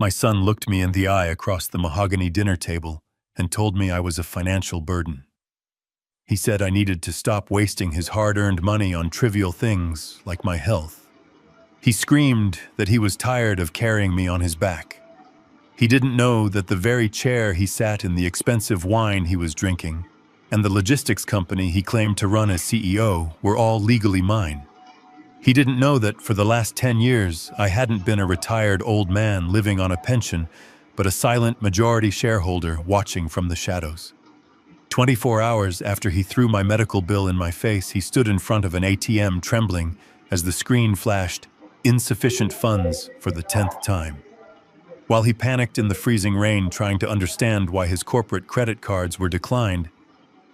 My son looked me in the eye across the mahogany dinner table and told me I was a financial burden. He said I needed to stop wasting his hard-earned money on trivial things like my health. He screamed that he was tired of carrying me on his back. He didn't know that the very chair he sat in, the expensive wine he was drinking, and the logistics company he claimed to run as CEO were all legally mine. He didn't know that for the last 10 years, I hadn't been a retired old man living on a pension, but a silent majority shareholder watching from the shadows. 24 hours after he threw my medical bill in my face, he stood in front of an ATM trembling as the screen flashed insufficient funds for the 10th time. While he panicked in the freezing rain trying to understand why his corporate credit cards were declined,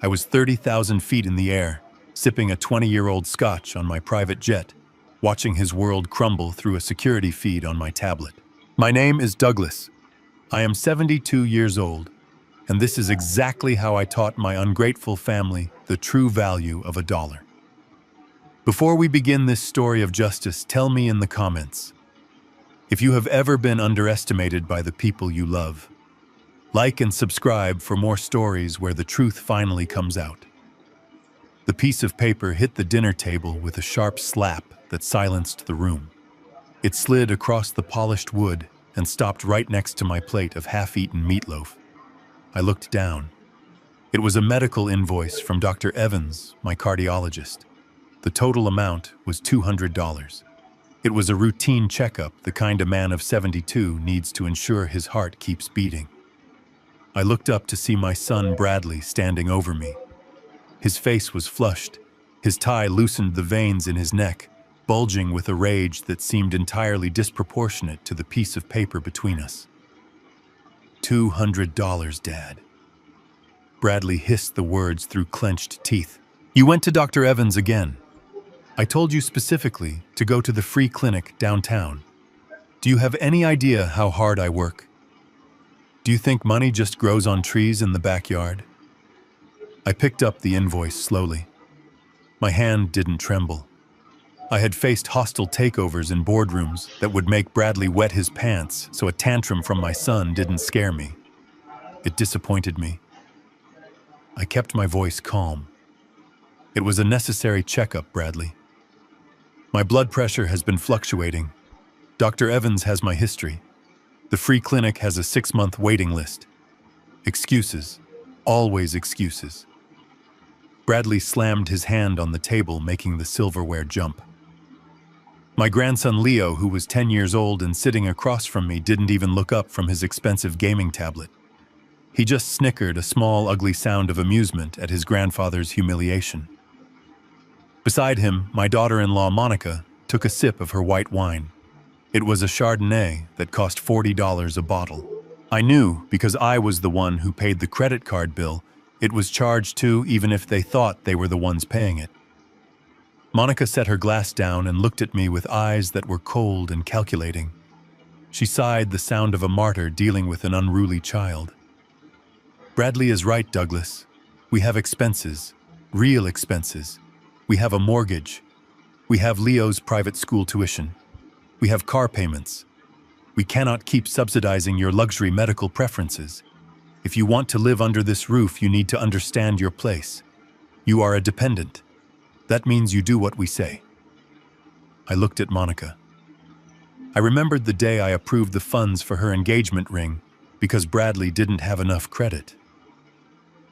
I was 30,000 feet in the air, sipping a 20-year-old scotch on my private jet, watching his world crumble through a security feed on my tablet. My name is Douglas. I am 72 years old, and this is exactly how I taught my ungrateful family the true value of $1. Before we begin this story of justice, tell me in the comments if you have ever been underestimated by the people you love. Like and subscribe for more stories where the truth finally comes out. The piece of paper hit the dinner table with a sharp slap that silenced the room. It slid across the polished wood and stopped right next to my plate of half-eaten meatloaf. I looked down. It was a medical invoice from Dr. Evans, my cardiologist. The total amount was $200. It was a routine checkup, the kind a man of 72 needs to ensure his heart keeps beating. I looked up to see my son Bradley standing over me. His face was flushed. His tie loosened the veins in his neck, bulging with a rage that seemed entirely disproportionate to the piece of paper between us. $200, Dad. Bradley hissed the words through clenched teeth. You went to Dr. Evans again. I told you specifically to go to the free clinic downtown. Do you have any idea how hard I work? Do you think money just grows on trees in the backyard? I picked up the invoice slowly. My hand didn't tremble. I had faced hostile takeovers in boardrooms that would make Bradley wet his pants, so a tantrum from my son didn't scare me. It disappointed me. I kept my voice calm. It was a necessary checkup, Bradley. My blood pressure has been fluctuating. Dr. Evans has my history. The free clinic has a 6-month waiting list. Excuses. Always excuses. Bradley slammed his hand on the table, making the silverware jump. My grandson Leo, who was 10 years old and sitting across from me, didn't even look up from his expensive gaming tablet. He just snickered, a small, ugly sound of amusement at his grandfather's humiliation. Beside him, my daughter-in-law Monica took a sip of her white wine. It was a Chardonnay that cost $40 a bottle. I knew, because I was the one who paid the credit card bill, it was charged too, even if they thought they were the ones paying it. Monica set her glass down and looked at me with eyes that were cold and calculating. She sighed, the sound of a martyr dealing with an unruly child. Bradley is right, Douglas. We have expenses, real expenses. We have a mortgage. We have Leo's private school tuition. We have car payments. We cannot keep subsidizing your luxury medical preferences. If you want to live under this roof, you need to understand your place. You are a dependent. That means you do what we say. I looked at Monica. I remembered the day I approved the funds for her engagement ring because Bradley didn't have enough credit.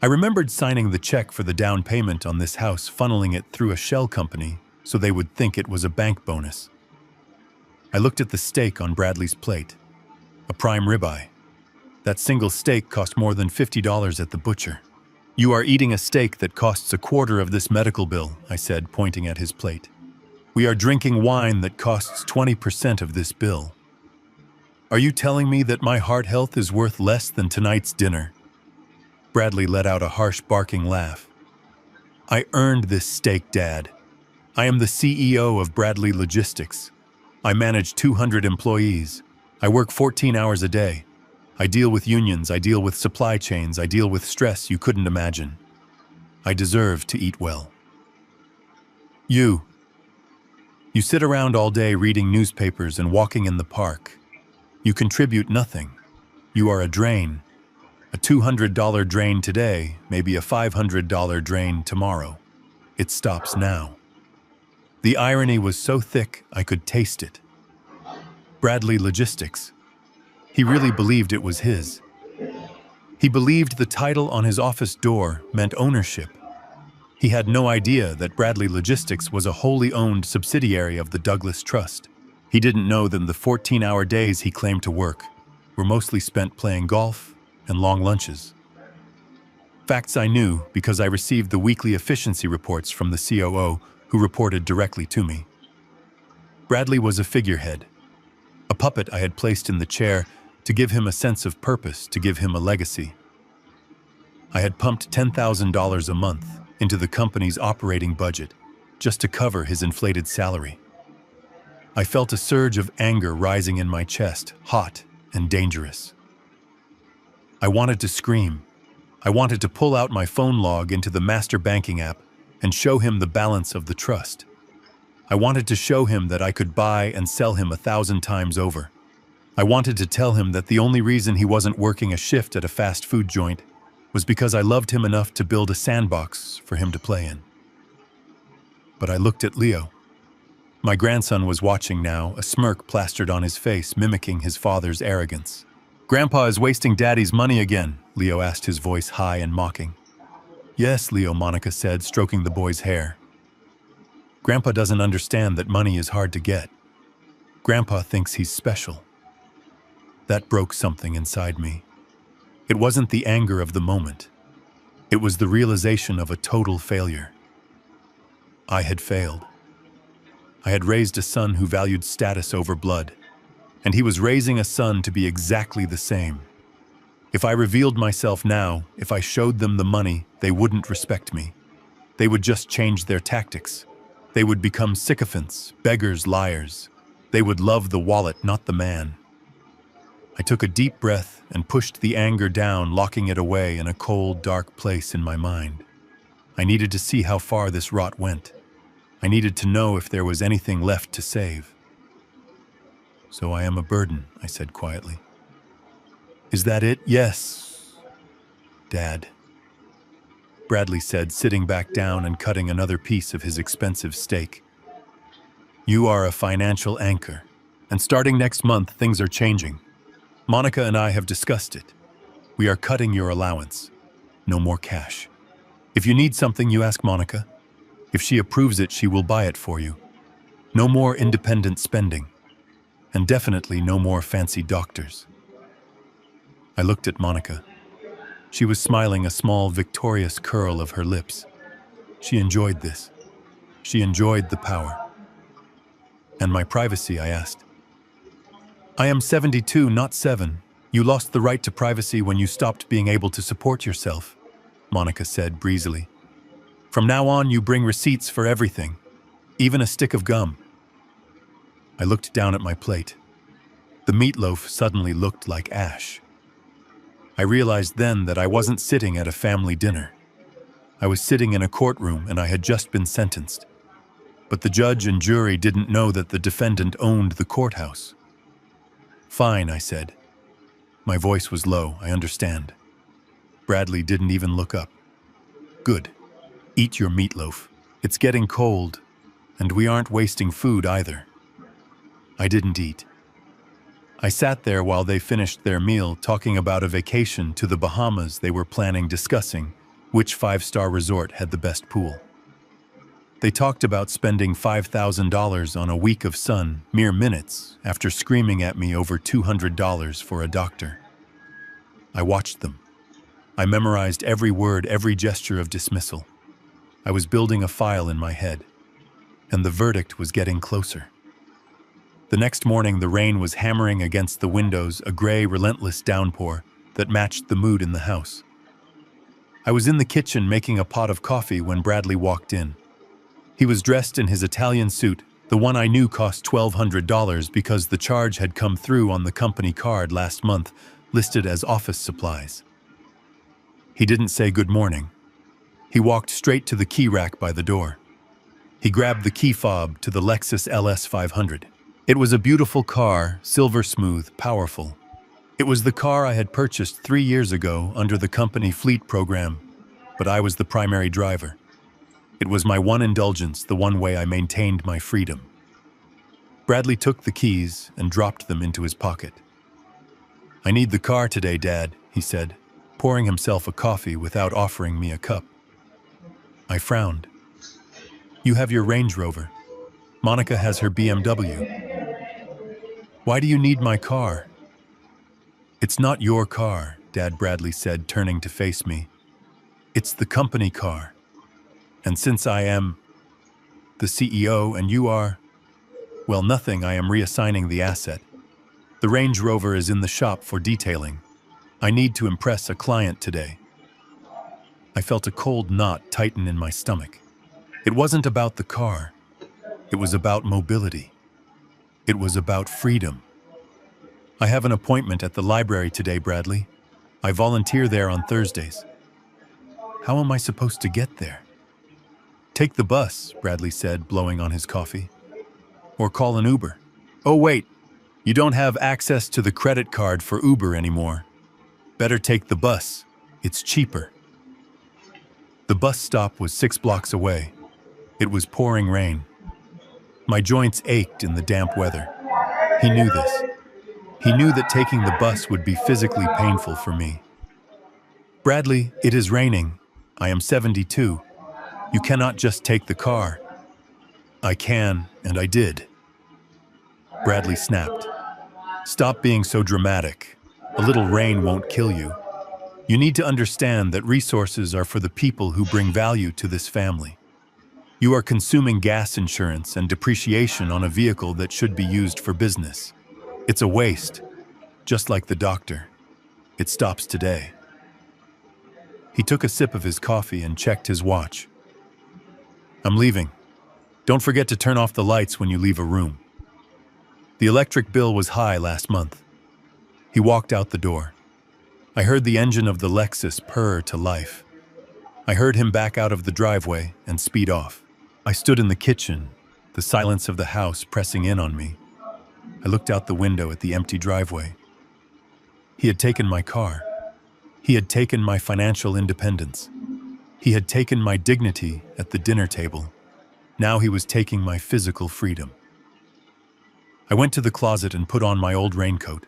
I remembered signing the check for the down payment on this house, funneling it through a shell company so they would think it was a bank bonus. I looked at the steak on Bradley's plate, a prime ribeye. That single steak cost more than $50 at the butcher. You are eating a steak that costs a quarter of this medical bill, I said, pointing at his plate. We are drinking wine that costs 20% of this bill. Are you telling me that my heart health is worth less than tonight's dinner? Bradley let out a harsh, barking laugh. I earned this steak, Dad. I am the CEO of Bradley Logistics. I manage 200 employees. I work 14 hours a day. I deal with unions, I deal with supply chains, I deal with stress you couldn't imagine. I deserve to eat well. You sit around all day reading newspapers and walking in the park. You contribute nothing. You are a drain. A $200 drain today, maybe a $500 drain tomorrow. It stops now. The irony was so thick I could taste it. Bradley Logistics. He really believed it was his. He believed the title on his office door meant ownership. He had no idea that Bradley Logistics was a wholly owned subsidiary of the Douglas Trust. He didn't know that the 14-hour days he claimed to work were mostly spent playing golf and long lunches. Facts I knew because I received the weekly efficiency reports from the COO, who reported directly to me. Bradley was a figurehead, a puppet I had placed in the chair to give him a sense of purpose, to give him a legacy. I had pumped $10,000 a month into the company's operating budget just to cover his inflated salary. I felt a surge of anger rising in my chest, hot and dangerous. I wanted to scream. I wanted to pull out my phone log into the master banking app and show him the balance of the trust. I wanted to show him that I could buy and sell him 1,000 times over. I wanted to tell him that the only reason he wasn't working a shift at a fast food joint was because I loved him enough to build a sandbox for him to play in. But I looked at Leo. My grandson was watching now, a smirk plastered on his face, mimicking his father's arrogance. "Grandpa is wasting Daddy's money again," Leo asked, his voice high and mocking. "Yes, Leo," Monica said, stroking the boy's hair. "Grandpa doesn't understand that money is hard to get. Grandpa thinks he's special." That broke something inside me. It wasn't the anger of the moment. It was the realization of a total failure. I had failed. I had raised a son who valued status over blood, and he was raising a son to be exactly the same. If I revealed myself now, if I showed them the money, they wouldn't respect me. They would just change their tactics. They would become sycophants, beggars, liars. They would love the wallet, not the man. I took a deep breath and pushed the anger down, locking it away in a cold, dark place in my mind. I needed to see how far this rot went. I needed to know if there was anything left to save. "So I am a burden," I said quietly. "Is that it?" "Yes, Dad," Bradley said, sitting back down and cutting another piece of his expensive steak. "You are a financial anchor, and starting next month, things are changing. Monica and I have discussed it. We are cutting your allowance. No more cash. If you need something, you ask Monica. If she approves it, she will buy it for you. No more independent spending. And definitely no more fancy doctors." I looked at Monica. She was smiling, a small, victorious curl of her lips. She enjoyed this. She enjoyed the power. "And my privacy?" I asked. "I am 72, not 7. You lost the right to privacy when you stopped being able to support yourself," Monica said breezily. "From now on, you bring receipts for everything, even a stick of gum." I looked down at my plate. The meatloaf suddenly looked like ash. I realized then that I wasn't sitting at a family dinner. I was sitting in a courtroom and I had just been sentenced. But the judge and jury didn't know that the defendant owned the courthouse. "Fine," I said. My voice was low, I understand. Bradley didn't even look up. "Good. Eat your meatloaf. It's getting cold, and we aren't wasting food either." I didn't eat. I sat there while they finished their meal, talking about a vacation to the Bahamas they were planning, discussing which 5-star resort had the best pool. They talked about spending $5,000 on a week of sun, mere minutes after screaming at me over $200 for a doctor. I watched them. I memorized every word, every gesture of dismissal. I was building a file in my head, and the verdict was getting closer. The next morning, the rain was hammering against the windows, a gray, relentless downpour that matched the mood in the house. I was in the kitchen making a pot of coffee when Bradley walked in. He was dressed in his Italian suit, the one I knew cost $1,200 because the charge had come through on the company card last month, listed as office supplies. He didn't say good morning. He walked straight to the key rack by the door. He grabbed the key fob to the Lexus LS 500. It was a beautiful car, silver smooth, powerful. It was the car I had purchased 3 years ago under the company fleet program, but I was the primary driver. It was my one indulgence, the one way I maintained my freedom. Bradley took the keys and dropped them into his pocket. "I need the car today, Dad," he said, pouring himself a coffee without offering me a cup. I frowned. "You have your Range Rover. Monica has her BMW. Why do you need my car?" "It's not your car," Dad Bradley said, turning to face me. "It's the company car. And since I am the CEO and you are, well, nothing, I am reassigning the asset. The Range Rover is in the shop for detailing. I need to impress a client today." I felt a cold knot tighten in my stomach. It wasn't about the car. It was about mobility. It was about freedom. "I have an appointment at the library today, Bradley. I volunteer there on Thursdays." "How am I supposed to get there?" "Take the bus," Bradley said, blowing on his coffee. "Or call an Uber." "Oh, wait. You don't have access to the credit card for Uber anymore. Better take the bus. It's cheaper." The bus stop was 6 blocks away. It was pouring rain. My joints ached in the damp weather. He knew this. He knew that taking the bus would be physically painful for me. "Bradley, it is raining. I am 72. You cannot just take the car." "I can, and I did." Bradley snapped. "Stop being so dramatic. A little rain won't kill you. You need to understand that resources are for the people who bring value to this family. You are consuming gas insurance and depreciation on a vehicle that should be used for business. It's a waste, just like the doctor. It stops today." He took a sip of his coffee and checked his watch. "I'm leaving. Don't forget to turn off the lights when you leave a room. The electric bill was high last month." He walked out the door. I heard the engine of the Lexus purr to life. I heard him back out of the driveway and speed off. I stood in the kitchen, the silence of the house pressing in on me. I looked out the window at the empty driveway. He had taken my car. He had taken my financial independence. He had taken my dignity at the dinner table. Now he was taking my physical freedom. I went to the closet and put on my old raincoat.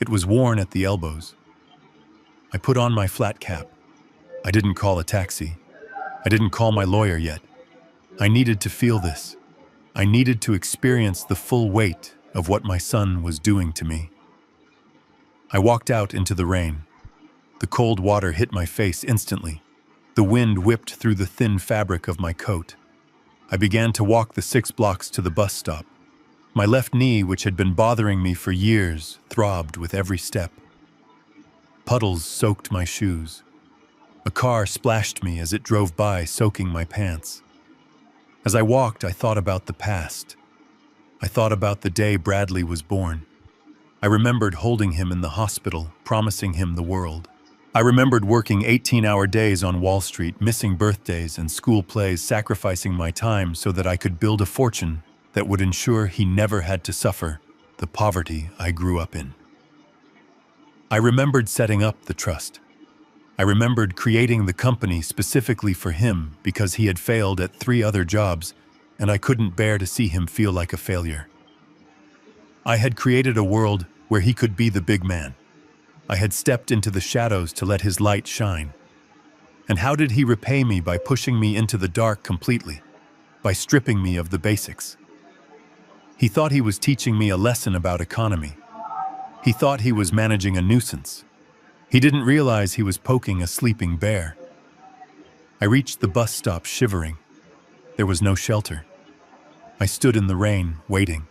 It was worn at the elbows. I put on my flat cap. I didn't call a taxi. I didn't call my lawyer yet. I needed to feel this. I needed to experience the full weight of what my son was doing to me. I walked out into the rain. The cold water hit my face instantly. The wind whipped through the thin fabric of my coat. I began to walk the 6 blocks to the bus stop. My left knee, which had been bothering me for years, throbbed with every step. Puddles soaked my shoes. A car splashed me as it drove by, soaking my pants. As I walked, I thought about the past. I thought about the day Bradley was born. I remembered holding him in the hospital, promising him the world. I remembered working 18-hour days on Wall Street, missing birthdays and school plays, sacrificing my time so that I could build a fortune that would ensure he never had to suffer the poverty I grew up in. I remembered setting up the trust. I remembered creating the company specifically for him because he had failed at 3 other jobs, and I couldn't bear to see him feel like a failure. I had created a world where he could be the big man. I had stepped into the shadows to let his light shine. And how did he repay me? By pushing me into the dark completely, by stripping me of the basics. He thought he was teaching me a lesson about economy. He thought he was managing a nuisance. He didn't realize he was poking a sleeping bear. I reached the bus stop shivering. There was no shelter. I stood in the rain, waiting.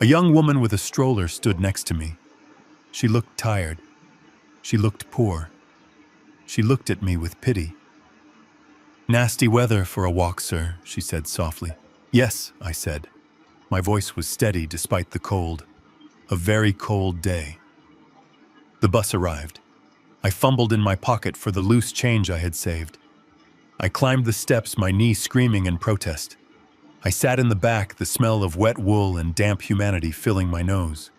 A young woman with a stroller stood next to me. She looked tired. She looked poor. She looked at me with pity. "Nasty weather for a walk, sir," she said softly. "Yes," I said. My voice was steady despite the cold. A very cold day. The bus arrived. I fumbled in my pocket for the loose change I had saved. I climbed the steps, my knee screaming in protest. I sat in the back, the smell of wet wool and damp humanity filling my nose.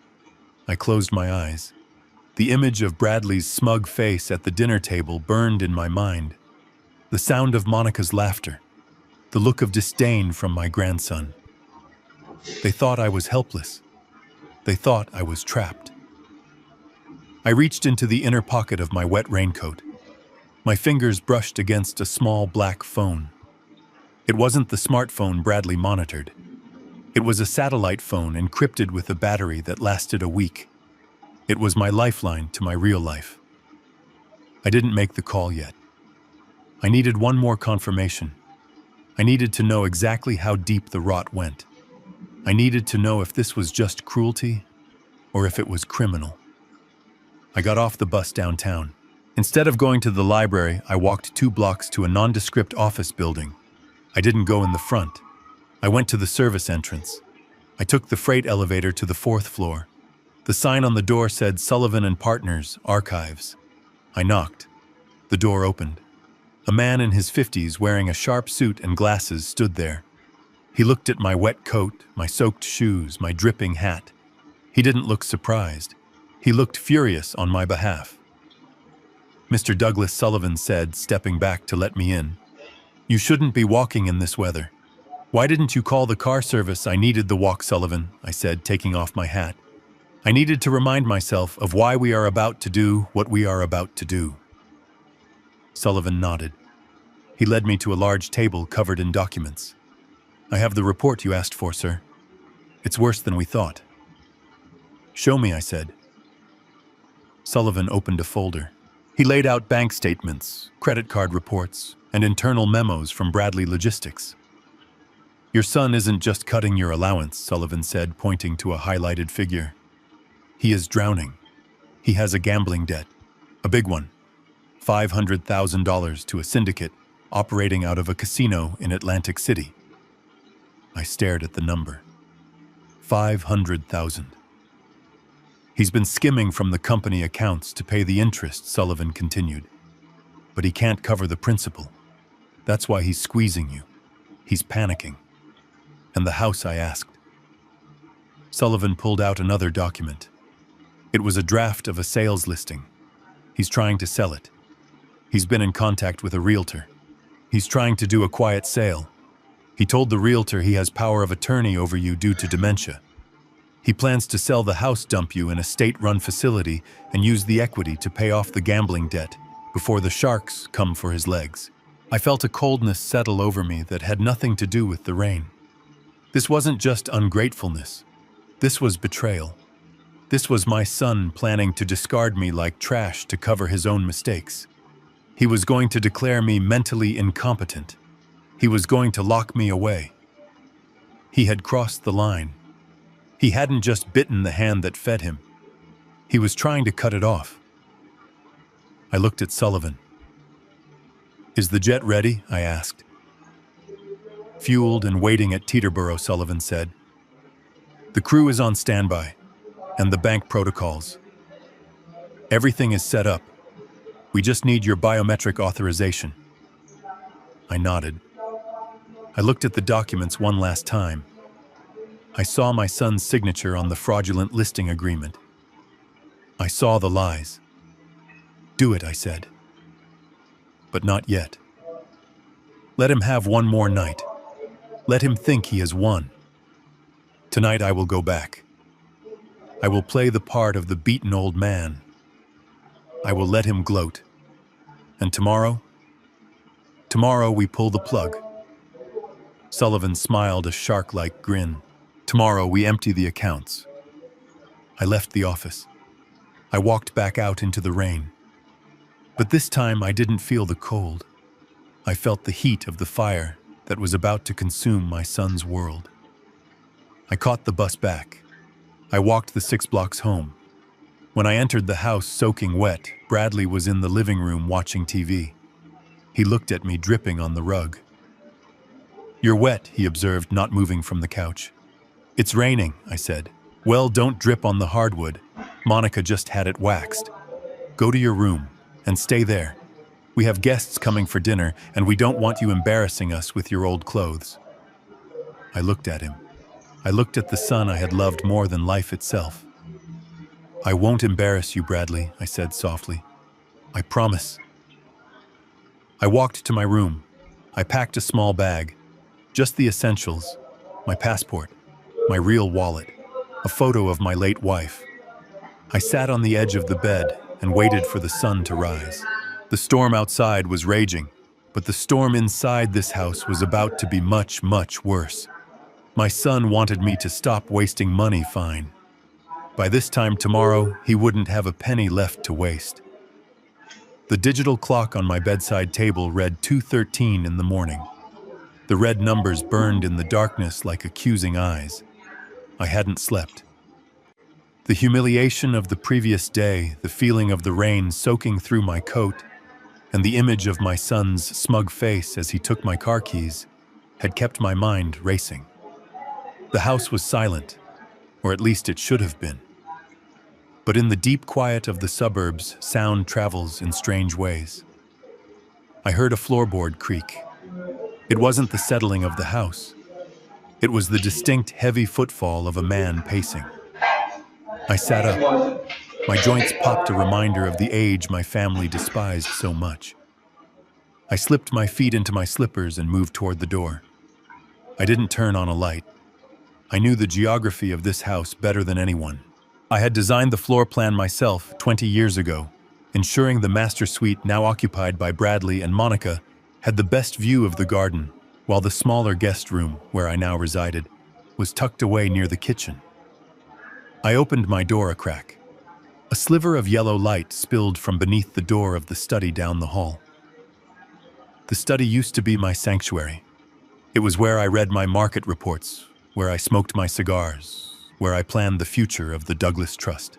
I closed my eyes. The image of Bradley's smug face at the dinner table burned in my mind. The sound of Monica's laughter. The look of disdain from my grandson. They thought I was helpless. They thought I was trapped. I reached into the inner pocket of my wet raincoat. My fingers brushed against a small black phone. It wasn't the smartphone Bradley monitored. It was a satellite phone encrypted with a battery that lasted a week. It was my lifeline to my real life. I didn't make the call yet. I needed one more confirmation. I needed to know exactly how deep the rot went. I needed to know if this was just cruelty or if it was criminal. I got off the bus downtown. Instead of going to the library, I walked 2 blocks to a nondescript office building. I didn't go in the front. I went to the service entrance. I took the freight elevator to the 4th floor. The sign on the door said Sullivan and Partners, Archives. I knocked. The door opened. A man in his 50s wearing a sharp suit and glasses stood there. He looked at my wet coat, my soaked shoes, my dripping hat. He didn't look surprised. He looked furious on my behalf. Mr. Douglas Sullivan said, stepping back to let me in. "You shouldn't be walking in this weather." "Why didn't you call the car service?" "I needed the walk, Sullivan," I said, taking off my hat. "I needed to remind myself of why we are about to do what we are about to do." Sullivan nodded. He led me to a large table covered in documents. "I have the report you asked for, sir. It's worse than we thought." "Show me," I said. Sullivan opened a folder. He laid out bank statements, credit card reports, and internal memos from Bradley Logistics. "Your son isn't just cutting your allowance," Sullivan said, pointing to a highlighted figure. "He is drowning. He has a gambling debt, a big one, $500,000 to a syndicate operating out of a casino in Atlantic City." I stared at the number. 500,000. "He's been skimming from the company accounts to pay the interest," Sullivan continued. "But he can't cover the principal. That's why he's squeezing you. He's panicking." "And the house?" I asked. Sullivan pulled out another document. It was a draft of a sales listing. He's trying to sell it. He's been in contact with a realtor. He's trying to do a quiet sale. He told the realtor he has power of attorney over you due to dementia. He plans to sell the house, dump you in a state-run facility, and use the equity to pay off the gambling debt before the sharks come for his legs. I felt a coldness settle over me that had nothing to do with the rain. This wasn't just ungratefulness. This was betrayal. This was my son planning to discard me like trash to cover his own mistakes. He was going to declare me mentally incompetent. He was going to lock me away. He had crossed the line. He hadn't just bitten the hand that fed him. He was trying to cut it off. I looked at Sullivan. "Is the jet ready?" I asked. "Fueled and waiting at Teterboro," Sullivan said. "The crew is on standby, and the bank protocols. Everything is set up. We just need your biometric authorization." I nodded. I looked at the documents one last time. I saw my son's signature on the fraudulent listing agreement. I saw the lies. "Do it," I said. "But not yet. Let him have one more night. Let him think he has won. Tonight I will go back. I will play the part of the beaten old man. I will let him gloat. And tomorrow we pull the plug." Sullivan smiled a shark-like grin. "Tomorrow we empty the accounts." I left the office. I walked back out into the rain. But this time I didn't feel the cold. I felt the heat of the fire that was about to consume my son's world. I caught the bus back. I walked the 6 blocks home. When I entered the house soaking wet, Bradley was in the living room watching TV. He looked at me dripping on the rug. "You're wet," he observed, not moving from the couch. "It's raining," I said. "Well, don't drip on the hardwood. Monica just had it waxed. Go to your room and stay there. We have guests coming for dinner, and we don't want you embarrassing us with your old clothes." I looked at him. I looked at the son I had loved more than life itself. "I won't embarrass you, Bradley," I said softly. "I promise." I walked to my room. I packed a small bag, just the essentials, my passport, my real wallet, a photo of my late wife. I sat on the edge of the bed and waited for the sun to rise. The storm outside was raging, but the storm inside this house was about to be much, much worse. My son wanted me to stop wasting money, fine. By this time tomorrow, he wouldn't have a penny left to waste. The digital clock on my bedside table read 2:13 in the morning. The red numbers burned in the darkness like accusing eyes. I hadn't slept. The humiliation of the previous day, the feeling of the rain soaking through my coat, and the image of my son's smug face as he took my car keys had kept my mind racing. The house was silent, or at least it should have been. But in the deep quiet of the suburbs, sound travels in strange ways. I heard a floorboard creak. It wasn't the settling of the house. It was the distinct, heavy footfall of a man pacing. I sat up. My joints popped, a reminder of the age my family despised so much. I slipped my feet into my slippers and moved toward the door. I didn't turn on a light. I knew the geography of this house better than anyone. I had designed the floor plan myself 20 years ago, ensuring the master suite, now occupied by Bradley and Monica, had the best view of the garden, while the smaller guest room, where I now resided, was tucked away near the kitchen. I opened my door a crack. A sliver of yellow light spilled from beneath the door of the study down the hall. The study used to be my sanctuary. It was where I read my market reports, where I smoked my cigars, where I planned the future of the Douglas Trust.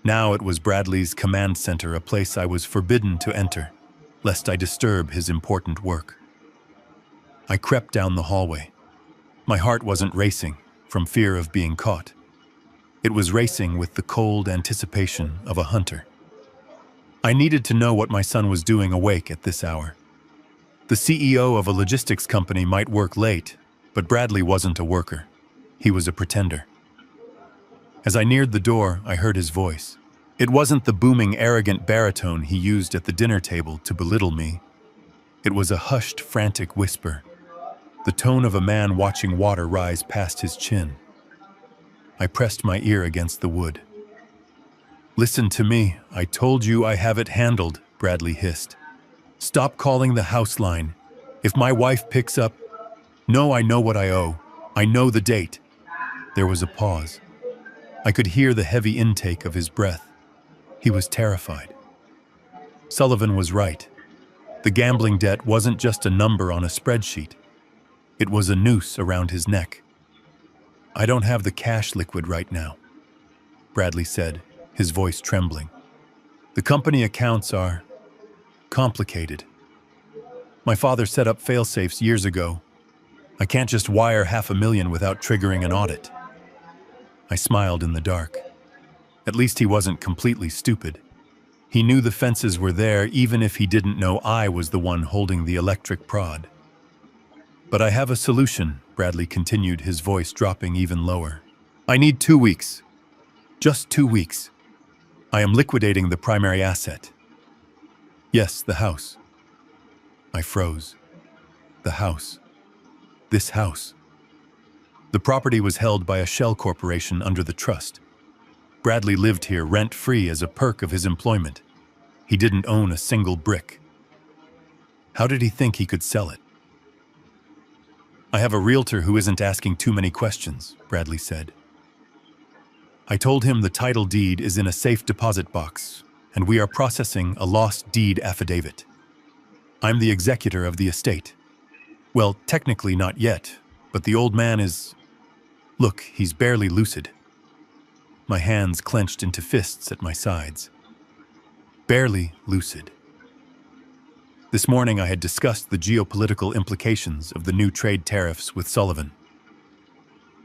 Now it was Bradley's command center, a place I was forbidden to enter, lest I disturb his important work. I crept down the hallway. My heart wasn't racing from fear of being caught. It was racing with the cold anticipation of a hunter. I needed to know what my son was doing awake at this hour. The CEO of a logistics company might work late, but Bradley wasn't a worker. He was a pretender. As I neared the door, I heard his voice. It wasn't the booming, arrogant baritone he used at the dinner table to belittle me. It was a hushed, frantic whisper, the tone of a man watching water rise past his chin. I pressed my ear against the wood. "Listen to me. I told you I have it handled," Bradley hissed. "Stop calling the house line. If my wife picks up..." "No, I know what I owe. I know the date." There was a pause. I could hear the heavy intake of his breath. He was terrified. Sullivan was right. The gambling debt wasn't just a number on a spreadsheet. It was a noose around his neck. "I don't have the cash liquid right now," Bradley said, his voice trembling. "The company accounts are complicated. My father set up fail-safes years ago. I can't just wire $500,000 without triggering an audit." I smiled in the dark. At least he wasn't completely stupid. He knew the fences were there even if he didn't know I was the one holding the electric prod. "But I have a solution," Bradley continued, his voice dropping even lower. "I need 2 weeks. Just 2 weeks. I am liquidating the primary asset." "Yes, the house." I froze. The house. This house. The property was held by a shell corporation under the trust. Bradley lived here rent-free as a perk of his employment. He didn't own a single brick. How did he think he could sell it? "I have a realtor who isn't asking too many questions," Bradley said. I told him the title deed is in a safe deposit box, and we are processing a lost deed affidavit. I'm the executor of the estate. Well, technically not yet, but the old man is... Look, he's barely lucid. My hands clenched into fists at my sides. Barely lucid. This morning I had discussed the geopolitical implications of the new trade tariffs with Sullivan.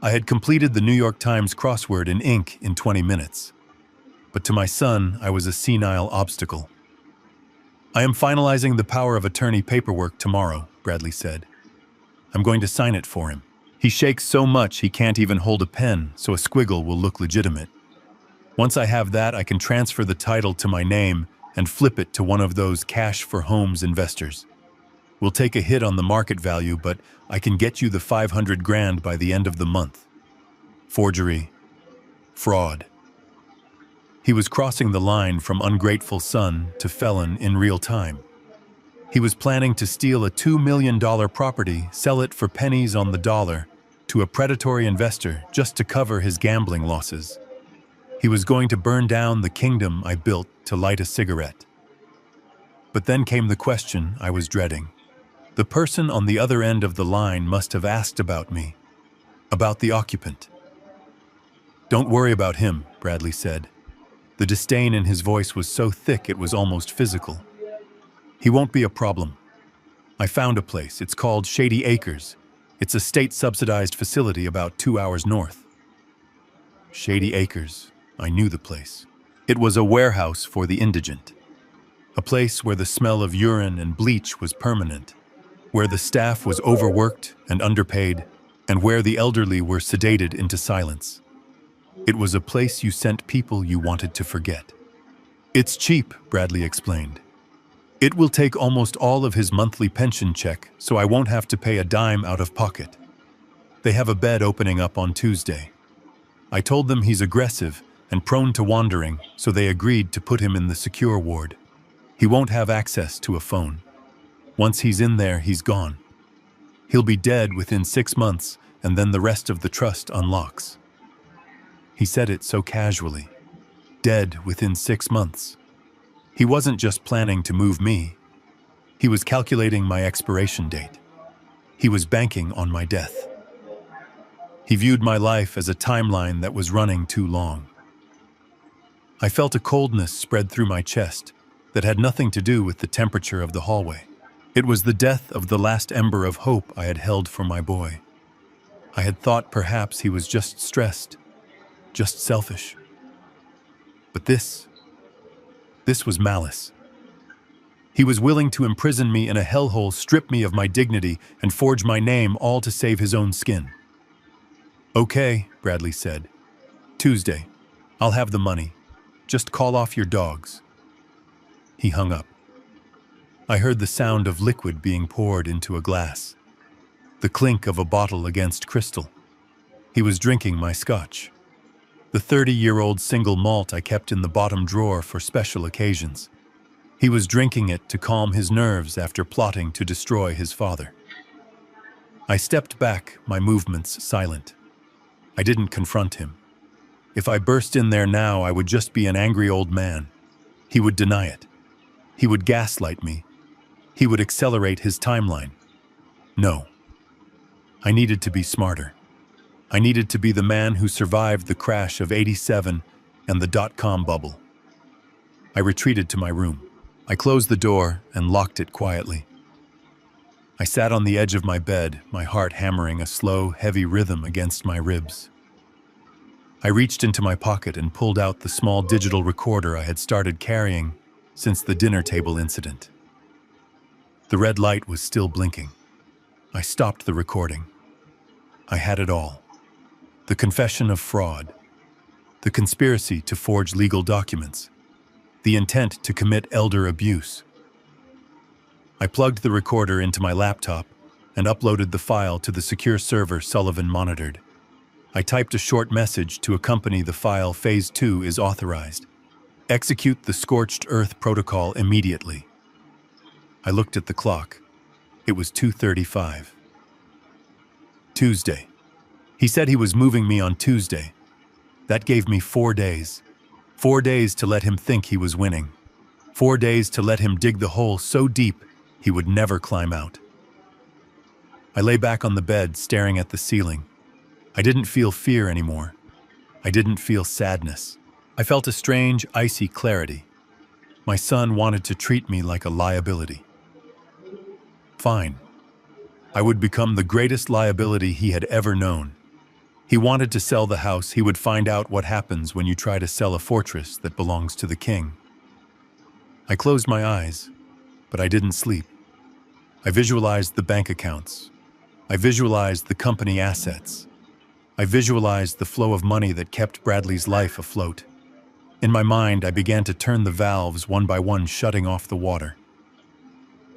I had completed the New York Times crossword in ink in 20 minutes. But to my son, I was a senile obstacle. "I am finalizing the power of attorney paperwork tomorrow," Bradley said. "I'm going to sign it for him. He shakes so much he can't even hold a pen, so a squiggle will look legitimate. Once I have that, I can transfer the title to my name and flip it to one of those cash for homes investors. We'll take a hit on the market value, but I can get you the 500 grand by the end of the month. Forgery. Fraud. He was crossing the line from ungrateful son to felon in real time. He was planning to steal a $2 million property, sell it for pennies on the dollar, to a predatory investor just to cover his gambling losses. He was going to burn down the kingdom I built to light a cigarette. But then came the question I was dreading. The person on the other end of the line must have asked about me, about the occupant. "Don't worry about him," Bradley said. The disdain in his voice was so thick it was almost physical. "He won't be a problem. I found a place. It's called Shady Acres. It's a state-subsidized facility about 2 hours north." Shady Acres. I knew the place. It was a warehouse for the indigent. A place where the smell of urine and bleach was permanent, where the staff was overworked and underpaid, and where the elderly were sedated into silence. It was a place you sent people you wanted to forget. "It's cheap," Bradley explained. "It will take almost all of his monthly pension check, so I won't have to pay a dime out of pocket. They have a bed opening up on Tuesday." I told them he's aggressive and prone to wandering, so they agreed to put him in the secure ward. He won't have access to a phone. Once he's in there, he's gone. He'll be dead within 6 months, and then the rest of the trust unlocks. He said it so casually. Dead within 6 months. He wasn't just planning to move me. He was calculating my expiration date. He was banking on my death. He viewed my life as a timeline that was running too long. I felt a coldness spread through my chest that had nothing to do with the temperature of the hallway. It was the death of the last ember of hope I had held for my boy. I had thought perhaps he was just stressed, just selfish. But this was malice. He was willing to imprison me in a hellhole, strip me of my dignity, and forge my name, all to save his own skin. "Okay," Bradley said. "Tuesday. I'll have the money. Just call off your dogs." He hung up. I heard the sound of liquid being poured into a glass, the clink of a bottle against crystal. He was drinking my scotch, the 30-year-old single malt I kept in the bottom drawer for special occasions. He was drinking it to calm his nerves after plotting to destroy his father. I stepped back, my movements silent. I didn't confront him. If I burst in there now, I would just be an angry old man. He would deny it. He would gaslight me. He would accelerate his timeline. No. I needed to be smarter. I needed to be the man who survived the crash of '87 and the dot-com bubble. I retreated to my room. I closed the door and locked it quietly. I sat on the edge of my bed, my heart hammering a slow, heavy rhythm against my ribs. I reached into my pocket and pulled out the small digital recorder I had started carrying since the dinner table incident. The red light was still blinking. I stopped the recording. I had it all. The confession of fraud, the conspiracy to forge legal documents, the intent to commit elder abuse. I plugged the recorder into my laptop and uploaded the file to the secure server Sullivan monitored. I typed a short message to accompany the file. Phase 2 is authorized. Execute the scorched earth protocol immediately. I looked at the clock. It was 2:35. Tuesday. He said he was moving me on Tuesday. That gave me 4 days. 4 days to let him think he was winning. 4 days to let him dig the hole so deep he would never climb out. I lay back on the bed, staring at the ceiling. I didn't feel fear anymore. I didn't feel sadness. I felt a strange, icy clarity. My son wanted to treat me like a liability. Fine. I would become the greatest liability he had ever known. He wanted to sell the house. He would find out what happens when you try to sell a fortress that belongs to the king. I closed my eyes, but I didn't sleep. I visualized the bank accounts, I visualized the company assets. I visualized the flow of money that kept Bradley's life afloat. In my mind, I began to turn the valves one by one, shutting off the water.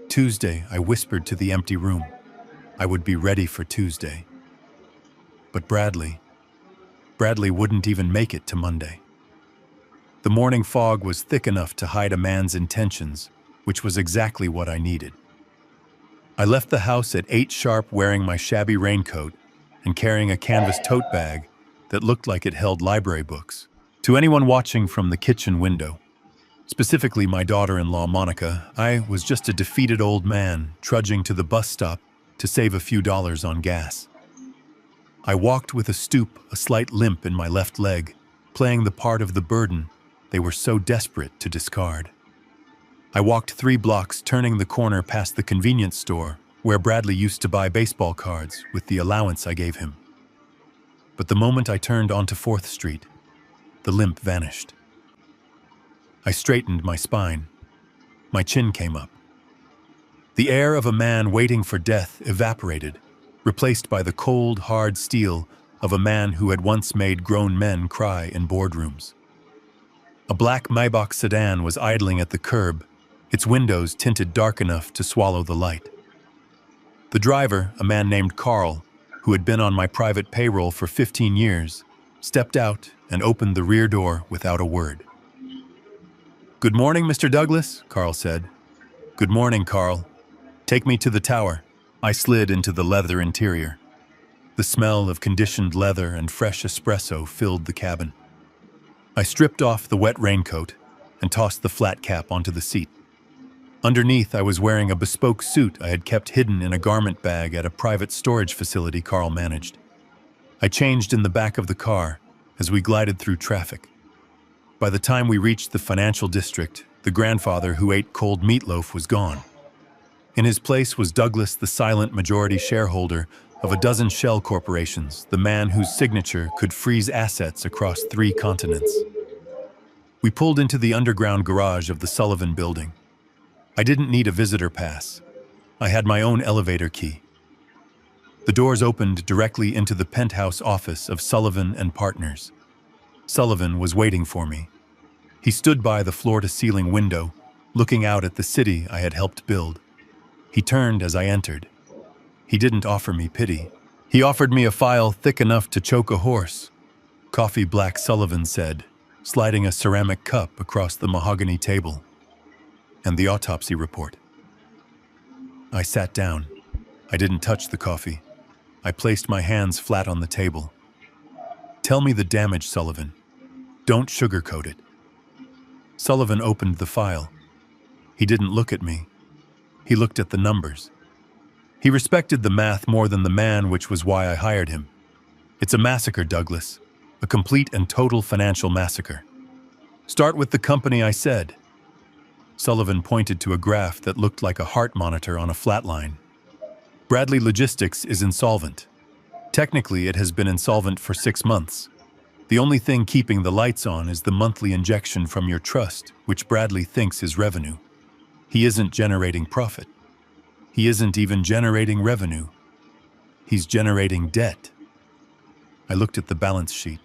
Tuesday, I whispered to the empty room. I would be ready for Tuesday. But Bradley wouldn't even make it to Monday. The morning fog was thick enough to hide a man's intentions, which was exactly what I needed. I left the house at 8 sharp, wearing my shabby raincoat and carrying a canvas tote bag that looked like it held library books. To anyone watching from the kitchen window, specifically my daughter-in-law Monica, I was just a defeated old man trudging to the bus stop to save a few dollars on gas. I walked with a stoop, a slight limp in my left leg, playing the part of the burden they were so desperate to discard. I walked 3 blocks, turning the corner past the convenience store where Bradley used to buy baseball cards with the allowance I gave him. But the moment I turned onto 4th Street, the limp vanished. I straightened my spine. My chin came up. The air of a man waiting for death evaporated, replaced by the cold, hard steel of a man who had once made grown men cry in boardrooms. A black Maybach sedan was idling at the curb, its windows tinted dark enough to swallow the light. The driver, a man named Carl, who had been on my private payroll for 15 years, stepped out and opened the rear door without a word. "Good morning, Mr. Douglas," Carl said. "Good morning, Carl. Take me to the tower." I slid into the leather interior. The smell of conditioned leather and fresh espresso filled the cabin. I stripped off the wet raincoat and tossed the flat cap onto the seat. Underneath, I was wearing a bespoke suit I had kept hidden in a garment bag at a private storage facility Carl managed. I changed in the back of the car as we glided through traffic. By the time we reached the financial district, the grandfather who ate cold meatloaf was gone. In his place was Douglas, the silent majority shareholder of a dozen shell corporations, the man whose signature could freeze assets across 3 continents. We pulled into the underground garage of the Sullivan building. I didn't need a visitor pass. I had my own elevator key. The doors opened directly into the penthouse office of Sullivan and Partners. Sullivan was waiting for me. He stood by the floor-to-ceiling window, looking out at the city I had helped build. He turned as I entered. He didn't offer me pity. He offered me a file thick enough to choke a horse. "Coffee black," Sullivan said, sliding a ceramic cup across the mahogany table. "And the autopsy report." I sat down. I didn't touch the coffee. I placed my hands flat on the table. "Tell me the damage, Sullivan. Don't sugarcoat it." Sullivan opened the file. He didn't look at me. He looked at the numbers. He respected the math more than the man, which was why I hired him. "It's a massacre, Douglas. A complete and total financial massacre." "Start with the company," I said. Sullivan pointed to a graph that looked like a heart monitor on a flat line. "Bradley Logistics is insolvent. Technically, it has been insolvent for 6 months. The only thing keeping the lights on is the monthly injection from your trust, which Bradley thinks is revenue. He isn't generating profit. He isn't even generating revenue. He's generating debt." I looked at the balance sheet.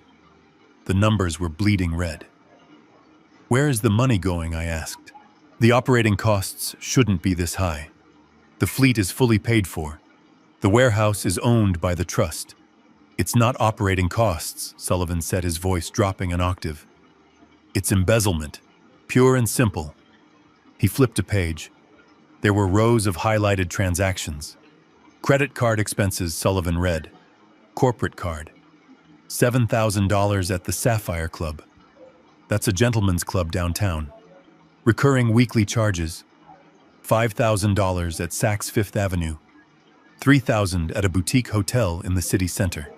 The numbers were bleeding red. "Where is the money going?" I asked. "The operating costs shouldn't be this high. The fleet is fully paid for. The warehouse is owned by the trust. It's not operating costs," Sullivan said, his voice dropping an octave. "It's embezzlement, pure and simple." He flipped a page. There were rows of highlighted transactions. "Credit card expenses," Sullivan read. "Corporate card. $7,000 at the Sapphire Club. That's a gentleman's club downtown. Recurring weekly charges. $5,000 at Saks Fifth Avenue. $3,000 at a boutique hotel in the city center."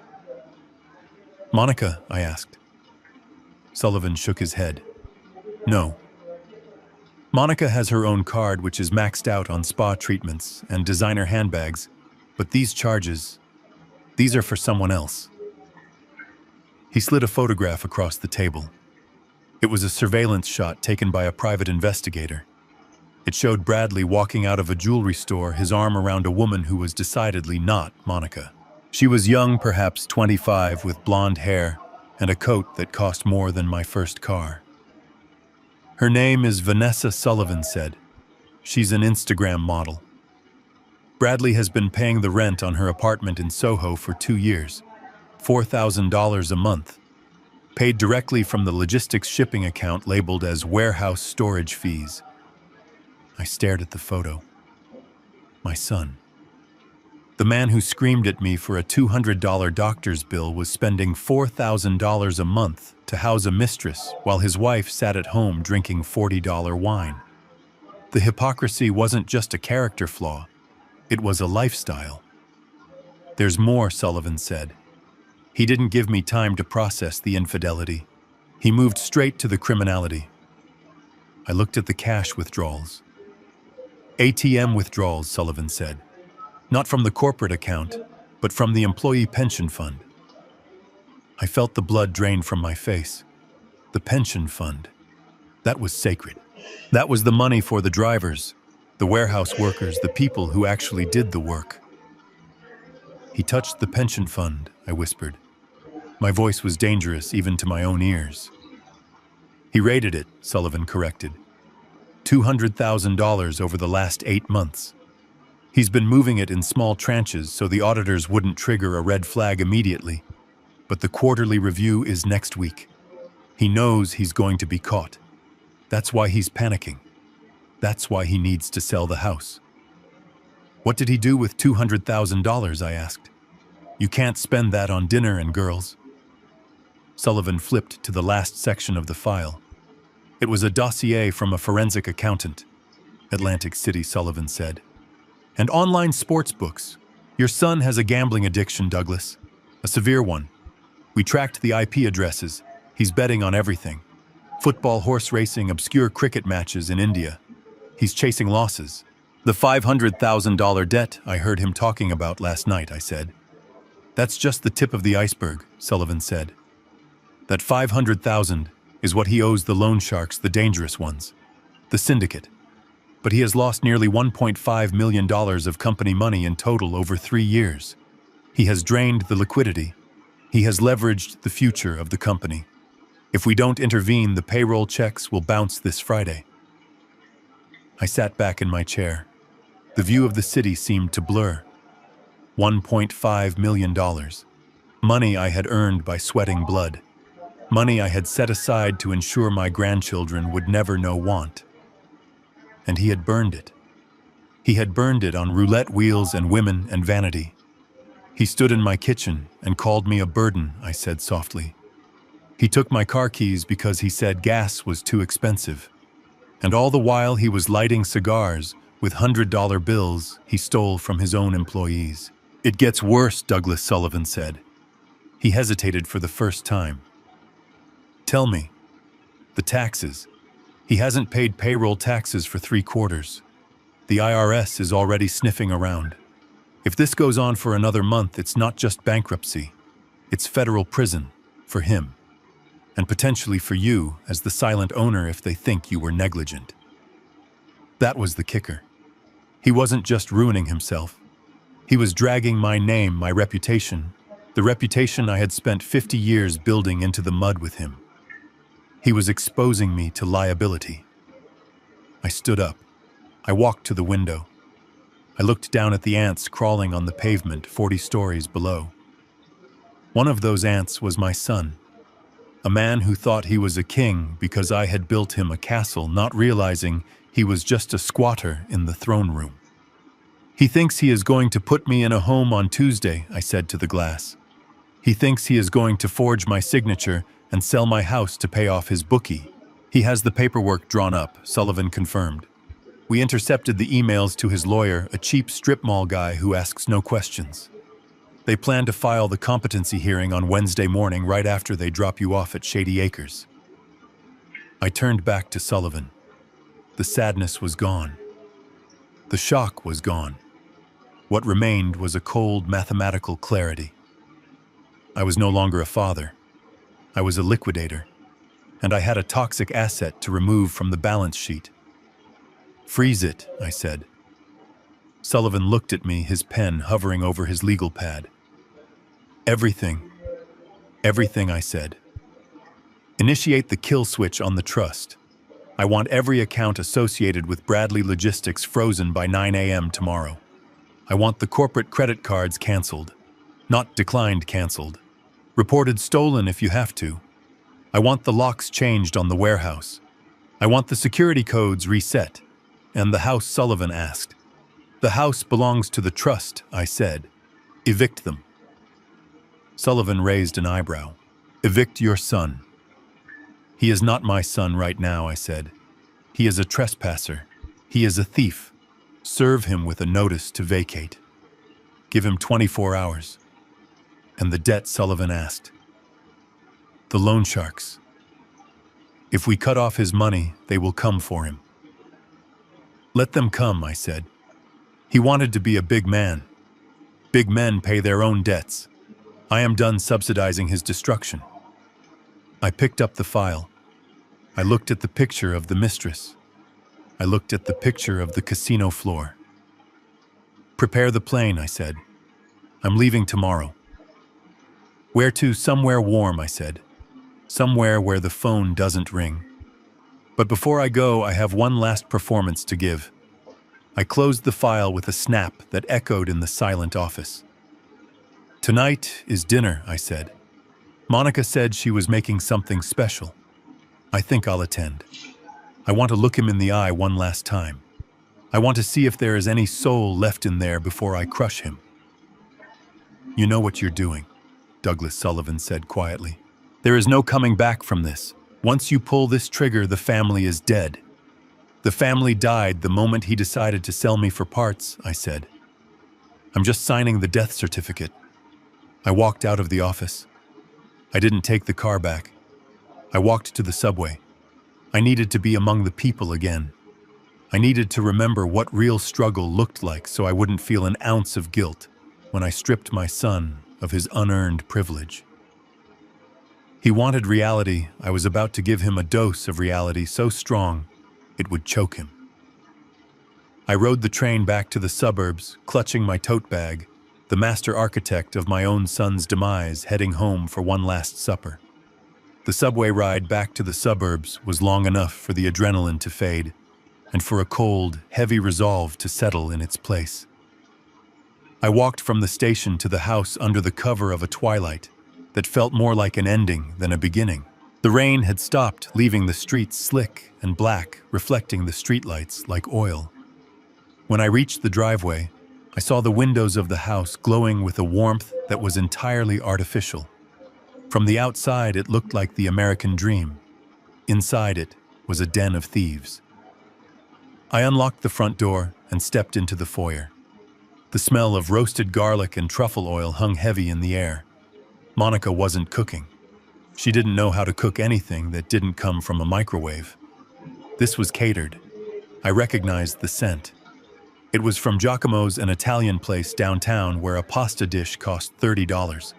"Monica?" I asked. Sullivan shook his head. "No. Monica has her own card, which is maxed out on spa treatments and designer handbags, but these charges, these are for someone else." He slid a photograph across the table. It was a surveillance shot taken by a private investigator. It showed Bradley walking out of a jewelry store, his arm around a woman who was decidedly not Monica. She was young, perhaps 25, with blonde hair and a coat that cost more than my first car. Her name is Vanessa, Sullivan said. She's an Instagram model. Bradley has been paying the rent on her apartment in Soho for 2 years, $4,000 a month, paid directly from the logistics shipping account labeled as warehouse storage fees. I stared at the photo. My son. The man who screamed at me for a $200 doctor's bill was spending $4,000 a month to house a mistress while his wife sat at home drinking $40 wine. The hypocrisy wasn't just a character flaw, it was a lifestyle. There's more, Sullivan said. He didn't give me time to process the infidelity. He moved straight to the criminality. I looked at the cash withdrawals. ATM withdrawals, Sullivan said. Not from the corporate account, but from the employee pension fund. I felt the blood drain from my face. The pension fund. That was sacred. That was the money for the drivers, the warehouse workers, the people who actually did the work. He touched the pension fund, I whispered. My voice was dangerous even to my own ears. He raided it, Sullivan corrected. $200,000 over the last 8 months. He's been moving it in small tranches so the auditors wouldn't trigger a red flag immediately. But the quarterly review is next week. He knows he's going to be caught. That's why he's panicking. That's why he needs to sell the house. What did he do with $200,000, I asked. You can't spend that on dinner and girls. Sullivan flipped to the last section of the file. It was a dossier from a forensic accountant. Atlantic City, Sullivan said. And online sports books. Your son has a gambling addiction, Douglas. A severe one. We tracked the IP addresses. He's betting on everything. Football, horse racing, obscure cricket matches in India. He's chasing losses. The $500,000 debt I heard him talking about last night, I said. That's just the tip of the iceberg, Sullivan said. That $500,000 is what he owes the loan sharks, the dangerous ones, the syndicate. But he has lost nearly $1.5 million of company money in total over 3 years. He has drained the liquidity. He has leveraged the future of the company. If we don't intervene, the payroll checks will bounce this Friday. I sat back in my chair. The view of the city seemed to blur. $1.5 million. Money I had earned by sweating blood. Money I had set aside to ensure my grandchildren would never know want. And he had burned it. He had burned it on roulette wheels and women and vanity. He stood in my kitchen and called me a burden, I said softly. He took my car keys because he said gas was too expensive. And all the while he was lighting cigars with $100 bills he stole from his own employees. It gets worse, Douglas, Sullivan said. He hesitated for the first time. Tell me, the taxes. He hasn't paid payroll taxes for 3 quarters. The IRS is already sniffing around. If this goes on for another month, it's not just bankruptcy. It's federal prison, for him. And potentially for you, as the silent owner, if they think you were negligent. That was the kicker. He wasn't just ruining himself. He was dragging my name, my reputation, the reputation I had spent 50 years building into the mud with him. He was exposing me to liability. I stood up. I walked to the window. I looked down at the ants crawling on the pavement 40 stories below. One of those ants was my son, a man who thought he was a king because I had built him a castle, not realizing he was just a squatter in the throne room. He thinks he is going to put me in a home on Tuesday, I said to the glass. He thinks he is going to forge my signature and sell my house to pay off his bookie. He has the paperwork drawn up, Sullivan confirmed. We intercepted the emails to his lawyer, a cheap strip mall guy who asks no questions. They plan to file the competency hearing on Wednesday morning right after they drop you off at Shady Acres. I turned back to Sullivan. The sadness was gone. The shock was gone. What remained was a cold mathematical clarity. I was no longer a father. I was a liquidator, and I had a toxic asset to remove from the balance sheet. Freeze it, I said. Sullivan looked at me, his pen hovering over his legal pad. Everything, I said. Initiate the kill switch on the trust. I want every account associated with Bradley Logistics frozen by 9 a.m. tomorrow. I want the corporate credit cards canceled. Not declined, canceled. Reported stolen if you have to. I want the locks changed on the warehouse. I want the security codes reset. And the house, Sullivan asked. The house belongs to the trust, I said. Evict them. Sullivan raised an eyebrow. Evict your son. He is not my son right now, I said. He is a trespasser. He is a thief. Serve him with a notice to vacate. Give him 24 hours. And the debt, Sullivan asked. The loan sharks. If we cut off his money, they will come for him. Let them come, I said. He wanted to be a big man. Big men pay their own debts. I am done subsidizing his destruction. I picked up the file. I looked at the picture of the mistress. I looked at the picture of the casino floor. Prepare the plane, I said. I'm leaving tomorrow. Where to? Somewhere warm, I said. Somewhere where the phone doesn't ring. But before I go, I have one last performance to give. I closed the file with a snap that echoed in the silent office. Tonight is dinner, I said. Monica said she was making something special. I think I'll attend. I want to look him in the eye one last time. I want to see if there is any soul left in there before I crush him. You know what you're doing, Douglas Sullivan said quietly. There is no coming back from this. Once you pull this trigger, the family is dead. The family died the moment he decided to sell me for parts, I said. I'm just signing the death certificate. I walked out of the office. I didn't take the car back. I walked to the subway. I needed to be among the people again. I needed to remember what real struggle looked like so I wouldn't feel an ounce of guilt when I stripped my son of his unearned privilege. He wanted reality. I was about to give him a dose of reality so strong it would choke him. I rode the train back to the suburbs, clutching my tote bag, the master architect of my own son's demise, heading home for one last supper. The subway ride back to the suburbs was long enough for the adrenaline to fade, and for a cold, heavy resolve to settle in its place. I walked from the station to the house under the cover of a twilight that felt more like an ending than a beginning. The rain had stopped, leaving the streets slick and black, reflecting the streetlights like oil. When I reached the driveway, I saw the windows of the house glowing with a warmth that was entirely artificial. From the outside, it looked like the American dream. Inside it was a den of thieves. I unlocked the front door and stepped into the foyer. The smell of roasted garlic and truffle oil hung heavy in the air. Monica wasn't cooking. She didn't know how to cook anything that didn't come from a microwave. This was catered. I recognized the scent. It was from Giacomo's, an Italian place downtown where a pasta dish cost $30.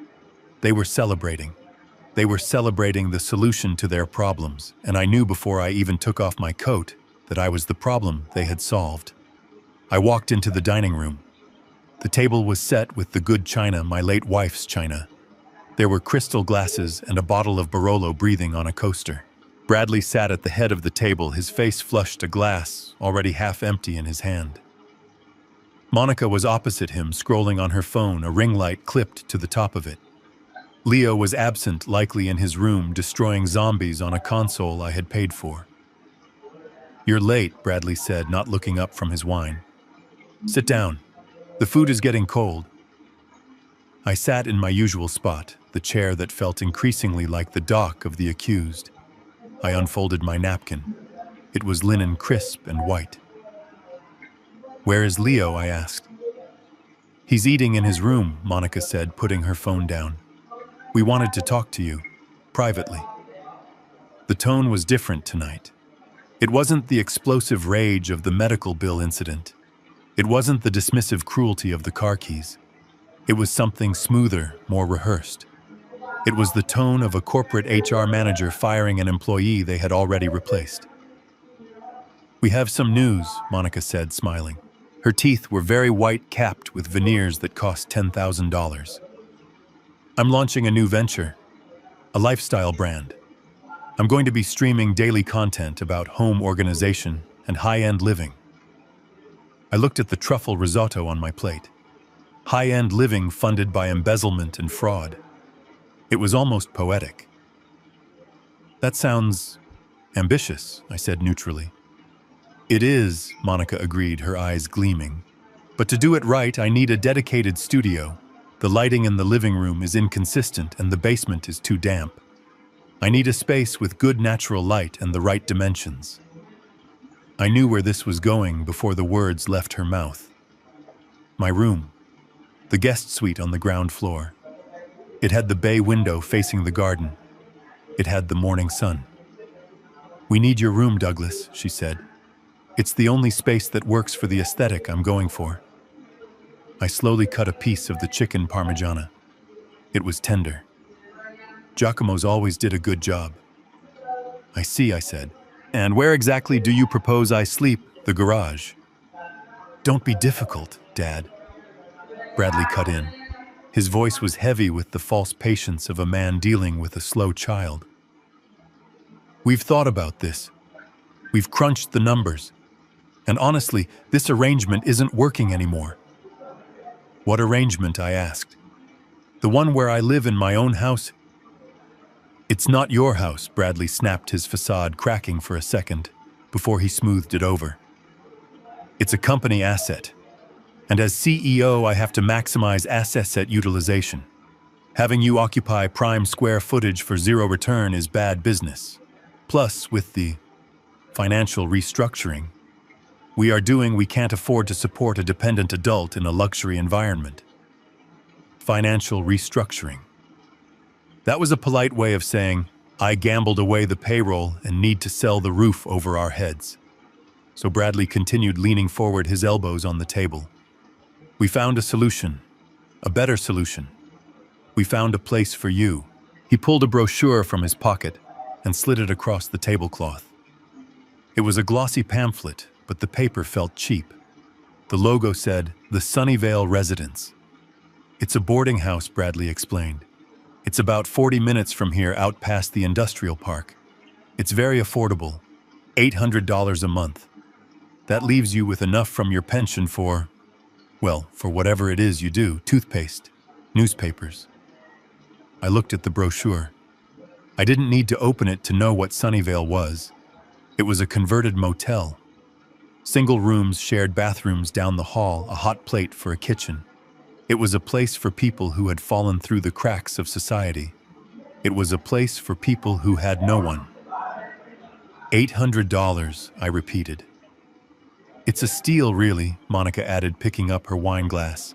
They were celebrating. They were celebrating the solution to their problems, and I knew before I even took off my coat that I was the problem they had solved. I walked into the dining room. The table was set with the good china, my late wife's china. There were crystal glasses and a bottle of Barolo breathing on a coaster. Bradley sat at the head of the table, his face flushed, a glass already half empty in his hand. Monica was opposite him, scrolling on her phone, a ring light clipped to the top of it. Leo was absent, likely in his room, destroying zombies on a console I had paid for. You're late, Bradley said, not looking up from his wine. Sit down. The food is getting cold. I sat in my usual spot, the chair that felt increasingly like the dock of the accused. I unfolded my napkin. It was linen, crisp and white. Where is Leo? I asked. He's eating in his room, Monica said, putting her phone down. We wanted to talk to you, privately. The tone was different tonight. It wasn't the explosive rage of the medical bill incident. It wasn't the dismissive cruelty of the car keys. It was something smoother, more rehearsed. It was the tone of a corporate HR manager firing an employee they had already replaced. We have some news, Monica said, smiling. Her teeth were very white, capped with veneers that cost $10,000. I'm launching a new venture, a lifestyle brand. I'm going to be streaming daily content about home organization and high-end living. I looked at the truffle risotto on my plate. High-end living funded by embezzlement and fraud. It was almost poetic. That sounds ambitious, I said neutrally. It is, Monica agreed, her eyes gleaming. But to do it right, I need a dedicated studio. The lighting in the living room is inconsistent and the basement is too damp. I need a space with good natural light and the right dimensions. I knew where this was going before the words left her mouth. My room, the guest suite on the ground floor. It had the bay window facing the garden. It had the morning sun. We need your room, Douglas, she said. It's the only space that works for the aesthetic I'm going for. I slowly cut a piece of the chicken parmigiana. It was tender. Giacomo's always did a good job. I see, I said. And where exactly do you propose I sleep? The garage. Don't be difficult, Dad. Bradley cut in. His voice was heavy with the false patience of a man dealing with a slow child. We've thought about this. We've crunched the numbers. And honestly, this arrangement isn't working anymore. What arrangement? I asked. The one where I live in my own house? It's not your house, Bradley snapped, his facade cracking for a second before he smoothed it over. It's a company asset. And as CEO, I have to maximize asset utilization. Having you occupy prime square footage for zero return is bad business. Plus, with the financial restructuring we can't afford to support a dependent adult in a luxury environment. Financial restructuring. That was a polite way of saying, I gambled away the payroll and need to sell the roof over our heads. So Bradley continued, leaning forward, his elbows on the table. We found a solution, a better solution. We found a place for you. He pulled a brochure from his pocket and slid it across the tablecloth. It was a glossy pamphlet, but the paper felt cheap. The logo said, The Sunnyvale Residence. It's a boarding house, Bradley explained. It's about 40 minutes from here, out past the industrial park. It's very affordable, $800 a month. That leaves you with enough from your pension for whatever it is you do, toothpaste, newspapers. I looked at the brochure. I didn't need to open it to know what Sunnyvale was. It was a converted motel. Single rooms, shared bathrooms down the hall, a hot plate for a kitchen. It was a place for people who had fallen through the cracks of society. It was a place for people who had no one. $800, I repeated. It's a steal, really, Monica added, picking up her wine glass.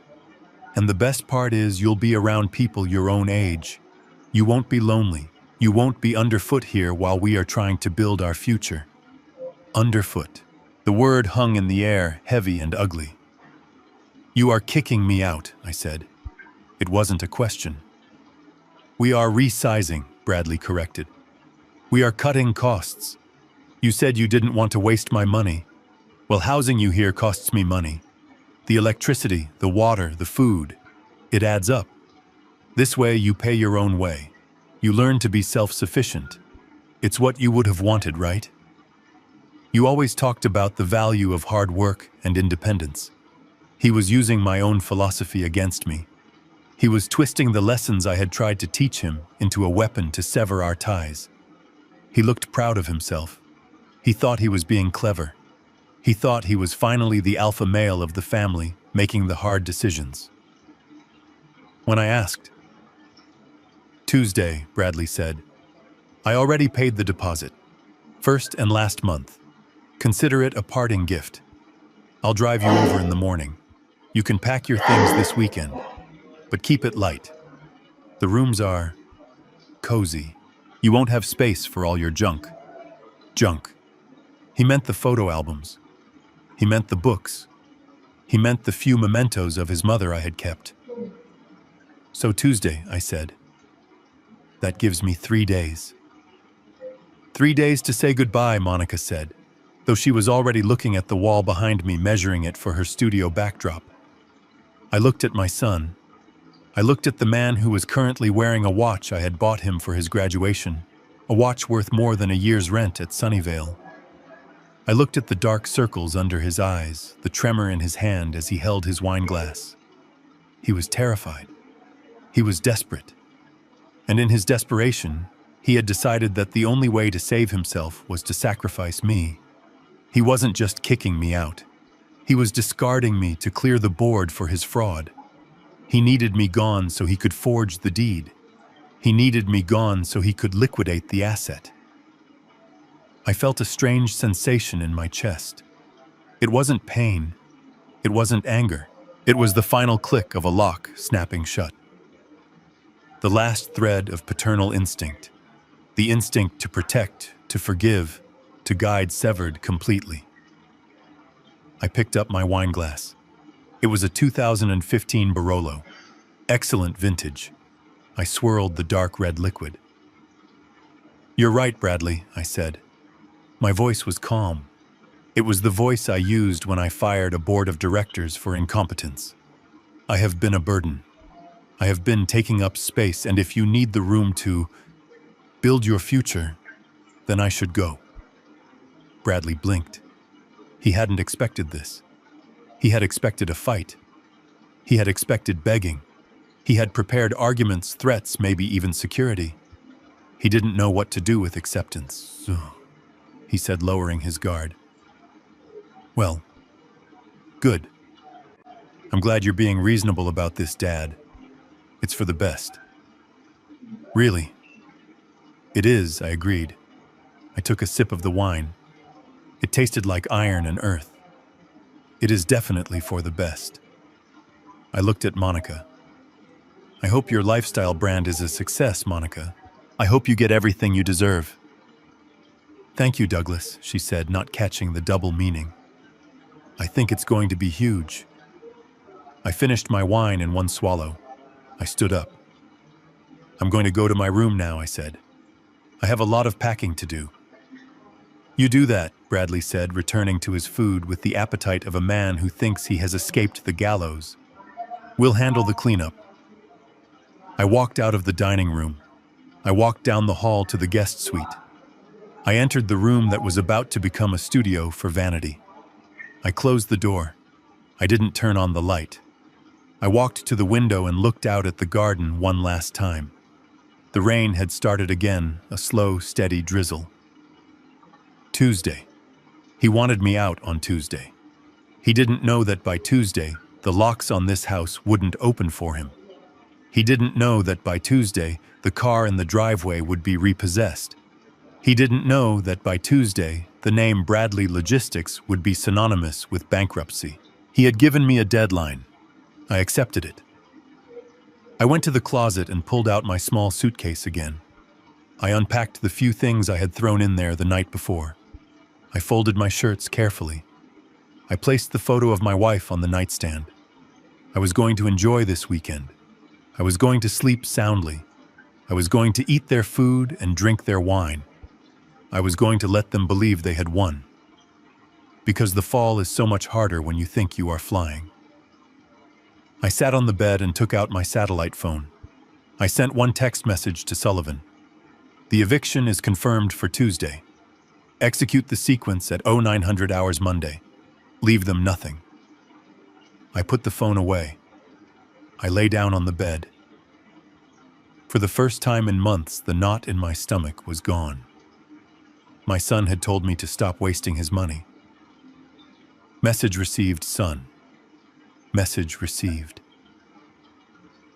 And the best part is you'll be around people your own age. You won't be lonely. You won't be underfoot here while we are trying to build our future. Underfoot. The word hung in the air, heavy and ugly. You are kicking me out, I said. It wasn't a question. We are resizing, Bradley corrected. We are cutting costs. You said you didn't want to waste my money. Well, housing you here costs me money. The electricity, the water, the food. It adds up. This way you pay your own way. You learn to be self-sufficient. It's what you would have wanted, right? You always talked about the value of hard work and independence. He was using my own philosophy against me. He was twisting the lessons I had tried to teach him into a weapon to sever our ties. He looked proud of himself. He thought he was being clever. He thought he was finally the alpha male of the family, making the hard decisions. When I asked, Tuesday, Bradley said, I already paid the deposit. First and last month. Consider it a parting gift. I'll drive you over in the morning. You can pack your things this weekend, but keep it light. The rooms are cozy. You won't have space for all your junk. Junk. He meant the photo albums. He meant the books. He meant the few mementos of his mother I had kept. So Tuesday, I said. That gives me 3 days. 3 days to say goodbye, Monica said. though she was already looking at the wall behind me, measuring it for her studio backdrop. I looked at my son. I looked at the man who was currently wearing a watch I had bought him for his graduation, a watch worth more than a year's rent at Sunnyvale. I looked at the dark circles under his eyes, the tremor in his hand as he held his wine glass. He was terrified. He was desperate. And in his desperation, he had decided that the only way to save himself was to sacrifice me. He wasn't just kicking me out. He was discarding me to clear the board for his fraud. He needed me gone so he could forge the deed. He needed me gone so he could liquidate the asset. I felt a strange sensation in my chest. It wasn't pain. It wasn't anger. It was the final click of a lock snapping shut. The last thread of paternal instinct. The instinct to protect, to forgive, to guide severed completely. I picked up my wine glass. It was a 2015 Barolo. Excellent vintage. I swirled the dark red liquid. "You're right, Bradley," I said. My voice was calm. It was the voice I used when I fired a board of directors for incompetence. I have been a burden. I have been taking up space, and if you need the room to build your future, then I should go. Bradley blinked. He hadn't expected this. He had expected a fight. He had expected begging. He had prepared arguments, threats, maybe even security. He didn't know what to do with acceptance. He said, lowering his guard. "Well, good. I'm glad you're being reasonable about this, Dad. It's for the best." "Really?" "It is," I agreed. I took a sip of the wine. It tasted like iron and earth. "It is definitely for the best." I looked at Monica. "I hope your lifestyle brand is a success, Monica. I hope you get everything you deserve." "Thank you, Douglas," she said, not catching the double meaning. "I think it's going to be huge." I finished my wine in one swallow. I stood up. "I'm going to go to my room now," I said. "I have a lot of packing to do." "You do that," Bradley said, returning to his food with the appetite of a man who thinks he has escaped the gallows. "We'll handle the cleanup." I walked out of the dining room. I walked down the hall to the guest suite. I entered the room that was about to become a studio for vanity. I closed the door. I didn't turn on the light. I walked to the window and looked out at the garden one last time. The rain had started again, a slow, steady drizzle. Tuesday. He wanted me out on Tuesday. He didn't know that by Tuesday, the locks on this house wouldn't open for him. He didn't know that by Tuesday, the car in the driveway would be repossessed. He didn't know that by Tuesday, the name Bradley Logistics would be synonymous with bankruptcy. He had given me a deadline. I accepted it. I went to the closet and pulled out my small suitcase again. I unpacked the few things I had thrown in there the night before. I folded my shirts carefully. I placed the photo of my wife on the nightstand. I was going to enjoy this weekend. I was going to sleep soundly. I was going to eat their food and drink their wine. I was going to let them believe they had won. Because the fall is so much harder when you think you are flying. I sat on the bed and took out my satellite phone. I sent one text message to Sullivan. "The eviction is confirmed for Tuesday. Execute the sequence at 0900 hours Monday. Leave them nothing." I put the phone away. I lay down on the bed. For the first time in months, the knot in my stomach was gone. My son had told me to stop wasting his money. Message received, son. Message received.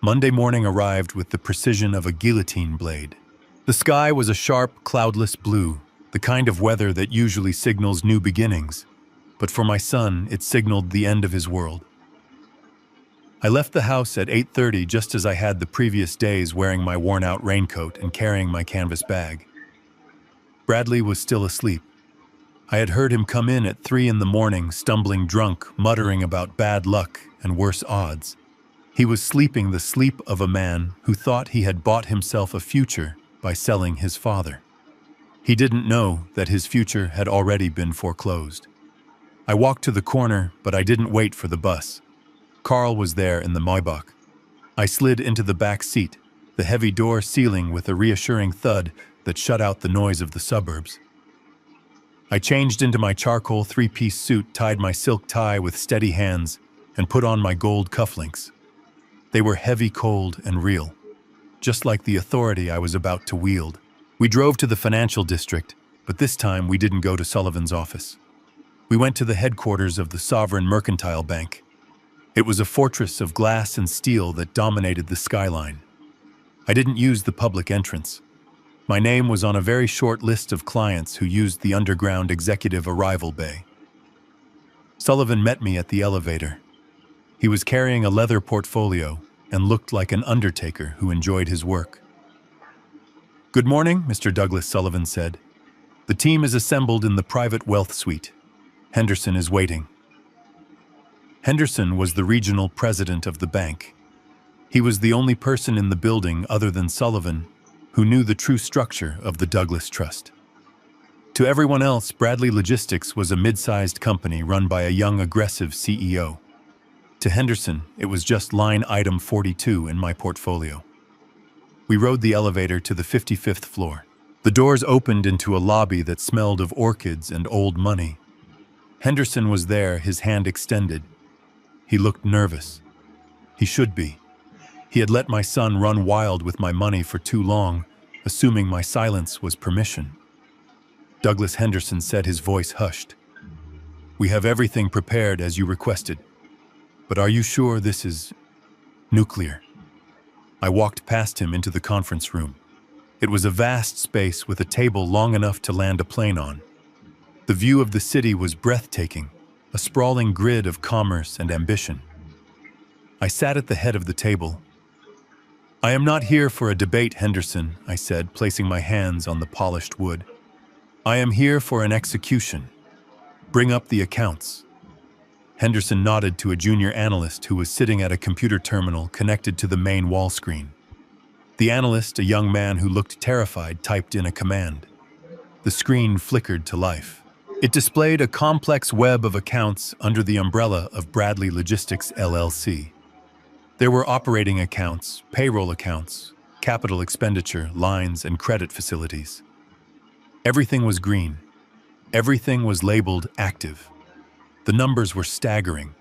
Monday morning arrived with the precision of a guillotine blade. The sky was a sharp, cloudless blue, the kind of weather that usually signals new beginnings, but for my son, it signaled the end of his world. I left the house at 8:30 just as I had the previous days, wearing my worn-out raincoat and carrying my canvas bag. Bradley was still asleep. I had heard him come in at 3 in the morning, stumbling drunk, muttering about bad luck and worse odds. He was sleeping the sleep of a man who thought he had bought himself a future by selling his father. He didn't know that his future had already been foreclosed. I walked to the corner, but I didn't wait for the bus. Carl was there in the Maybach. I slid into the back seat, the heavy door sealing with a reassuring thud that shut out the noise of the suburbs. I changed into my charcoal three-piece suit, tied my silk tie with steady hands, and put on my gold cufflinks. They were heavy, cold, and real, just like the authority I was about to wield. We drove to the financial district, but this time we didn't go to Sullivan's office. We went to the headquarters of the Sovereign Mercantile Bank. It was a fortress of glass and steel that dominated the skyline. I didn't use the public entrance. My name was on a very short list of clients who used the underground executive arrival bay. Sullivan met me at the elevator. He was carrying a leather portfolio and looked like an undertaker who enjoyed his work. "Good morning, Mr. Douglas," Sullivan said. "The team is assembled in the private wealth suite. Henderson is waiting." Henderson was the regional president of the bank. He was the only person in the building other than Sullivan who knew the true structure of the Douglas Trust. To everyone else, Bradley Logistics was a mid-sized company run by a young, aggressive CEO. To Henderson, it was just line item 42 in my portfolio. We rode the elevator to the 55th floor. The doors opened into a lobby that smelled of orchids and old money. Henderson was there, his hand extended. He looked nervous. He should be. He had let my son run wild with my money for too long, assuming my silence was permission. Douglas Henderson said, his voice hushed. "We have everything prepared as you requested. But are you sure this is nuclear?" I walked past him into the conference room. It was a vast space with a table long enough to land a plane on. The view of the city was breathtaking, a sprawling grid of commerce and ambition. I sat at the head of the table. "I am not here for a debate, Henderson," I said, placing my hands on the polished wood. "I am here for an execution. Bring up the accounts." Henderson nodded to a junior analyst who was sitting at a computer terminal connected to the main wall screen. The analyst, a young man who looked terrified, typed in a command. The screen flickered to life. It displayed a complex web of accounts under the umbrella of Bradley Logistics LLC. There were operating accounts, payroll accounts, capital expenditure, lines, and credit facilities. Everything was green. Everything was labeled active. The numbers were staggering.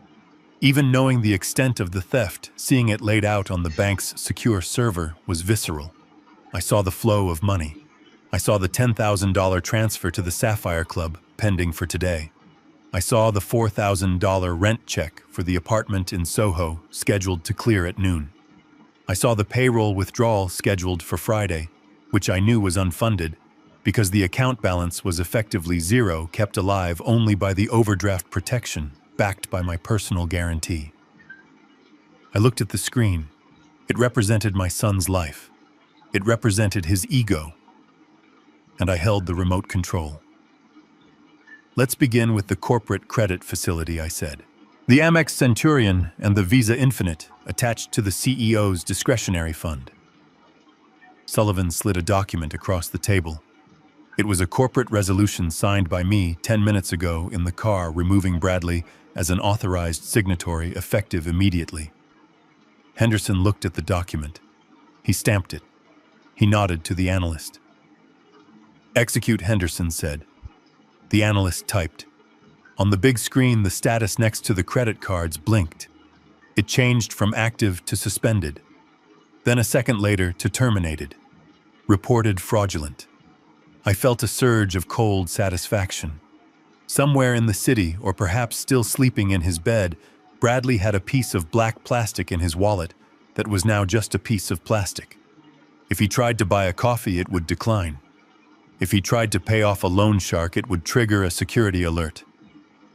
Even knowing the extent of the theft, seeing it laid out on the bank's secure server was visceral. I saw the flow of money. I saw the $10,000 transfer to the Sapphire Club pending for today. I saw the $4,000 rent check for the apartment in Soho scheduled to clear at noon. I saw the payroll withdrawal scheduled for Friday, which I knew was unfunded because the account balance was effectively zero, kept alive only by the overdraft protection backed by my personal guarantee. I looked at the screen. It represented my son's life. It represented his ego. And I held the remote control. "Let's begin with the corporate credit facility," I said. "The Amex Centurion and the Visa Infinite attached to the CEO's discretionary fund." Sullivan slid a document across the table. It was a corporate resolution signed by me 10 minutes ago in the car, removing Bradley as an authorized signatory effective immediately. Henderson looked at the document. He stamped it. He nodded to the analyst. "Execute," Henderson said. The analyst typed. On the big screen, the status next to the credit cards blinked. It changed from active to suspended. Then a second later to terminated. Reported fraudulent. I felt a surge of cold satisfaction. Somewhere in the city, or perhaps still sleeping in his bed, Bradley had a piece of black plastic in his wallet that was now just a piece of plastic. If he tried to buy a coffee, it would decline. If he tried to pay off a loan shark, it would trigger a security alert.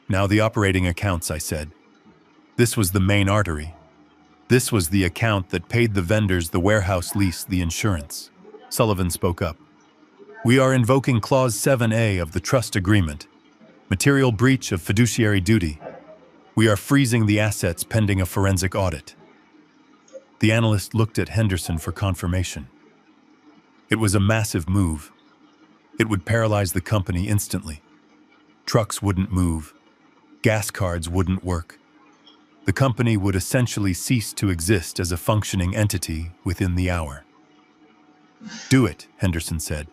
Now the operating accounts, I said. This was the main artery. This was the account that paid the vendors the warehouse lease, the insurance. Sullivan spoke up. "We are invoking Clause 7A of the Trust Agreement, material breach of fiduciary duty. We are freezing the assets pending a forensic audit." The analyst looked at Henderson for confirmation. It was a massive move. It would paralyze the company instantly. Trucks wouldn't move. Gas cards wouldn't work. The company would essentially cease to exist as a functioning entity within the hour. "Do it," Henderson said.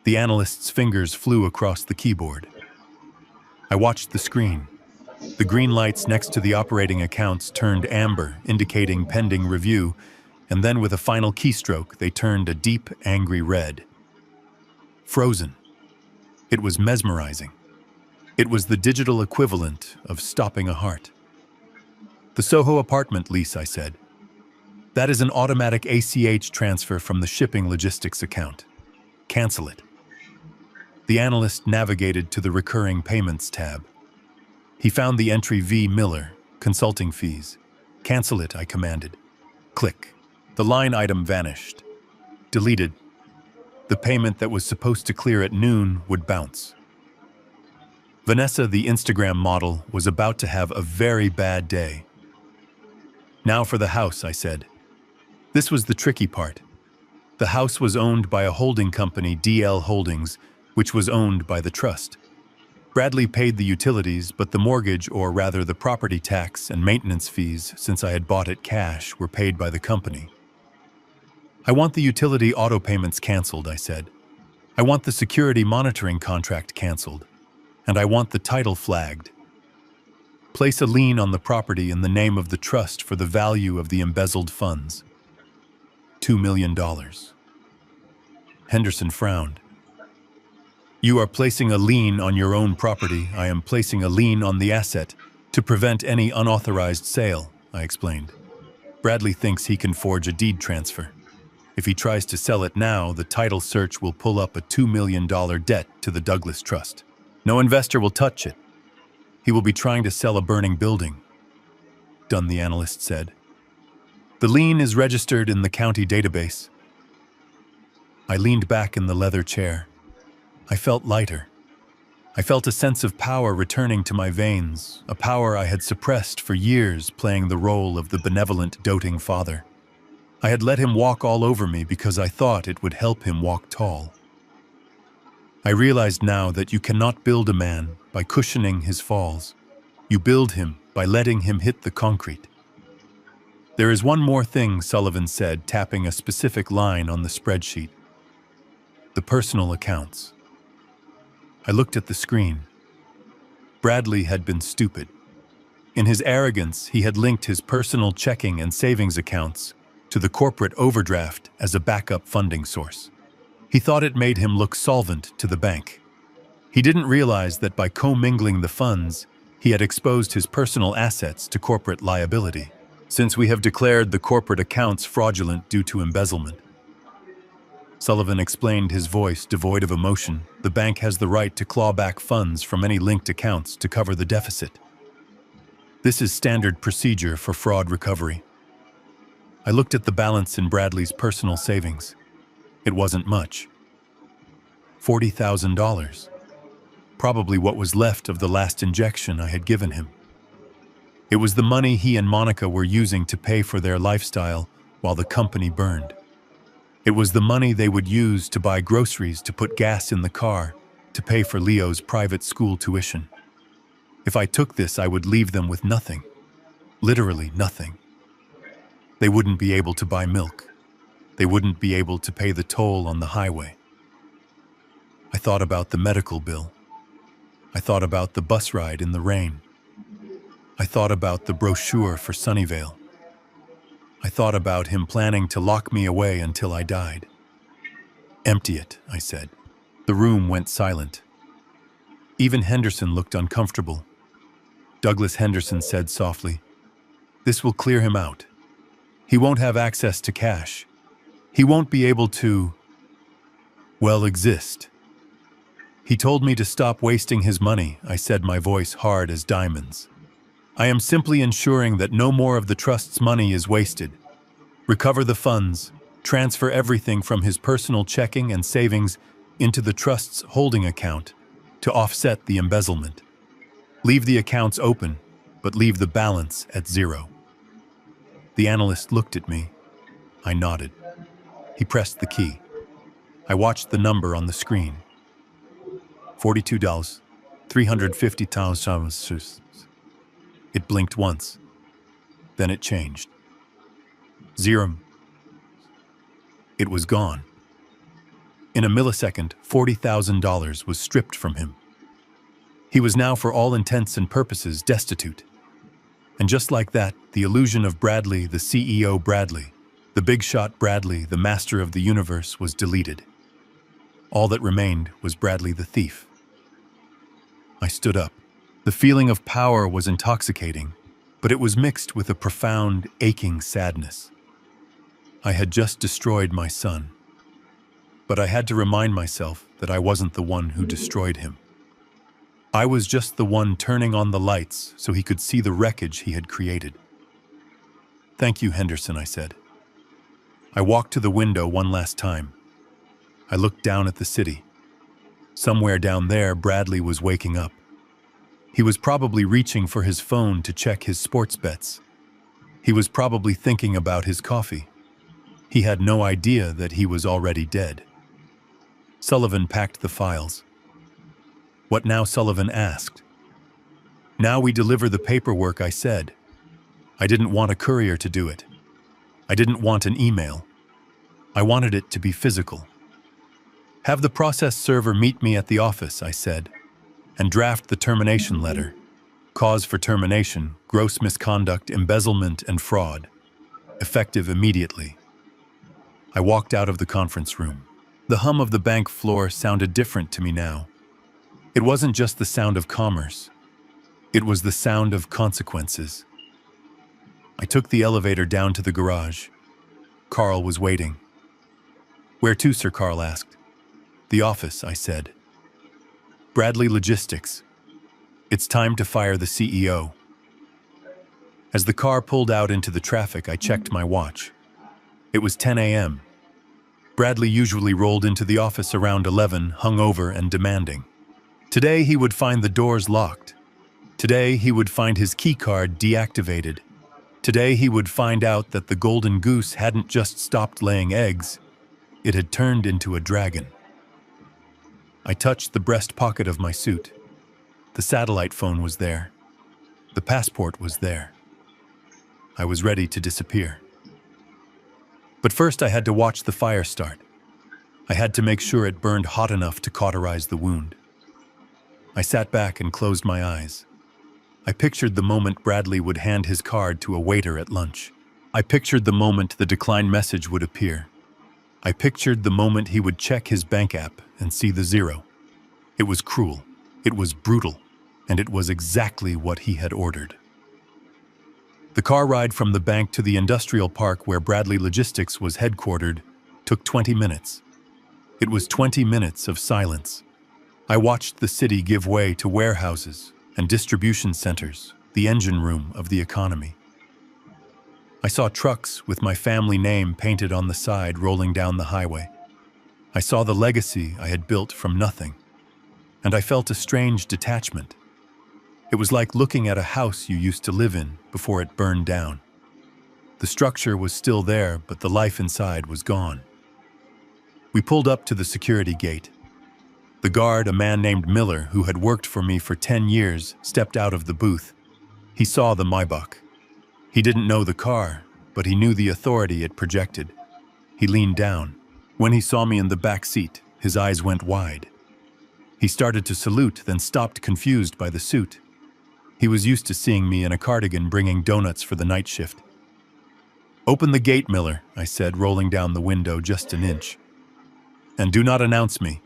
The analyst's fingers flew across the keyboard. I watched the screen. The green lights next to the operating accounts turned amber, indicating pending review, and then with a final keystroke, they turned a deep, angry red. Frozen. It was mesmerizing. It was the digital equivalent of stopping a heart. "The Soho apartment lease," I said. "That is an automatic ACH transfer from the shipping logistics account. Cancel it." The analyst navigated to the recurring payments tab. He found the entry V. Miller, consulting fees. "Cancel it," I commanded. Click. The line item vanished. Deleted. The payment that was supposed to clear at noon would bounce. Vanessa, the Instagram model, was about to have a very bad day. "Now for the house," I said. This was the tricky part. The house was owned by a holding company, DL Holdings, which was owned by the trust. Bradley paid the utilities, but the mortgage, or rather the property tax and maintenance fees, since I had bought it cash, were paid by the company. "I want the utility auto payments canceled," I said. "I want the security monitoring contract canceled. And I want the title flagged. Place a lien on the property in the name of the trust for the value of the embezzled funds. $2 million. Henderson frowned. "You are placing a lien on your own property. I am placing a lien on the asset to prevent any unauthorized sale," I explained. "Bradley thinks he can forge a deed transfer. If he tries to sell it now, the title search will pull up a $2 million debt to the Douglas Trust. No investor will touch it. He will be trying to sell a burning building." "Done," the analyst said. "The lien is registered in the county database." I leaned back in the leather chair. I felt lighter. I felt a sense of power returning to my veins, a power I had suppressed for years, playing the role of the benevolent, doting father. I had let him walk all over me because I thought it would help him walk tall. I realized now that you cannot build a man by cushioning his falls. You build him by letting him hit the concrete. "There is one more thing," Sullivan said, tapping a specific line on the spreadsheet. "The personal accounts." I looked at the screen. Bradley had been stupid. In his arrogance, he had linked his personal checking and savings accounts to the corporate overdraft as a backup funding source. He thought it made him look solvent to the bank. He didn't realize that by commingling the funds, he had exposed his personal assets to corporate liability, since we have declared the corporate accounts fraudulent due to embezzlement. Sullivan explained, his voice devoid of emotion. "The bank has the right to claw back funds from any linked accounts to cover the deficit. This is standard procedure for fraud recovery." I looked at the balance in Bradley's personal savings. It wasn't much. $40,000. Probably what was left of the last injection I had given him. It was the money he and Monica were using to pay for their lifestyle while the company burned. It was the money they would use to buy groceries, to put gas in the car, to pay for Leo's private school tuition. If I took this, I would leave them with nothing. Literally nothing. They wouldn't be able to buy milk. They wouldn't be able to pay the toll on the highway. I thought about the medical bill. I thought about the bus ride in the rain. I thought about the brochure for Sunnyvale. I thought about him planning to lock me away until I died. "Empty it," I said. The room went silent. Even Henderson looked uncomfortable. Douglas Henderson said softly, "This will clear him out. He won't have access to cash. He won't be able to, well, exist." He told me to stop wasting his money, I said, my voice hard as diamonds. "I am simply ensuring that no more of the trust's money is wasted. Recover the funds, transfer everything from his personal checking and savings into the trust's holding account to offset the embezzlement. Leave the accounts open, but leave the balance at zero." The analyst looked at me. I nodded. He pressed the key. I watched the number on the screen. $42, $350,000. It blinked once. Then it changed. Zero. It was gone. In a millisecond, $40,000 was stripped from him. He was now, for all intents and purposes, destitute. And just like that, the illusion of Bradley, the CEO Bradley, the big shot Bradley, the master of the universe, was deleted. All that remained was Bradley the thief. I stood up. The feeling of power was intoxicating, but it was mixed with a profound, aching sadness. I had just destroyed my son, but I had to remind myself that I wasn't the one who destroyed him. I was just the one turning on the lights so he could see the wreckage he had created. "Thank you, Henderson," I said. I walked to the window one last time. I looked down at the city. Somewhere down there, Bradley was waking up. He was probably reaching for his phone to check his sports bets. He was probably thinking about his coffee. He had no idea that he was already dead. Sullivan packed the files. "What now?" Sullivan asked. "Now we deliver the paperwork," I said. I didn't want a courier to do it. I didn't want an email. I wanted it to be physical. "Have the process server meet me at the office," I said, "and draft the termination letter. Cause for termination, gross misconduct, embezzlement, and fraud. Effective immediately." I walked out of the conference room. The hum of the bank floor sounded different to me now. It wasn't just the sound of commerce. It was the sound of consequences. I took the elevator down to the garage. Carl was waiting. "Where to, sir?" Carl asked. "The office," I said. "Bradley Logistics. It's time to fire the CEO." As the car pulled out into the traffic, I checked my watch. It was 10 a.m. Bradley usually rolled into the office around 11, hungover and demanding. Today he would find the doors locked. Today he would find his keycard deactivated. Today he would find out that the golden goose hadn't just stopped laying eggs, it had turned into a dragon. I touched the breast pocket of my suit. The satellite phone was there. The passport was there. I was ready to disappear. But first I had to watch the fire start. I had to make sure it burned hot enough to cauterize the wound. I sat back and closed my eyes. I pictured the moment Bradley would hand his card to a waiter at lunch. I pictured the moment the decline message would appear. I pictured the moment he would check his bank app and see the zero. It was cruel, it was brutal, and it was exactly what he had ordered. The car ride from the bank to the industrial park where Bradley Logistics was headquartered took 20 minutes. It was 20 minutes of silence. I watched the city give way to warehouses and distribution centers, the engine room of the economy. I saw trucks with my family name painted on the side rolling down the highway. I saw the legacy I had built from nothing, and I felt a strange detachment. It was like looking at a house you used to live in before it burned down. The structure was still there, but the life inside was gone. We pulled up to the security gate. The guard, a man named Miller, who had worked for me for 10 years, stepped out of the booth. He saw the Maybach. He didn't know the car, but he knew the authority it projected. He leaned down. When he saw me in the back seat, his eyes went wide. He started to salute, then stopped, confused by the suit. He was used to seeing me in a cardigan bringing donuts for the night shift. "Open the gate, Miller," I said, rolling down the window just an inch. "And do not announce me."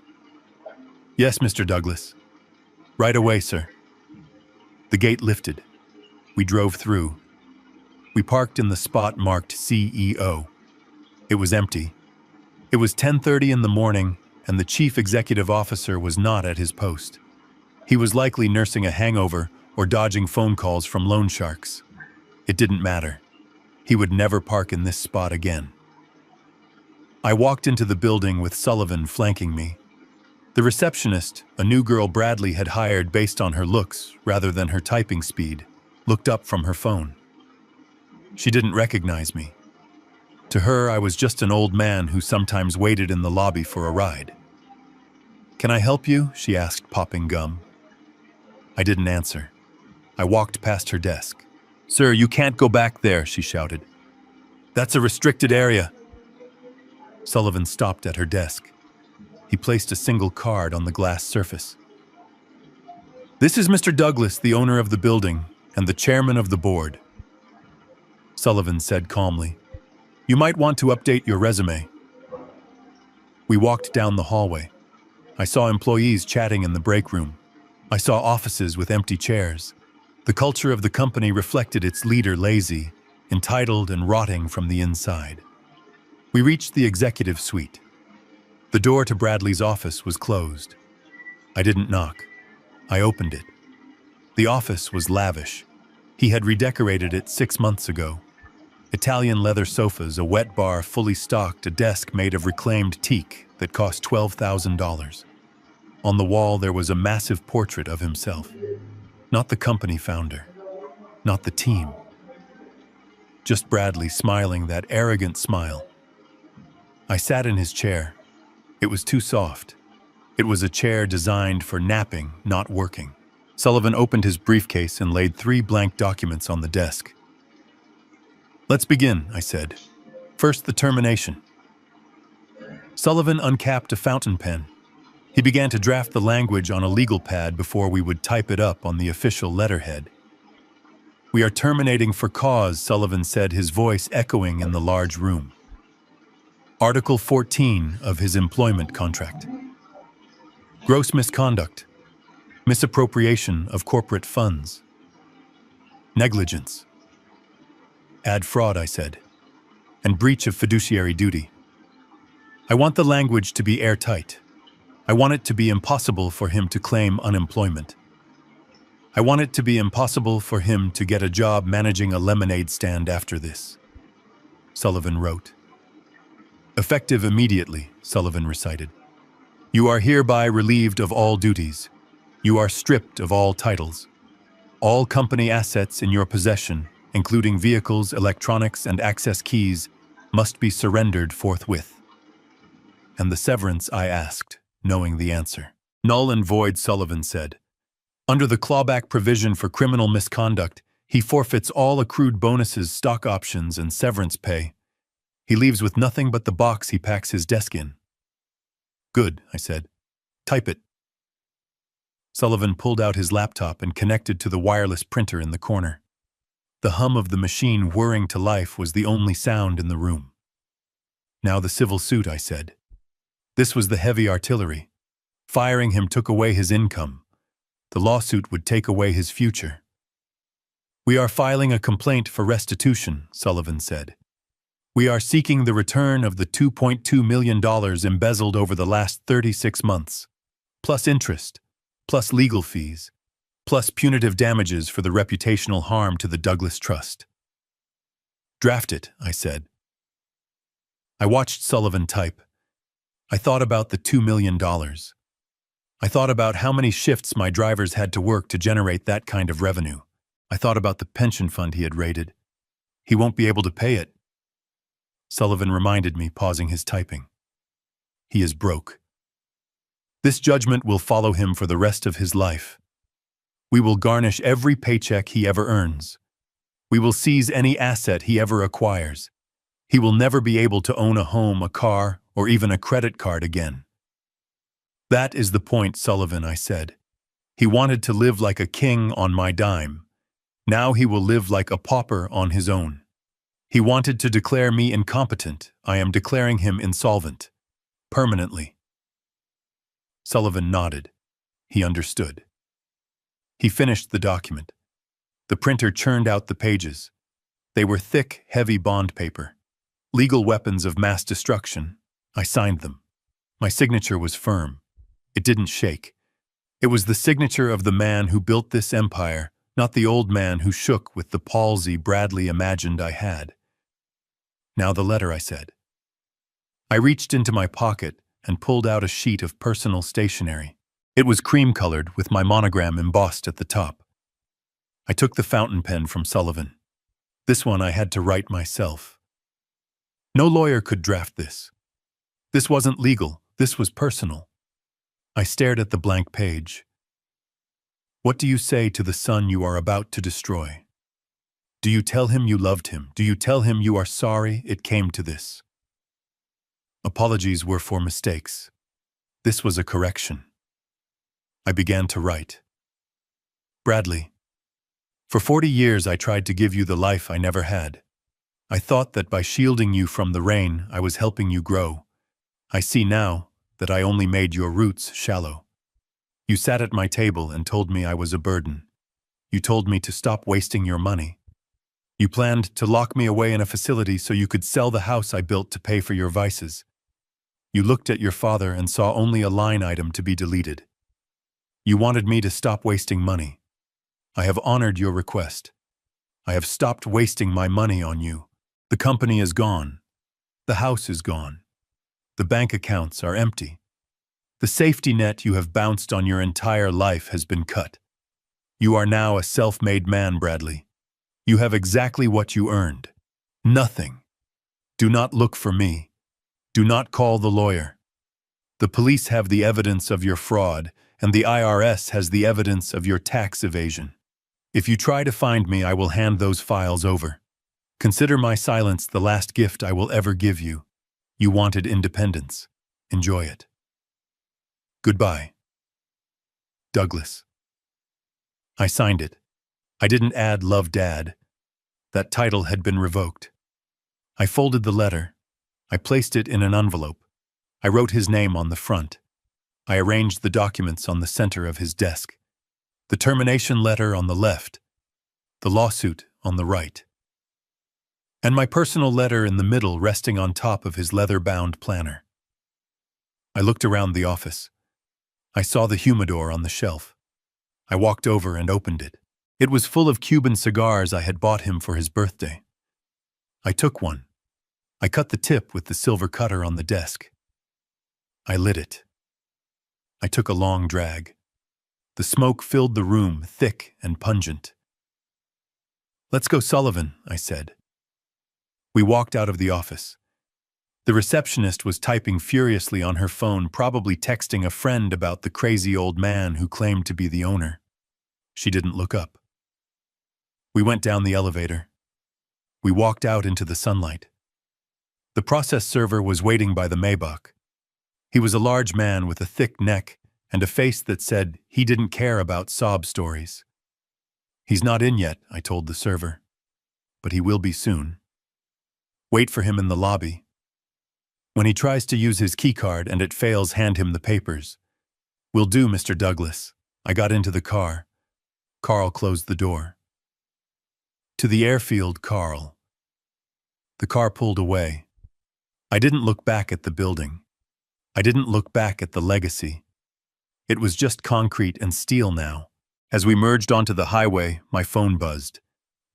"Yes, Mr. Douglas." "Right away, sir." The gate lifted. We drove through. We parked in the spot marked CEO. It was empty. It was 10:30 in the morning, and the chief executive officer was not at his post. He was likely nursing a hangover or dodging phone calls from loan sharks. It didn't matter. He would never park in this spot again. I walked into the building with Sullivan flanking me. The receptionist, a new girl Bradley had hired based on her looks rather than her typing speed, looked up from her phone. She didn't recognize me. To her, I was just an old man who sometimes waited in the lobby for a ride. "Can I help you?" she asked, popping gum. I didn't answer. I walked past her desk. "Sir, you can't go back there," she shouted. "That's a restricted area." Sullivan stopped at her desk. He placed a single card on the glass surface. "This is Mr. Douglas, the owner of the building and the chairman of the board," Sullivan said calmly. "You might want to update your resume." We walked down the hallway. I saw employees chatting in the break room. I saw offices with empty chairs. The culture of the company reflected its leader lazy, entitled and rotting from the inside. We reached the executive suite. The door to Bradley's office was closed. I didn't knock. I opened it. The office was lavish. He had redecorated it 6 months ago. Italian leather sofas, a wet bar fully stocked, a desk made of reclaimed teak that cost $12,000. On the wall there was a massive portrait of himself. Not the company founder. Not the team. Just Bradley smiling that arrogant smile. I sat in his chair. It was too soft. It was a chair designed for napping, not working. Sullivan opened his briefcase and laid 3 blank documents on the desk. "Let's begin," I said. "First, the termination." Sullivan uncapped a fountain pen. He began to draft the language on a legal pad before we would type it up on the official letterhead. "We are terminating for cause," Sullivan said, his voice echoing in the large room. Article 14 of his employment contract. Gross misconduct. Misappropriation of corporate funds. Negligence. Add fraud, I said. And breach of fiduciary duty. I want the language to be airtight. I want it to be impossible for him to claim unemployment. I want it to be impossible for him to get a job managing a lemonade stand after this. Sullivan wrote. Effective immediately, Sullivan recited. You are hereby relieved of all duties. You are stripped of all titles. All company assets in your possession, including vehicles, electronics, and access keys, must be surrendered forthwith. And the severance, I asked, knowing the answer. Null and void, Sullivan said. Under the clawback provision for criminal misconduct, he forfeits all accrued bonuses, stock options, and severance pay. He leaves with nothing but the box he packs his desk in. Good, I said. Type it. Sullivan pulled out his laptop and connected to the wireless printer in the corner. The hum of the machine whirring to life was the only sound in the room. Now the civil suit, I said. This was the heavy artillery. Firing him took away his income. The lawsuit would take away his future. We are filing a complaint for restitution, Sullivan said. We are seeking the return of the $2.2 million embezzled over the last 36 months, plus interest, plus legal fees, plus punitive damages for the reputational harm to the Douglas Trust. Draft it, I said. I watched Sullivan type. I thought about the $2 million. I thought about how many shifts my drivers had to work to generate that kind of revenue. I thought about the pension fund he had raided. He won't be able to pay it. Sullivan reminded me, pausing his typing. He is broke. This judgment will follow him for the rest of his life. We will garnish every paycheck he ever earns. We will seize any asset he ever acquires. He will never be able to own a home, a car, or even a credit card again. That is the point, Sullivan, I said. He wanted to live like a king on my dime. Now he will live like a pauper on his own. He wanted to declare me incompetent. I am declaring him insolvent. Permanently. Sullivan nodded. He understood. He finished the document. The printer churned out the pages. They were thick, heavy bond paper. Legal weapons of mass destruction. I signed them. My signature was firm. It didn't shake. It was the signature of the man who built this empire, not the old man who shook with the palsy Bradley imagined I had. Now the letter, I said. I reached into my pocket and pulled out a sheet of personal stationery. It was cream-colored with my monogram embossed at the top. I took the fountain pen from Sullivan. This one I had to write myself. No lawyer could draft this. This wasn't legal, this was personal. I stared at the blank page. What do you say to the son you are about to destroy? Do you tell him you loved him? Do you tell him you are sorry it came to this? Apologies were for mistakes. This was a correction. I began to write. Bradley, for 40 years I tried to give you the life I never had. I thought that by shielding you from the rain, I was helping you grow. I see now that I only made your roots shallow. You sat at my table and told me I was a burden. You told me to stop wasting your money. You planned to lock me away in a facility so you could sell the house I built to pay for your vices. You looked at your father and saw only a line item to be deleted. You wanted me to stop wasting money. I have honored your request. I have stopped wasting my money on you. The company is gone. The house is gone. The bank accounts are empty. The safety net you have bounced on your entire life has been cut. You are now a self-made man, Bradley. You have exactly what you earned. Nothing. Do not look for me. Do not call the lawyer. The police have the evidence of your fraud, and the IRS has the evidence of your tax evasion. If you try to find me, I will hand those files over. Consider my silence the last gift I will ever give you. You wanted independence. Enjoy it. Goodbye. Douglas. I signed it. I didn't add Love Dad. That title had been revoked. I folded the letter. I placed it in an envelope. I wrote his name on the front. I arranged the documents on the center of his desk. The termination letter on the left. The lawsuit on the right. And my personal letter in the middle resting on top of his leather-bound planner. I looked around the office. I saw the humidor on the shelf. I walked over and opened it. It was full of Cuban cigars I had bought him for his birthday. I took one. I cut the tip with the silver cutter on the desk. I lit it. I took a long drag. The smoke filled the room, thick and pungent. "Let's go, Sullivan," I said. We walked out of the office. The receptionist was typing furiously on her phone, probably texting a friend about the crazy old man who claimed to be the owner. She didn't look up. We went down the elevator. We walked out into the sunlight. The process server was waiting by the Maybach. He was a large man with a thick neck and a face that said he didn't care about sob stories. "He's not in yet," I told the server. "But he will be soon. Wait for him in the lobby. When he tries to use his keycard and it fails, hand him the papers." "Will do, Mr. Douglas." I got into the car. Carl closed the door. "To the airfield, Carl." The car pulled away. I didn't look back at the building. I didn't look back at the legacy. It was just concrete and steel now. As we merged onto the highway, my phone buzzed.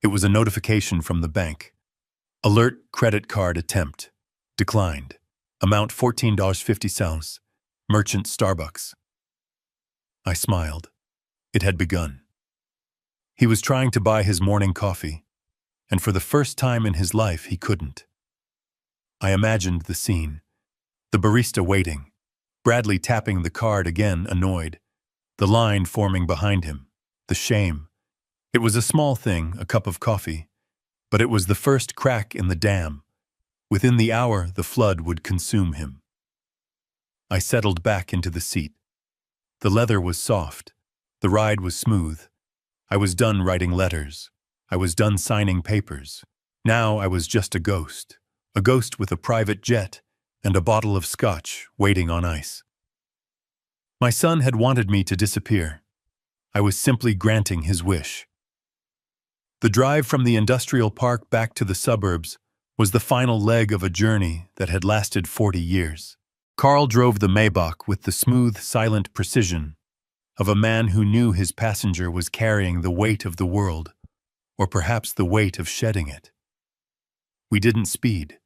It was a notification from the bank. Alert, credit card attempt. Declined. Amount $14.50. Merchant Starbucks. I smiled. It had begun. He was trying to buy his morning coffee, and for the first time in his life he couldn't. I imagined the scene. The barista waiting. Bradley tapping the card again, annoyed. The line forming behind him. The shame. It was a small thing, a cup of coffee, but it was the first crack in the dam. Within the hour, the flood would consume him. I settled back into the seat. The leather was soft. The ride was smooth. I was done writing letters. I was done signing papers. Now I was just a ghost with a private jet and a bottle of scotch waiting on ice. My son had wanted me to disappear. I was simply granting his wish. The drive from the industrial park back to the suburbs was the final leg of a journey that had lasted 40 years. Carl drove the Maybach with the smooth, silent precision of a man who knew his passenger was carrying the weight of the world, or perhaps the weight of shedding it. We didn't speed.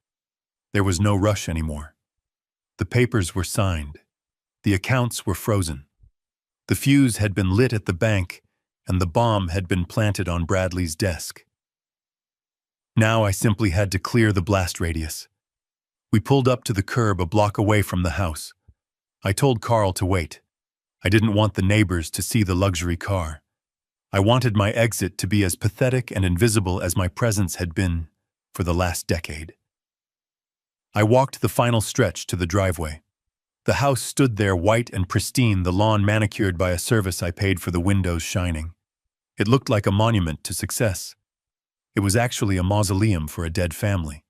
There was no rush anymore. The papers were signed. The accounts were frozen. The fuse had been lit at the bank, and the bomb had been planted on Bradley's desk. Now I simply had to clear the blast radius. We pulled up to the curb a block away from the house. I told Carl to wait. I didn't want the neighbors to see the luxury car. I wanted my exit to be as pathetic and invisible as my presence had been for the last decade. I walked the final stretch to the driveway. The house stood there white and pristine, the lawn manicured by a service I paid for, the windows shining. It looked like a monument to success. It was actually a mausoleum for a dead family.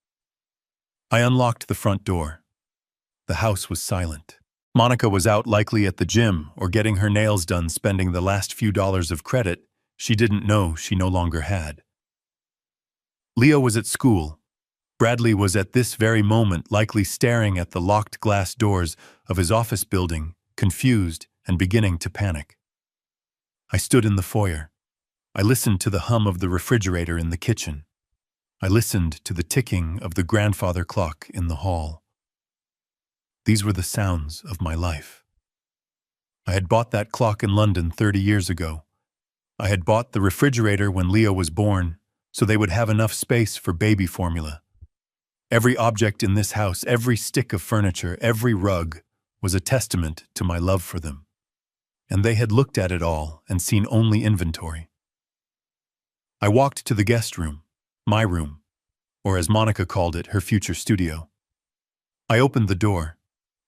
I unlocked the front door. The house was silent. Monica was out, likely at the gym or getting her nails done, spending the last few dollars of credit she didn't know she no longer had. Leo was at school. Bradley was at this very moment likely staring at the locked glass doors of his office building, confused and beginning to panic. I stood in the foyer. I listened to the hum of the refrigerator in the kitchen. I listened to the ticking of the grandfather clock in the hall. These were the sounds of my life. I had bought that clock in London 30 years ago. I had bought the refrigerator when Leo was born, so they would have enough space for baby formula. Every object in this house, every stick of furniture, every rug, was a testament to my love for them. And they had looked at it all and seen only inventory. I walked to the guest room, my room, or as Monica called it, her future studio. I opened the door.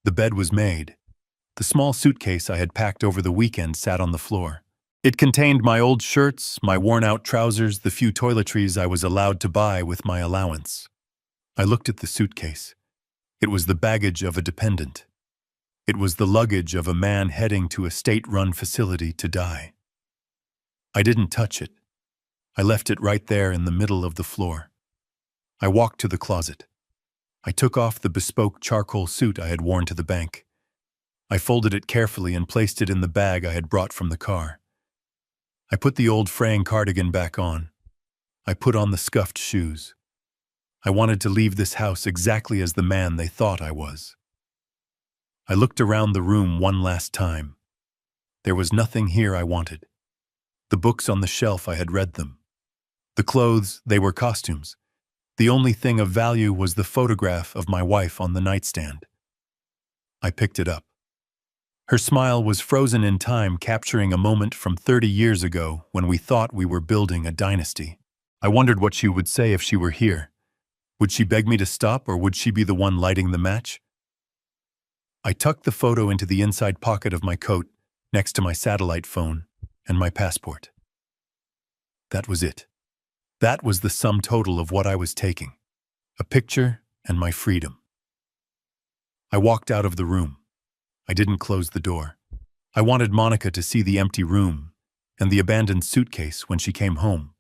The bed was made. The small suitcase I had packed over the weekend sat on the floor. It contained my old shirts, my worn-out trousers, the few toiletries I was allowed to buy with my allowance. I looked at the suitcase. It was the baggage of a dependent. It was the luggage of a man heading to a state-run facility to die. I didn't touch it. I left it right there in the middle of the floor. I walked to the closet. I took off the bespoke charcoal suit I had worn to the bank. I folded it carefully and placed it in the bag I had brought from the car. I put the old fraying cardigan back on. I put on the scuffed shoes. I wanted to leave this house exactly as the man they thought I was. I looked around the room one last time. There was nothing here I wanted. The books on the shelf, I had read them. The clothes, they were costumes. The only thing of value was the photograph of my wife on the nightstand. I picked it up. Her smile was frozen in time, capturing a moment from 30 years ago when we thought we were building a dynasty. I wondered what she would say if she were here. Would she beg me to stop, or would she be the one lighting the match? I tucked the photo into the inside pocket of my coat, next to my satellite phone and my passport. That was it. That was the sum total of what I was taking. A picture and my freedom. I walked out of the room. I didn't close the door. I wanted Monica to see the empty room and the abandoned suitcase when she came home.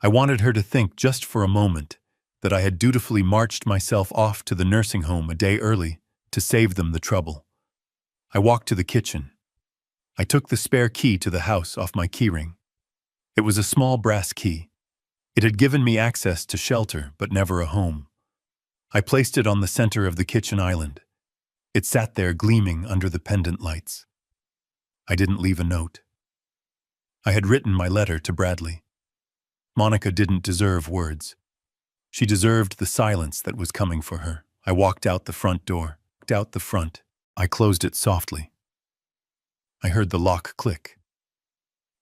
I wanted her to think just for a moment that I had dutifully marched myself off to the nursing home a day early to save them the trouble. I walked to the kitchen. I took the spare key to the house off my keyring. It was a small brass key. It had given me access to shelter, but never a home. I placed it on the center of the kitchen island. It sat there gleaming under the pendant lights. I didn't leave a note. I had written my letter to Bradley. Monica didn't deserve words. She deserved the silence that was coming for her. I walked out the front door. Out the front. I closed it softly. I heard the lock click.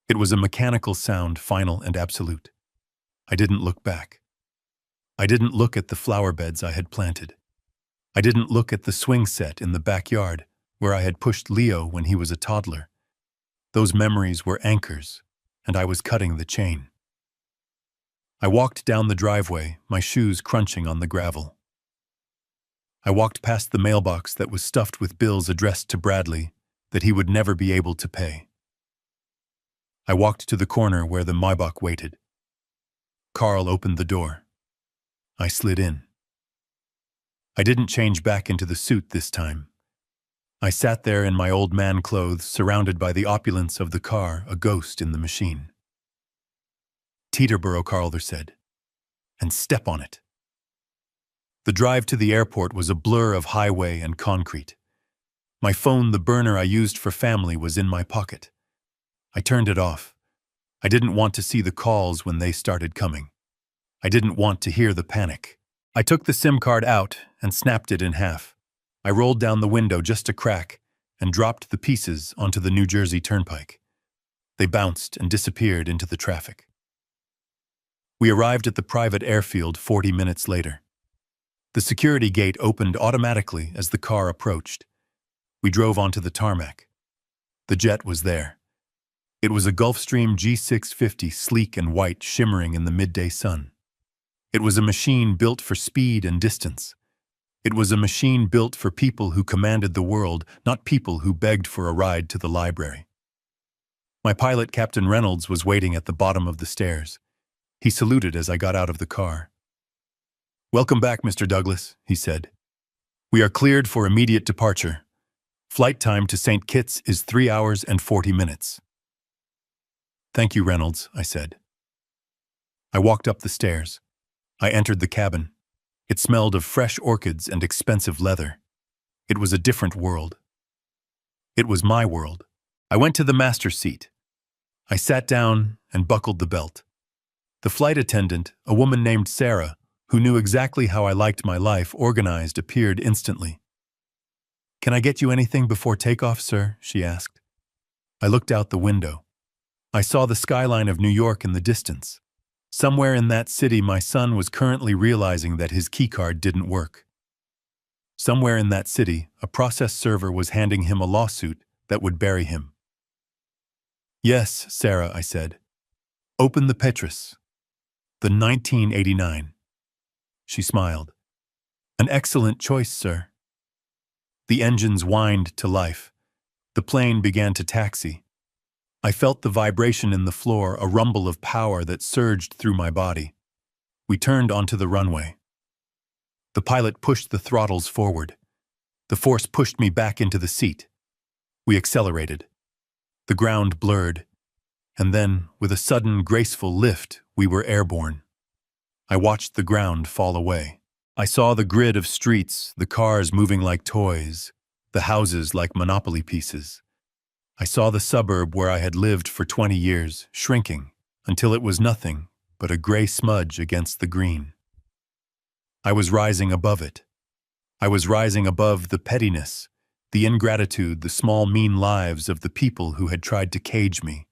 It was a mechanical sound, final and absolute. I didn't look back. I didn't look at the flower beds I had planted. I didn't look at the swing set in the backyard where I had pushed Leo when he was a toddler. Those memories were anchors, and I was cutting the chain. I walked down the driveway, my shoes crunching on the gravel. I walked past the mailbox that was stuffed with bills addressed to Bradley that he would never be able to pay. I walked to the corner where the Maybach waited. Carl opened the door. I slid in. I didn't change back into the suit this time. I sat there in my old man clothes, surrounded by the opulence of the car, a ghost in the machine. Teterboro, Carl said, and step on it. The drive to the airport was a blur of highway and concrete. My phone, the burner I used for family, was in my pocket. I turned it off. I didn't want to see the calls when they started coming. I didn't want to hear the panic. I took the SIM card out and snapped it in half. I rolled down the window just a crack and dropped the pieces onto the New Jersey Turnpike. They bounced and disappeared into the traffic. We arrived at the private airfield 40 minutes later. The security gate opened automatically as the car approached. We drove onto the tarmac. The jet was there. It was a Gulfstream G650, sleek and white, shimmering in the midday sun. It was a machine built for speed and distance. It was a machine built for people who commanded the world, not people who begged for a ride to the library. My pilot, Captain Reynolds, was waiting at the bottom of the stairs. He saluted as I got out of the car. "Welcome back, Mr. Douglas," he said. "We are cleared for immediate departure. Flight time to St. Kitts is 3 hours and 40 minutes. "Thank you, Reynolds," I said. I walked up the stairs. I entered the cabin. It smelled of fresh orchids and expensive leather. It was a different world. It was my world. I went to the master seat. I sat down and buckled the belt. The flight attendant, a woman named Sarah, who knew exactly how I liked my life organized, appeared instantly. "Can I get you anything before takeoff, sir?" she asked. I looked out the window. I saw the skyline of New York in the distance. Somewhere in that city, my son was currently realizing that his keycard didn't work. Somewhere in that city, a process server was handing him a lawsuit that would bury him. "Yes, Sarah," I said. "Open the Petrus. The 1989. She smiled. "An excellent choice, sir." The engines whined to life. The plane began to taxi. I felt the vibration in the floor, a rumble of power that surged through my body. We turned onto the runway. The pilot pushed the throttles forward. The force pushed me back into the seat. We accelerated. The ground blurred. And then, with a sudden, graceful lift, we were airborne. I watched the ground fall away. I saw the grid of streets, the cars moving like toys, the houses like Monopoly pieces. I saw the suburb where I had lived for 20 years, shrinking, until it was nothing but a gray smudge against the green. I was rising above it. I was rising above the pettiness, the ingratitude, the small, mean lives of the people who had tried to cage me.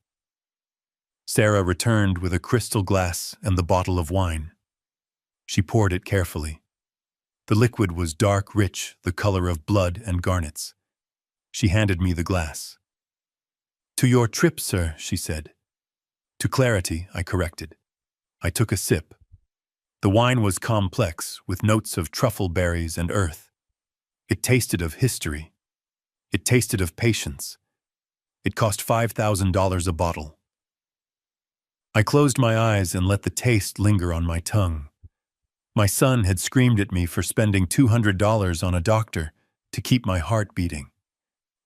Sarah returned with a crystal glass and the bottle of wine. She poured it carefully. The liquid was dark, rich, the color of blood and garnets. She handed me the glass. "To your trip, sir," she said. "To clarity," I corrected. I took a sip. The wine was complex, with notes of truffle berries and earth. It tasted of history. It tasted of patience. It cost $5,000 a bottle. I closed my eyes and let the taste linger on my tongue. My son had screamed at me for spending $200 on a doctor to keep my heart beating.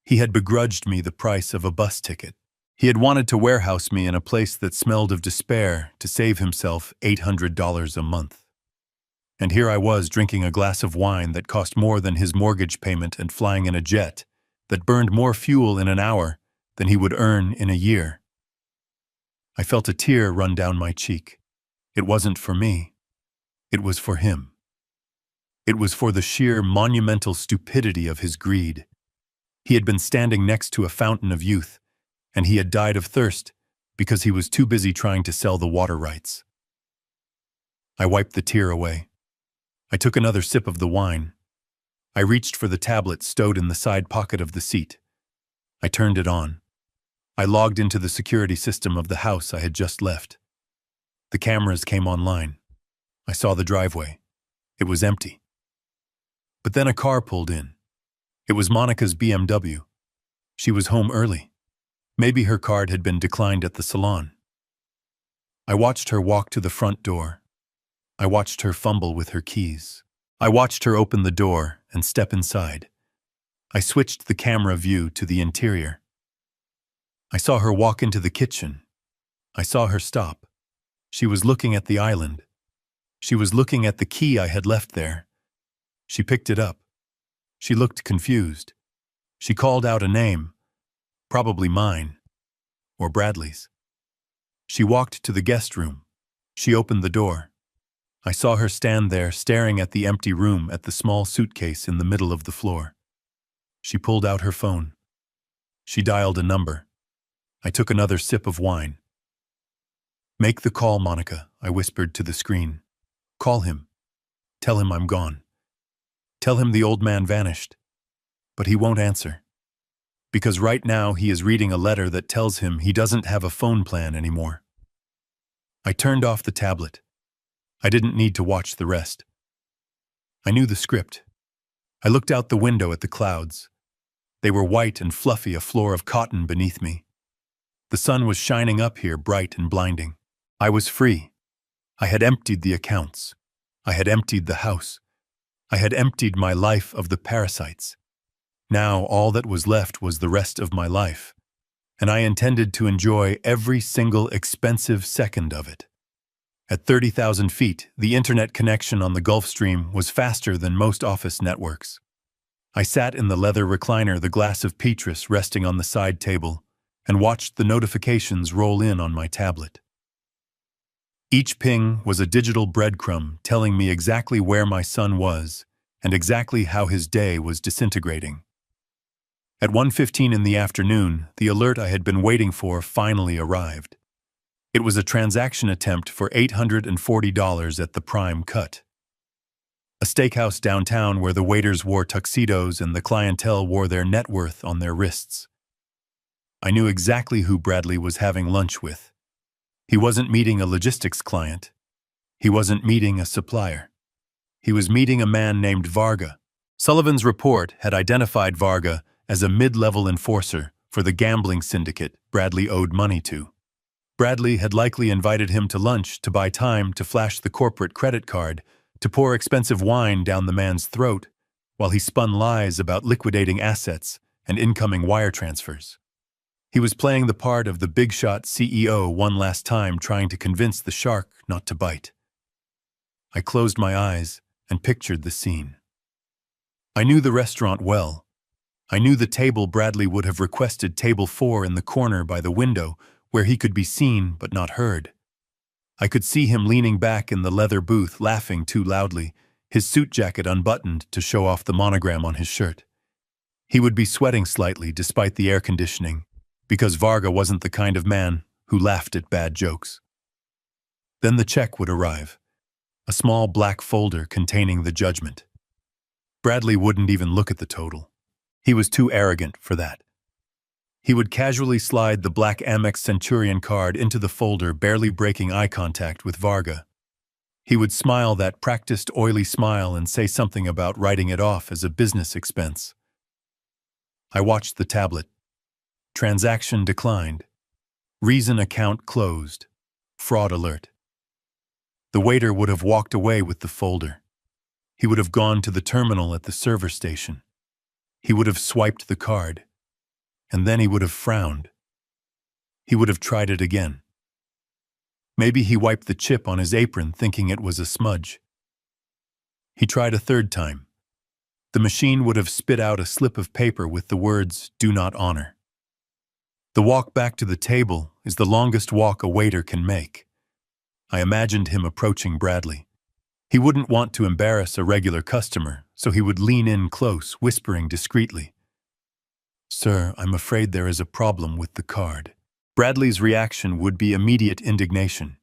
He had begrudged me the price of a bus ticket. He had wanted to warehouse me in a place that smelled of despair to save himself $800 a month. And here I was drinking a glass of wine that cost more than his mortgage payment and flying in a jet that burned more fuel in an hour than he would earn in a year. I felt a tear run down my cheek. It wasn't for me. It was for him. It was for the sheer monumental stupidity of his greed. He had been standing next to a fountain of youth, and he had died of thirst because he was too busy trying to sell the water rights. I wiped the tear away. I took another sip of the wine. I reached for the tablet stowed in the side pocket of the seat. I turned it on. I logged into the security system of the house I had just left. The cameras came online. I saw the driveway. It was empty. But then a car pulled in. It was Monica's BMW. She was home early. Maybe her card had been declined at the salon. I watched her walk to the front door. I watched her fumble with her keys. I watched her open the door and step inside. I switched the camera view to the interior. I saw her walk into the kitchen. I saw her stop. She was looking at the island. She was looking at the key I had left there. She picked it up. She looked confused. She called out a name, probably mine, or Bradley's. She walked to the guest room. She opened the door. I saw her stand there staring at the empty room at the small suitcase in the middle of the floor. She pulled out her phone. She dialed a number. I took another sip of wine. "Make the call, Monica," I whispered to the screen. "Call him. Tell him I'm gone. Tell him the old man vanished." But he won't answer. Because right now he is reading a letter that tells him he doesn't have a phone plan anymore. I turned off the tablet. I didn't need to watch the rest. I knew the script. I looked out the window at the clouds. They were white and fluffy, a floor of cotton beneath me. The sun was shining up here, bright and blinding. I was free. I had emptied the accounts. I had emptied the house. I had emptied my life of the parasites. Now all that was left was the rest of my life, and I intended to enjoy every single expensive second of it. At 30,000 feet, the internet connection on the Gulf Stream was faster than most office networks. I sat in the leather recliner, the glass of Petrus resting on the side table, and watched the notifications roll in on my tablet. Each ping was a digital breadcrumb telling me exactly where my son was and exactly how his day was disintegrating. At 1:15 in the afternoon, the alert I had been waiting for finally arrived. It was a transaction attempt for $840 at the prime cut. A steakhouse downtown where the waiters wore tuxedos and the clientele wore their net worth on their wrists. I knew exactly who Bradley was having lunch with. He wasn't meeting a logistics client. He wasn't meeting a supplier. He was meeting a man named Varga. Sullivan's report had identified Varga as a mid-level enforcer for the gambling syndicate Bradley owed money to. Bradley had likely invited him to lunch to buy time to flash the corporate credit card, to pour expensive wine down the man's throat, while he spun lies about liquidating assets and incoming wire transfers. He was playing the part of the big-shot CEO one last time, trying to convince the shark not to bite. I closed my eyes and pictured the scene. I knew the restaurant well. I knew the table Bradley would have requested, table 4 in the corner by the window, where he could be seen but not heard. I could see him leaning back in the leather booth, laughing too loudly, his suit jacket unbuttoned to show off the monogram on his shirt. He would be sweating slightly despite the air conditioning, because Varga wasn't the kind of man who laughed at bad jokes. Then the check would arrive, a small black folder containing the judgment. Bradley wouldn't even look at the total. He was too arrogant for that. He would casually slide the black Amex Centurion card into the folder, barely breaking eye contact with Varga. He would smile that practiced oily smile and say something about writing it off as a business expense. I watched the tablet. Transaction declined. Reason account closed. Fraud alert. The waiter would have walked away with the folder. He would have gone to the terminal at the server station. He would have swiped the card. And then he would have frowned. He would have tried it again. Maybe he wiped the chip on his apron thinking it was a smudge. He tried a third time. The machine would have spit out a slip of paper with the words, "Do not honor." The walk back to the table is the longest walk a waiter can make. I imagined him approaching Bradley. He wouldn't want to embarrass a regular customer, so he would lean in close, whispering discreetly, "Sir, I'm afraid there is a problem with the card." Bradley's reaction would be immediate indignation.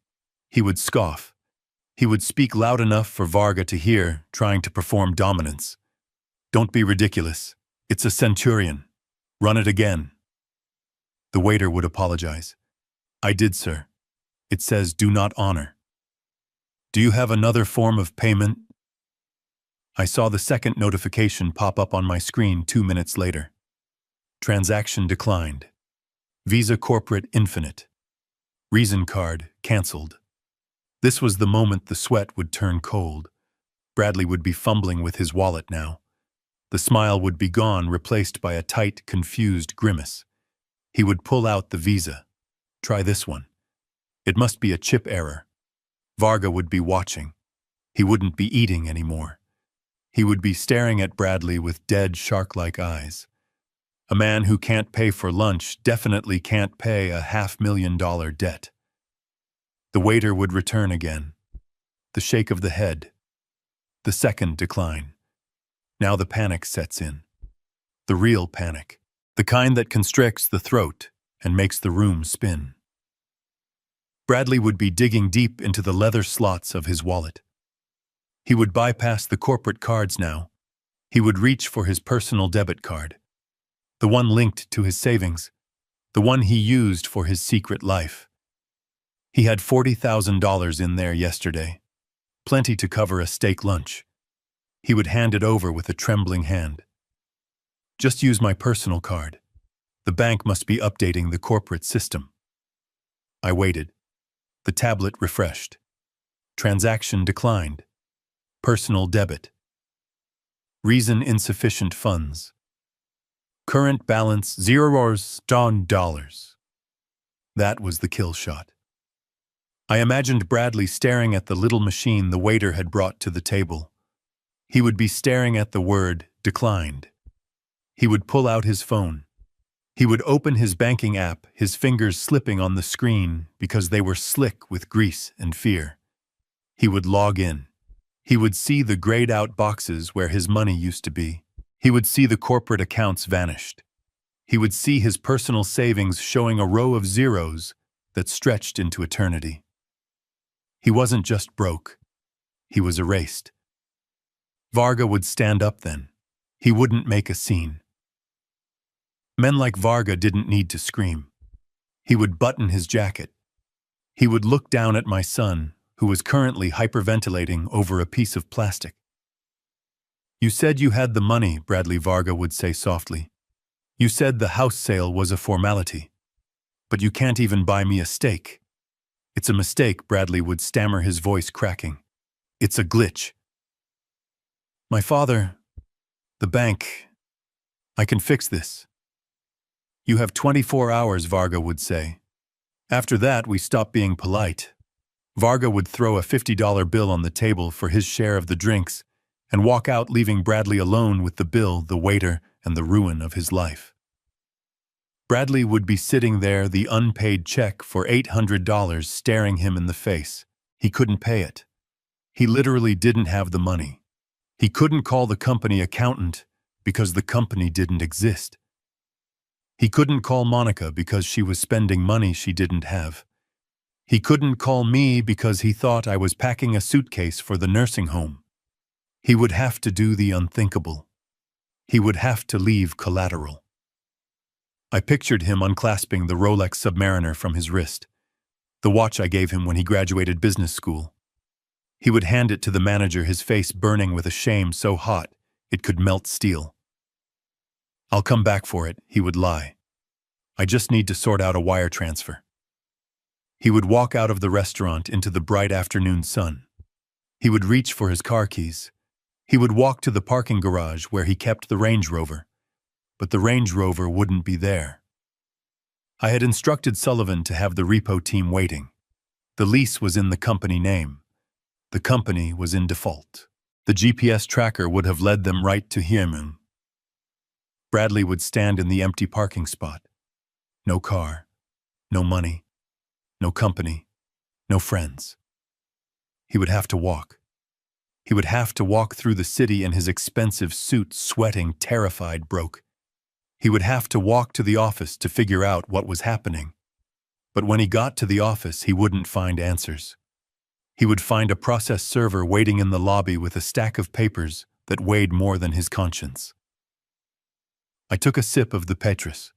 He would scoff. He would speak loud enough for Varga to hear, trying to perform dominance. "Don't be ridiculous. It's a Centurion. Run it again." The waiter would apologize. "I did, sir. It says do not honor." "Do you have another form of payment?" I saw the second notification pop up on my screen 2 minutes later. Transaction declined. Visa Corporate Infinite. Reason card canceled. This was the moment the sweat would turn cold. Bradley would be fumbling with his wallet now. The smile would be gone, replaced by a tight, confused grimace. He would pull out the Visa. "Try this one. It must be a chip error." Varga would be watching. He wouldn't be eating anymore. He would be staring at Bradley with dead, shark-like eyes. A man who can't pay for lunch definitely can't pay a $500,000 debt. The waiter would return again. the shake of the head, the second decline. Now the panic sets in. The real panic. The kind that constricts the throat and makes the room spin. Bradley would be digging deep into the leather slots of his wallet. He would bypass the corporate cards now. He would reach for his personal debit card. The one linked to his savings. The one he used for his secret life. He had $40,000 in there yesterday. Plenty to cover a steak lunch. He would hand it over with a trembling hand. Just use my personal card. The bank must be updating the corporate system. I waited. The tablet refreshed. Transaction declined. Personal debit. Reason insufficient funds. Current balance $0. That was the kill shot. I imagined Bradley staring at the little machine the waiter had brought to the table. He would be staring at the word declined. He would pull out his phone. He would open his banking app, his fingers slipping on the screen because they were slick with grease and fear. He would log in. He would see the grayed-out boxes where his money used to be. He would see the corporate accounts vanished. He would see his personal savings showing a row of zeros that stretched into eternity. He wasn't just broke. He was erased. Varga would stand up then. He wouldn't make a scene. Men like Varga didn't need to scream. He would button his jacket. He would look down at my son, who was currently hyperventilating over a piece of plastic. You said you had the money, Bradley Varga would say softly. You said the house sale was a formality. But you can't even buy me a steak. It's a mistake, Bradley would stammer, his voice cracking. It's a glitch. My father, the bank, I can fix this. You have 24 hours, Varga would say. After that, we stop being polite. Varga would throw a $50 bill on the table for his share of the drinks and walk out, leaving Bradley alone with the bill, the waiter, and the ruin of his life. Bradley would be sitting there, the unpaid check for $800 staring him in the face. He couldn't pay it. He literally didn't have the money. He couldn't call the company accountant because the company didn't exist. He couldn't call Monica because she was spending money she didn't have. He couldn't call me because he thought I was packing a suitcase for the nursing home. He would have to do the unthinkable. He would have to leave collateral. I pictured him unclasping the Rolex Submariner from his wrist, the watch I gave him when he graduated business school. He would hand it to the manager, his face burning with a shame so hot it could melt steel. I'll come back for it, he would lie. I just need to sort out a wire transfer. He would walk out of the restaurant into the bright afternoon sun. He would reach for his car keys. He would walk to the parking garage where he kept the Range Rover. But the Range Rover wouldn't be there. I had instructed Sullivan to have the repo team waiting. The lease was in the company name. The company was in default. The GPS tracker would have led them right to him. Bradley would stand in the empty parking spot. No car, no money, no company, no friends. He would have to walk. He would have to walk through the city in his expensive suit, sweating, terrified, broke. He would have to walk to the office to figure out what was happening. But when he got to the office, he wouldn't find answers. He would find a process server waiting in the lobby with a stack of papers that weighed more than his conscience. I took a sip of the Petrus.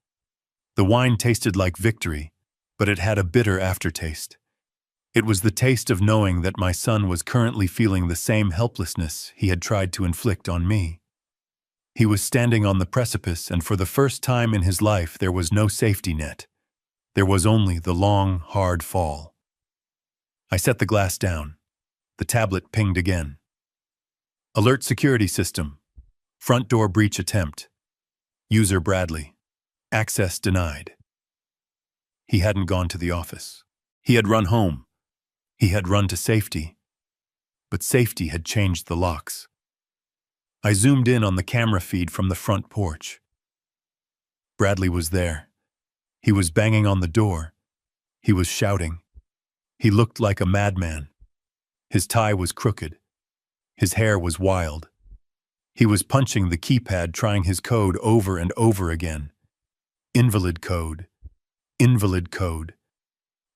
The wine tasted like victory, but it had a bitter aftertaste. It was the taste of knowing that my son was currently feeling the same helplessness he had tried to inflict on me. He was standing on the precipice, and for the first time in his life there was no safety net. There was only the long, hard fall. I set the glass down. The tablet pinged again. Alert security system. Front door breach attempt. User Bradley. Access denied. He hadn't gone to the office. He had run home. He had run to safety. But safety had changed the locks. I zoomed in on the camera feed from the front porch. Bradley was there. He was banging on the door. He was shouting. He looked like a madman. His tie was crooked. His hair was wild. He was punching the keypad, trying his code over and over again. Invalid code. Invalid code.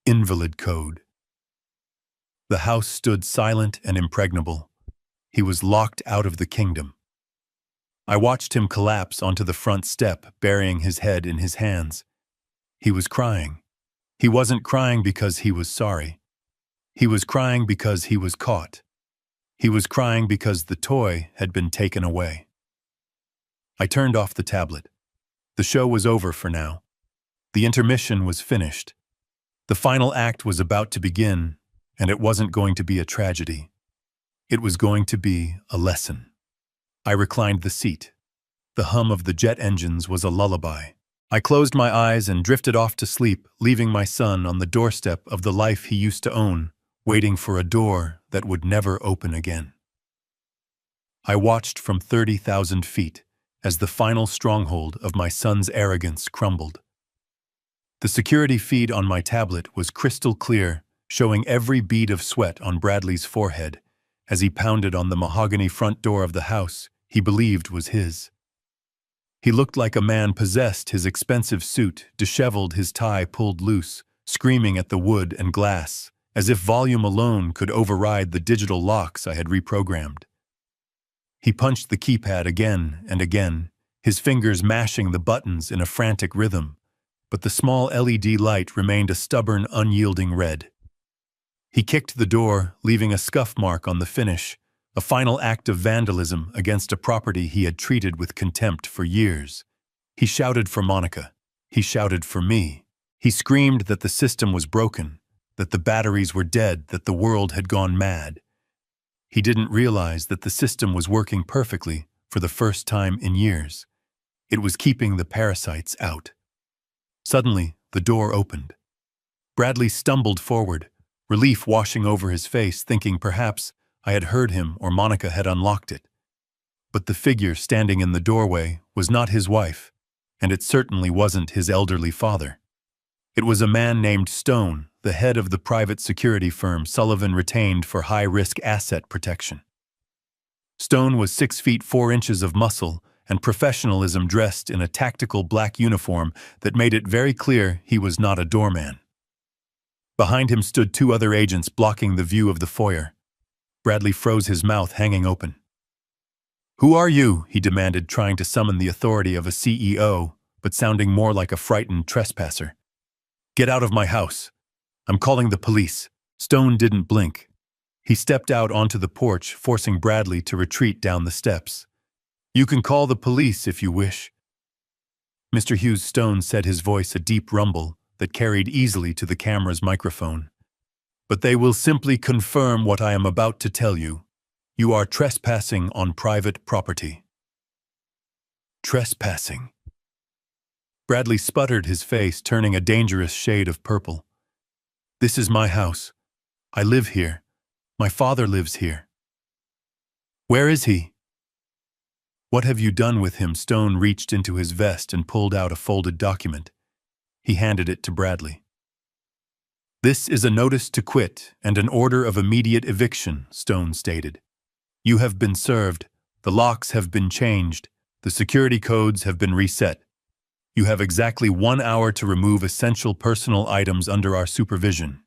Invalid code. The house stood silent and impregnable. He was locked out of the kingdom. I watched him collapse onto the front step, burying his head in his hands. He was crying. He wasn't crying because he was sorry. He was crying because he was caught. He was crying because the toy had been taken away. I turned off the tablet. The show was over for now. The intermission was finished. The final act was about to begin, and it wasn't going to be a tragedy. It was going to be a lesson. I reclined the seat. The hum of the jet engines was a lullaby. I closed my eyes and drifted off to sleep, leaving my son on the doorstep of the life he used to own, waiting for a door that would never open again. I watched from 30,000 feet as the final stronghold of my son's arrogance crumbled. The security feed on my tablet was crystal clear, showing every bead of sweat on Bradley's forehead as he pounded on the mahogany front door of the house he believed was his. He looked like a man possessed, his expensive suit disheveled, his tie pulled loose, screaming at the wood and glass, as if volume alone could override the digital locks I had reprogrammed. He punched the keypad again and again, his fingers mashing the buttons in a frantic rhythm, but the small LED light remained a stubborn, unyielding red. He kicked the door, leaving a scuff mark on the finish, a final act of vandalism against a property he had treated with contempt for years. He shouted for Monica. He shouted for me. He screamed that the system was broken, that the batteries were dead, that the world had gone mad. He didn't realize that the system was working perfectly for the first time in years. It was keeping the parasites out. Suddenly, the door opened. Bradley stumbled forward, relief washing over his face, thinking perhaps I had heard him or Monica had unlocked it. But the figure standing in the doorway was not his wife, and it certainly wasn't his elderly father. It was a man named Stone, the head of the private security firm Sullivan retained for high-risk asset protection. Stone was 6 feet 4 inches of muscle and professionalism, dressed in a tactical black uniform that made it very clear he was not a doorman. Behind him stood 2 other agents blocking the view of the foyer. Bradley froze, his mouth hanging open. "Who are you?" he demanded, trying to summon the authority of a CEO, but sounding more like a frightened trespasser. "Get out of my house. I'm calling the police." Stone didn't blink. He stepped out onto the porch, forcing Bradley to retreat down the steps. "You can call the police if you wish." Mr. Hughes, Stone said, his voice a deep rumble that carried easily to the camera's microphone. "But they will simply confirm what I am about to tell you. You are trespassing on private property." Trespassing. Bradley sputtered, his face turning a dangerous shade of purple. "This is my house. I live here. My father lives here." "Where is he?" "What have you done with him?" Stone reached into his vest and pulled out a folded document. He handed it to Bradley. "This is a notice to quit and an order of immediate eviction," Stone stated. "You have been served. The locks have been changed. The security codes have been reset. You have exactly 1 hour to remove essential personal items under our supervision.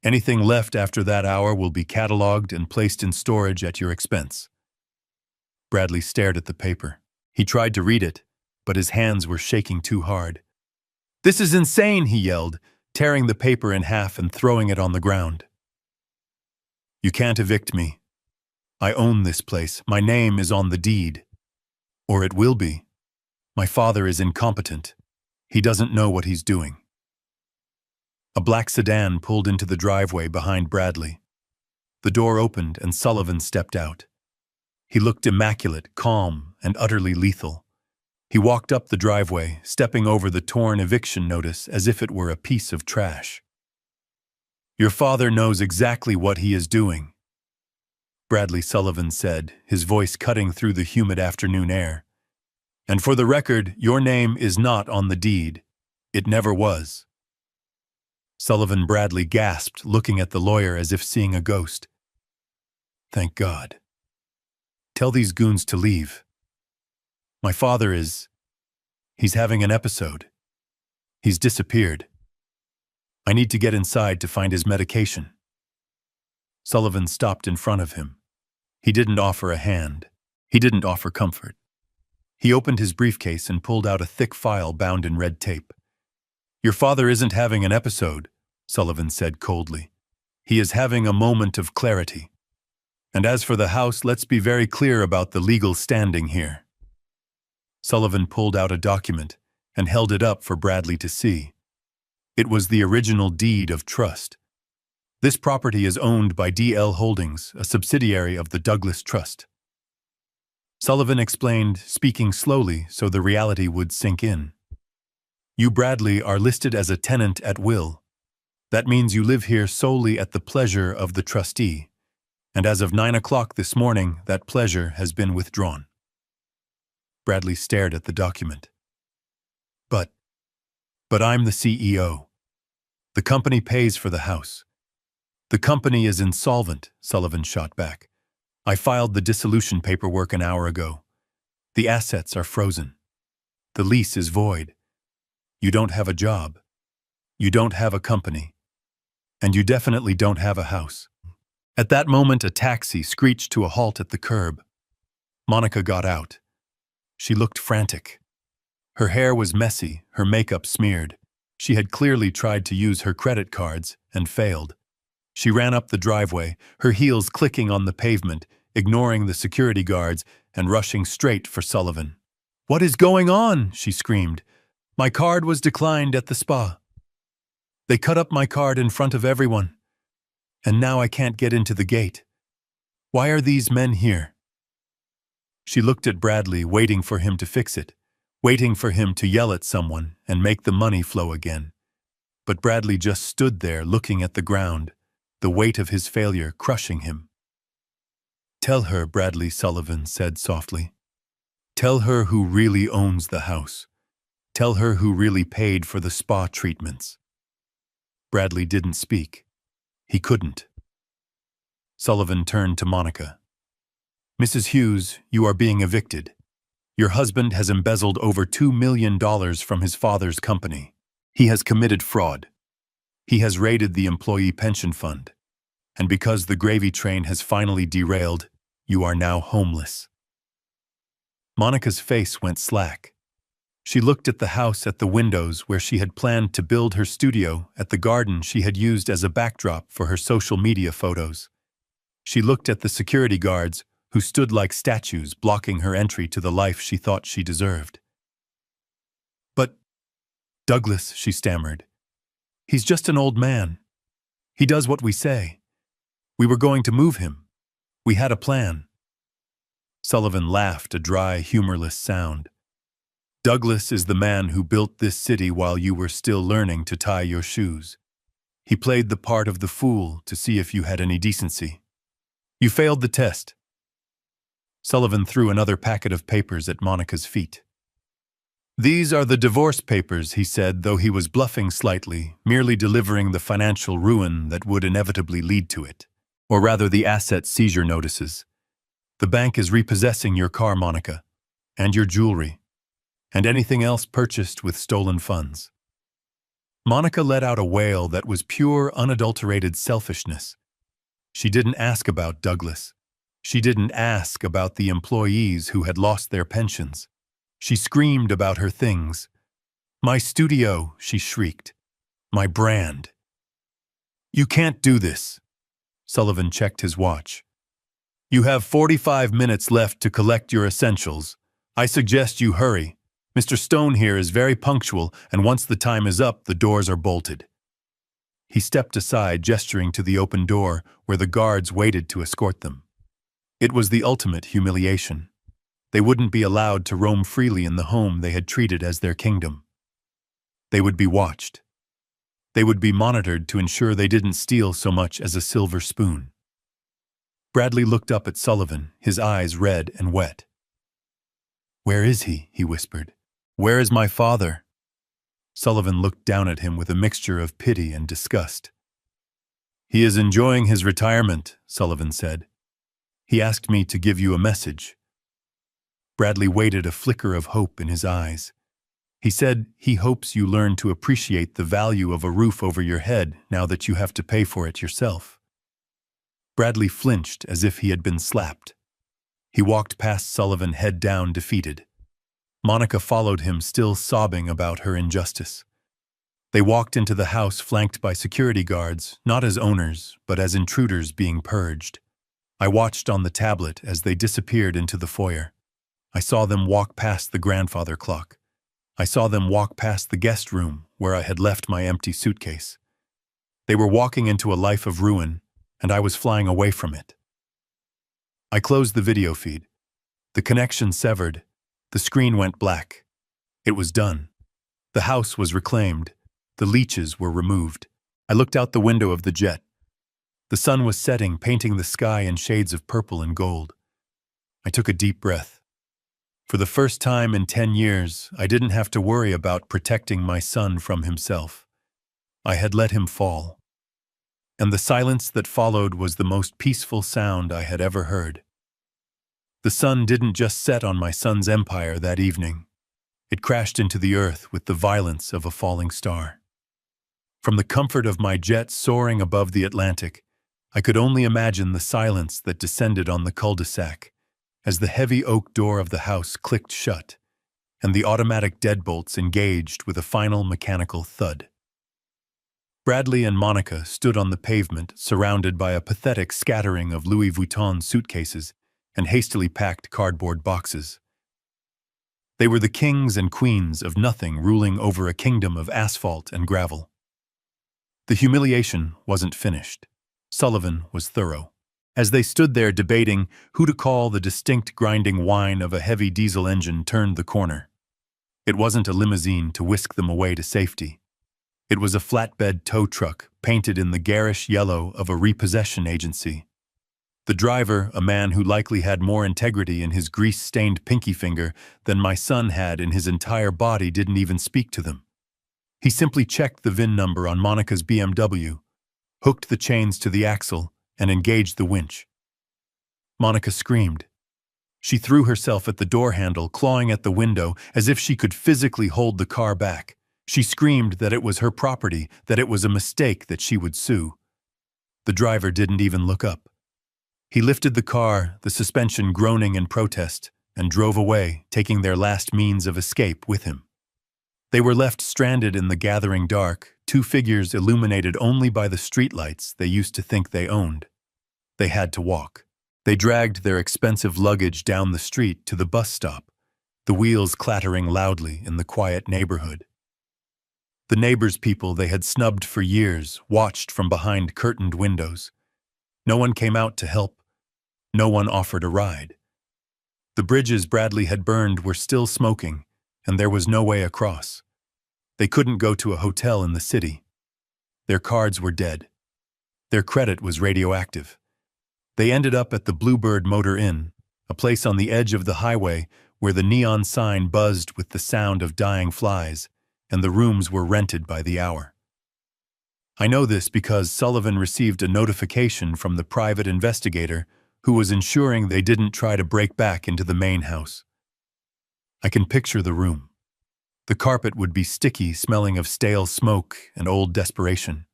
Anything left after that hour will be cataloged and placed in storage at your expense." Bradley stared at the paper. He tried to read it, but his hands were shaking too hard. "This is insane," he yelled, tearing the paper in half and throwing it on the ground. "You can't evict me. I own this place. My name is on the deed. Or it will be. My father is incompetent. He doesn't know what he's doing." A black sedan pulled into the driveway behind Bradley. The door opened and Sullivan stepped out. He looked immaculate, calm, and utterly lethal. He walked up the driveway, stepping over the torn eviction notice as if it were a piece of trash. "Your father knows exactly what he is doing," Bradley Sullivan said, his voice cutting through the humid afternoon air. "And for the record, your name is not on the deed. It never was." Sullivan Bradley gasped, looking at the lawyer as if seeing a ghost. Thank God. Tell these goons to leave. My father he's having an episode. He's disappeared. I need to get inside to find his medication. Sullivan stopped in front of him. He didn't offer a hand. He didn't offer comfort. He opened his briefcase and pulled out a thick file bound in red tape. Your father isn't having an episode, Sullivan said coldly. He is having a moment of clarity. And as for the house, let's be very clear about the legal standing here. Sullivan pulled out a document and held it up for Bradley to see. It was the original deed of trust. This property is owned by DL Holdings, a subsidiary of the Douglas Trust. Sullivan explained, speaking slowly so the reality would sink in. You, Bradley, are listed as a tenant at will. That means you live here solely at the pleasure of the trustee, and as of 9 o'clock this morning, that pleasure has been withdrawn. Bradley stared at the document. But I'm the CEO. The company pays for the house. The company is insolvent, Sullivan shot back. I filed the dissolution paperwork an hour ago. The assets are frozen. The lease is void. You don't have a job. You don't have a company. And you definitely don't have a house. At that moment, a taxi screeched to a halt at the curb. Monica got out. She looked frantic. Her hair was messy, her makeup smeared. She had clearly tried to use her credit cards and failed. She ran up the driveway, her heels clicking on the pavement, ignoring the security guards and rushing straight for Sullivan. "What is going on?" she screamed. "My card was declined at the spa. They cut up my card in front of everyone. And now I can't get into the gate. Why are these men here?" She looked at Bradley, waiting for him to fix it, waiting for him to yell at someone and make the money flow again. But Bradley just stood there looking at the ground, the weight of his failure crushing him. "Tell her," Bradley Sullivan said softly. "Tell her who really owns the house. Tell her who really paid for the spa treatments." Bradley didn't speak. He couldn't. Sullivan turned to Monica. "Mrs. Hughes, you are being evicted. Your husband has embezzled over $2 million from his father's company. He has committed fraud. He has raided the employee pension fund. And because the gravy train has finally derailed, you are now homeless." Monica's face went slack. She looked at the house at the windows where she had planned to build her studio, at the garden she had used as a backdrop for her social media photos. She looked at the security guards who stood like statues blocking her entry to the life she thought she deserved. "But, Douglas," she stammered, "he's just an old man. He does what we say. We were going to move him. We had a plan." Sullivan laughed, a dry, humorless sound. "Douglas is the man who built this city while you were still learning to tie your shoes. He played the part of the fool to see if you had any decency. You failed the test." Sullivan threw another packet of papers at Monica's feet. "These are the divorce papers," he said, though he was bluffing slightly, merely delivering the financial ruin that would inevitably lead to it. Or rather, the asset seizure notices. The bank is repossessing your car, Monica, and your jewelry, and anything else purchased with stolen funds. Monica let out a wail that was pure, unadulterated selfishness. She didn't ask about Douglas. She didn't ask about the employees who had lost their pensions. She screamed about her things. "My studio," she shrieked. "My brand." "You can't do this." Sullivan checked his watch. "You have 45 minutes left to collect your essentials. I suggest you hurry. Mr. Stone here is very punctual, and once the time is up, the doors are bolted." He stepped aside, gesturing to the open door where the guards waited to escort them. It was the ultimate humiliation. They wouldn't be allowed to roam freely in the home they had treated as their kingdom. They would be watched. They would be monitored to ensure they didn't steal so much as a silver spoon. Bradley looked up at Sullivan, his eyes red and wet. "Where is he?" he whispered. "Where is my father?" Sullivan looked down at him with a mixture of pity and disgust. "He is enjoying his retirement," Sullivan said. He asked me to give you a message. Bradley waited, a flicker of hope in his eyes. He said he hopes you learn to appreciate the value of a roof over your head now that you have to pay for it yourself. Bradley flinched as if he had been slapped. He walked past Sullivan, head down, defeated. Monica followed him, still sobbing about her injustice. They walked into the house flanked by security guards, not as owners, but as intruders being purged. I watched on the tablet as they disappeared into the foyer. I saw them walk past the grandfather clock. I saw them walk past the guest room where I had left my empty suitcase. They were walking into a life of ruin, and I was flying away from it. I closed the video feed. The connection severed. The screen went black. It was done. The house was reclaimed. The leeches were removed. I looked out the window of the jet. The sun was setting, painting the sky in shades of purple and gold. I took a deep breath. For the first time in 10 years, I didn't have to worry about protecting my son from himself. I had let him fall. And the silence that followed was the most peaceful sound I had ever heard. The sun didn't just set on my son's empire that evening. It crashed into the earth with the violence of a falling star. From the comfort of my jet soaring above the Atlantic, I could only imagine the silence that descended on the cul-de-sac as the heavy oak door of the house clicked shut and the automatic deadbolts engaged with a final mechanical thud. Bradley and Monica stood on the pavement, surrounded by a pathetic scattering of Louis Vuitton suitcases and hastily packed cardboard boxes. They were the kings and queens of nothing, ruling over a kingdom of asphalt and gravel. The humiliation wasn't finished. Sullivan was thorough. As they stood there debating who to call, the distinct grinding whine of a heavy diesel engine turned the corner. It wasn't a limousine to whisk them away to safety. It was a flatbed tow truck painted in the garish yellow of a repossession agency. The driver, a man who likely had more integrity in his grease-stained pinky finger than my son had in his entire body, didn't even speak to them. He simply checked the VIN number on Monica's BMW, hooked the chains to the axle, and engaged the winch. Monica screamed. She threw herself at the door handle, clawing at the window as if she could physically hold the car back. She screamed that it was her property, that it was a mistake, that she would sue. The driver didn't even look up. He lifted the car, the suspension groaning in protest, and drove away, taking their last means of escape with him. They were left stranded in the gathering dark, two figures illuminated only by the streetlights they used to think they owned. They had to walk. They dragged their expensive luggage down the street to the bus stop, the wheels clattering loudly in the quiet neighborhood. The neighbors' people they had snubbed for years watched from behind curtained windows. No one came out to help. No one offered a ride. The bridges Bradley had burned were still smoking, and there was no way across. They couldn't go to a hotel in the city. Their cards were dead. Their credit was radioactive. They ended up at the Bluebird Motor Inn, a place on the edge of the highway where the neon sign buzzed with the sound of dying flies, and the rooms were rented by the hour. I know this because Sullivan received a notification from the private investigator who was ensuring they didn't try to break back into the main house. I can picture the room. The carpet would be sticky, smelling of stale smoke and old desperation.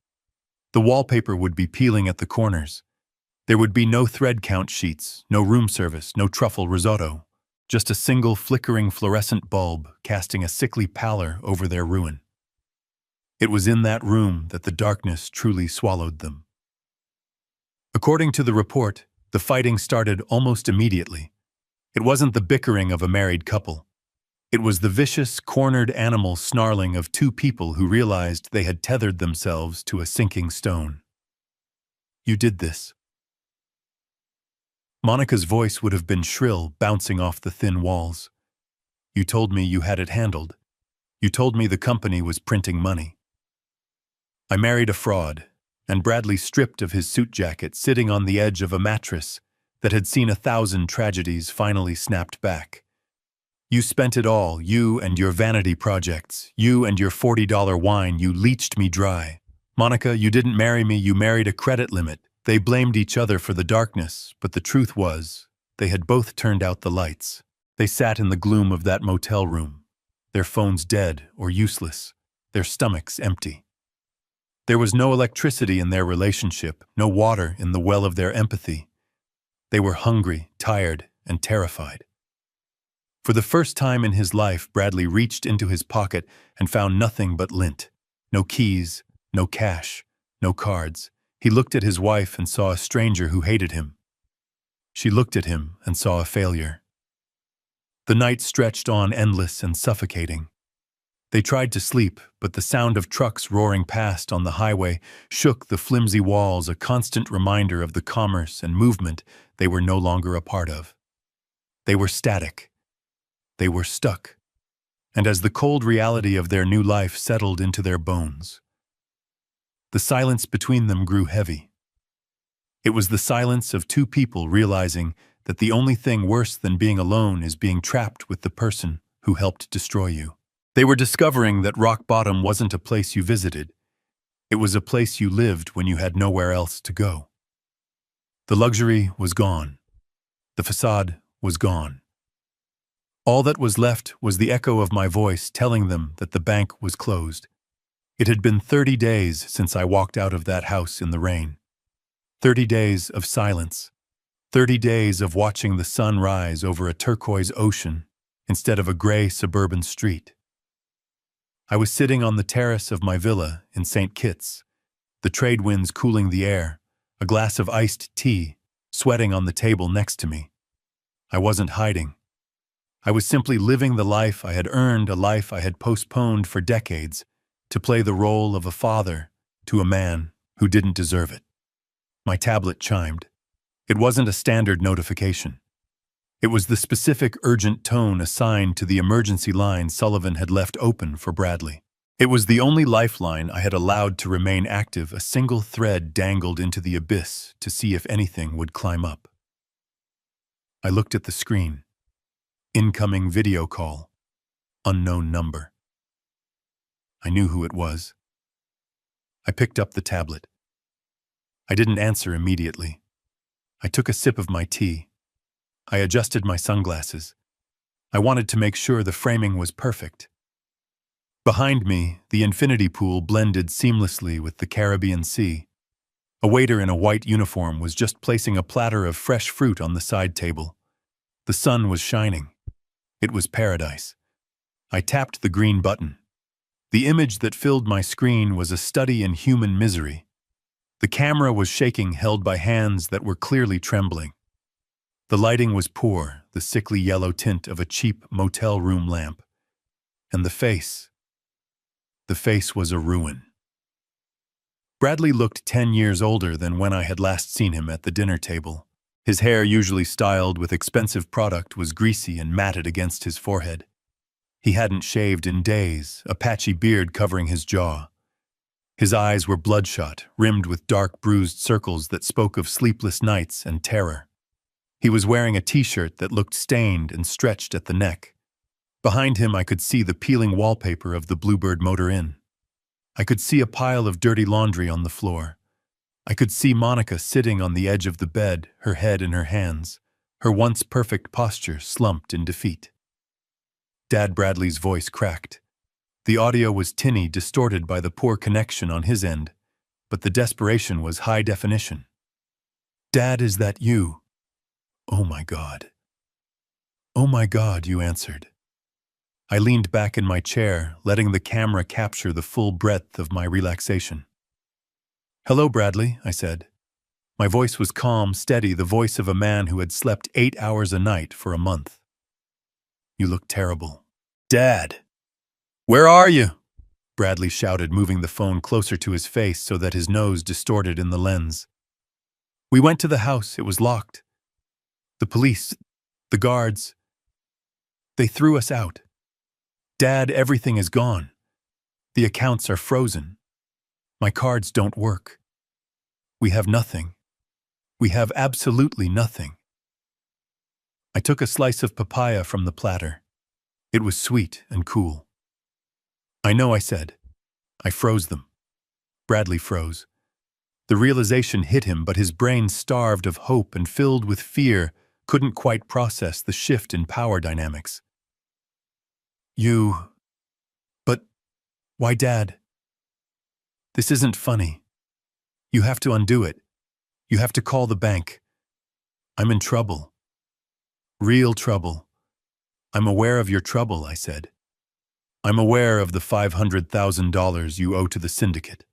The wallpaper would be peeling at the corners. There would be no thread count sheets, no room service, no truffle risotto, just a single flickering fluorescent bulb casting a sickly pallor over their ruin. It was in that room that the darkness truly swallowed them. According to the report, the fighting started almost immediately. It wasn't the bickering of a married couple. It was the vicious, cornered animal snarling of two people who realized they had tethered themselves to a sinking stone. "You did this." Monica's voice would have been shrill, bouncing off the thin walls. "You told me you had it handled. You told me the company was printing money." I married a fraud, and Bradley stripped of his suit jacket, sitting on the edge of a mattress that had seen 1,000 tragedies finally snapped back. "You spent it all, you and your vanity projects, you and your $40 wine, you leached me dry. Monica, you didn't marry me, you married a credit limit, They blamed each other for the darkness, but the truth was, they had both turned out the lights. They sat in the gloom of that motel room, their phones dead or useless, their stomachs empty. There was no electricity in their relationship, no water in the well of their empathy. They were hungry, tired, and terrified. For the first time in his life, Bradley reached into his pocket and found nothing but lint. No keys, no cash, no cards. He looked at his wife and saw a stranger who hated him. She looked at him and saw a failure. The night stretched on endless and suffocating. They tried to sleep, but the sound of trucks roaring past on the highway shook the flimsy walls, a constant reminder of the commerce and movement they were no longer a part of. They were static. They were stuck. And as the cold reality of their new life settled into their bones, the silence between them grew heavy. It was the silence of two people realizing that the only thing worse than being alone is being trapped with the person who helped destroy you. They were discovering that rock bottom wasn't a place you visited. It was a place you lived when you had nowhere else to go. The luxury was gone. The facade was gone. All that was left was the echo of my voice telling them that the bank was closed. It had been 30 days since I walked out of that house in the rain. 30 days of silence. 30 days of watching the sun rise over a turquoise ocean instead of a gray suburban street. I was sitting on the terrace of my villa in St. Kitts, the trade winds cooling the air, a glass of iced tea sweating on the table next to me. I wasn't hiding. I was simply living the life I had earned, a life I had postponed for decades, to play the role of a father to a man who didn't deserve it. My tablet chimed. It wasn't a standard notification. It was the specific urgent tone assigned to the emergency line Sullivan had left open for Bradley. It was the only lifeline I had allowed to remain active, a single thread dangled into the abyss to see if anything would climb up. I looked at the screen. Incoming video call. Unknown number. I knew who it was. I picked up the tablet. I didn't answer immediately. I took a sip of my tea. I adjusted my sunglasses. I wanted to make sure the framing was perfect. Behind me, the infinity pool blended seamlessly with the Caribbean Sea. A waiter in a white uniform was just placing a platter of fresh fruit on the side table. The sun was shining. It was paradise. I tapped the green button. The image that filled my screen was a study in human misery. The camera was shaking, held by hands that were clearly trembling. The lighting was poor, the sickly yellow tint of a cheap motel room lamp. And the face was a ruin. Bradley looked 10 years older than when I had last seen him at the dinner table. His hair, usually styled with expensive product, was greasy and matted against his forehead. He hadn't shaved in days, a patchy beard covering his jaw. His eyes were bloodshot, rimmed with dark bruised circles that spoke of sleepless nights and terror. He was wearing a t-shirt that looked stained and stretched at the neck. Behind him I could see the peeling wallpaper of the Bluebird Motor Inn. I could see a pile of dirty laundry on the floor. I could see Monica sitting on the edge of the bed, her head in her hands, her once perfect posture slumped in defeat. Dad Bradley's voice cracked. The audio was tinny, distorted by the poor connection on his end, but the desperation was high definition. "Dad, is that you?" "Oh my God." "Oh my God," you answered. I leaned back in my chair, letting the camera capture the full breadth of my relaxation. "Hello, Bradley," I said. My voice was calm, steady, the voice of a man who had slept 8 hours a night for a month. "You look terrible." "Dad! Where are you?" Bradley shouted, moving the phone closer to his face so that his nose distorted in the lens. "We went to the house. It was locked. The police, the guards, they threw us out. Dad, everything is gone. The accounts are frozen. My cards don't work. We have nothing. We have absolutely nothing." I took a slice of papaya from the platter. It was sweet and cool. "I know," I said. I froze them. Bradley froze. The realization hit him, but his brain, starved of hope and filled with fear, couldn't quite process the shift in power dynamics. You... But why, Dad? This isn't funny. You have to undo it. You have to call the bank. I'm in trouble. Real trouble. I'm aware of your trouble, I said. I'm aware of the $500,000 you owe to the syndicate.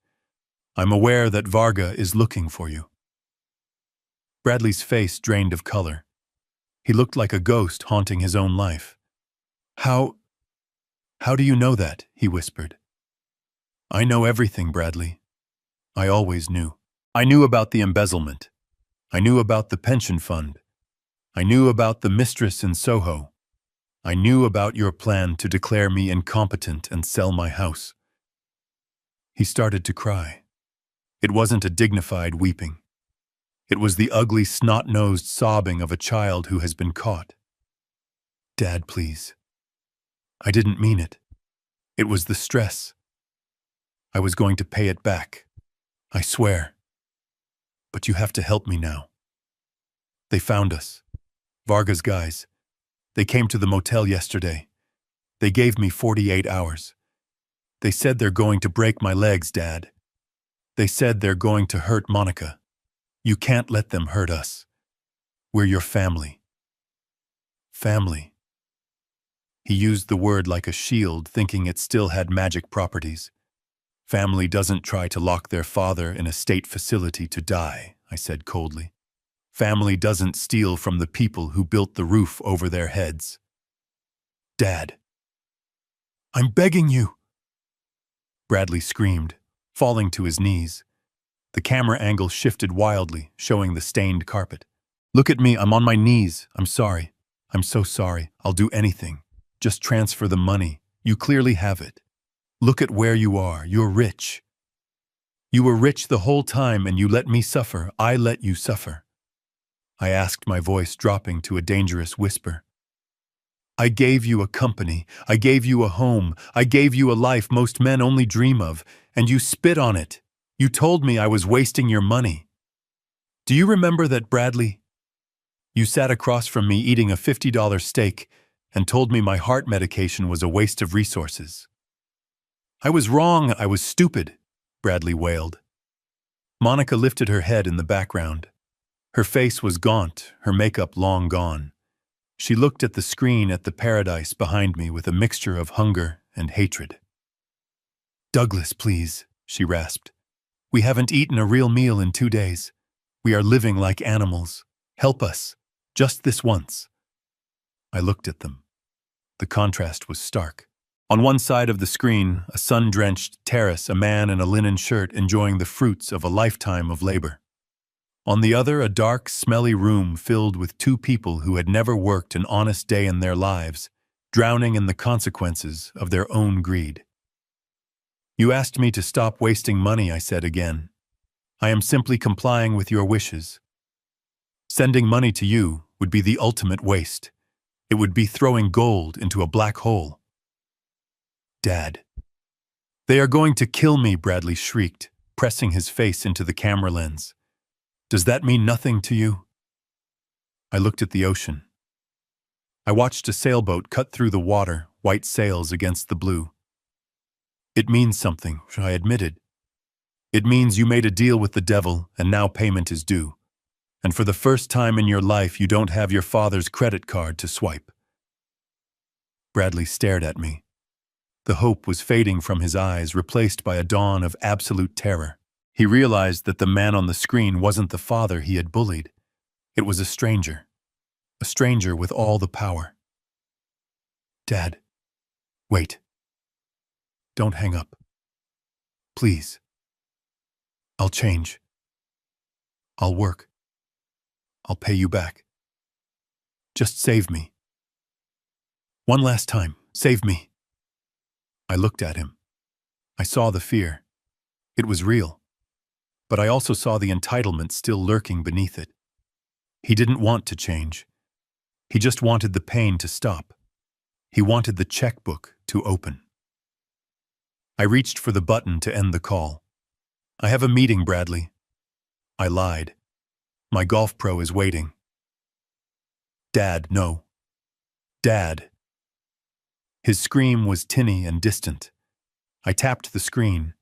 I'm aware that Varga is looking for you. Bradley's face drained of color. He looked like a ghost haunting his own life. How do you know that? He whispered. I know everything, Bradley. I always knew. I knew about the embezzlement. I knew about the pension fund. I knew about the mistress in Soho. I knew about your plan to declare me incompetent and sell my house. He started to cry. It wasn't a dignified weeping. It was the ugly, snot-nosed sobbing of a child who has been caught. Dad, please. I didn't mean it. It was the stress. I was going to pay it back. I swear. But you have to help me now. They found us. Varga's guys. They came to the motel yesterday. They gave me 48 hours. They said they're going to break my legs, Dad. They said they're going to hurt Monica. You can't let them hurt us. We're your family. Family. He used the word like a shield, thinking it still had magic properties. Family doesn't try to lock their father in a state facility to die, I said coldly. Family doesn't steal from the people who built the roof over their heads. Dad. I'm begging you. Bradley screamed, falling to his knees. The camera angle shifted wildly, showing the stained carpet. Look at me, I'm on my knees. I'm sorry. I'm so sorry. I'll do anything. Just transfer the money. You clearly have it. Look at where you are. You're rich. You were rich the whole time and you let me suffer. I let you suffer. I asked, my voice dropping to a dangerous whisper. I gave you a company. I gave you a home. I gave you a life most men only dream of, and you spit on it. You told me I was wasting your money. Do you remember that, Bradley? You sat across from me eating a $50 steak and told me my heart medication was a waste of resources. I was wrong. I was stupid, Bradley wailed. Monica lifted her head in the background. Her face was gaunt, her makeup long gone. She looked at the screen at the paradise behind me with a mixture of hunger and hatred. Douglas, please, she rasped. We haven't eaten a real meal in 2 days. We are living like animals. Help us, just this once. I looked at them. The contrast was stark. On one side of the screen, a sun-drenched terrace, a man in a linen shirt enjoying the fruits of a lifetime of labor. On the other, a dark, smelly room filled with 2 people who had never worked an honest day in their lives, drowning in the consequences of their own greed. You asked me to stop wasting money, I said again. I am simply complying with your wishes. Sending money to you would be the ultimate waste. It would be throwing gold into a black hole. Dad. They are going to kill me, Bradley shrieked, pressing his face into the camera lens. Does that mean nothing to you? I looked at the ocean. I watched a sailboat cut through the water, white sails against the blue. It means something, I admitted. It means you made a deal with the devil and now payment is due. And for the first time in your life, you don't have your father's credit card to swipe. Bradley stared at me. The hope was fading from his eyes, replaced by a dawn of absolute terror. He realized that the man on the screen wasn't the father he had bullied. It was a stranger with all the power. Dad, wait. Don't hang up. Please. I'll change. I'll work. I'll pay you back. Just save me. One last time, save me. I looked at him. I saw the fear. It was real. But I also saw the entitlement still lurking beneath it. He didn't want to change. He just wanted the pain to stop. He wanted the checkbook to open. I reached for the button to end the call. I have a meeting, Bradley. I lied. My golf pro is waiting. Dad, no. Dad. His scream was tinny and distant. I tapped the screen.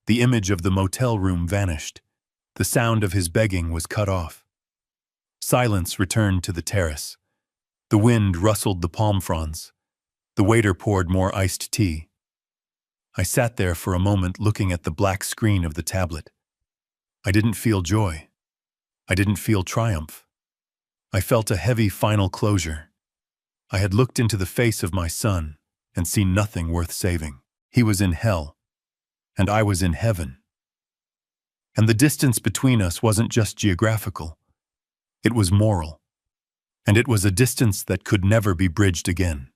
The image of the motel room vanished. The sound of his begging was cut off. Silence returned to the terrace. The wind rustled the palm fronds. The waiter poured more iced tea. I sat there for a moment looking at the black screen of the tablet. I didn't feel joy. I didn't feel triumph. I felt a heavy final closure. I had looked into the face of my son and seen nothing worth saving. He was in hell, and I was in heaven. And the distance between us wasn't just geographical. It was moral. And it was a distance that could never be bridged again.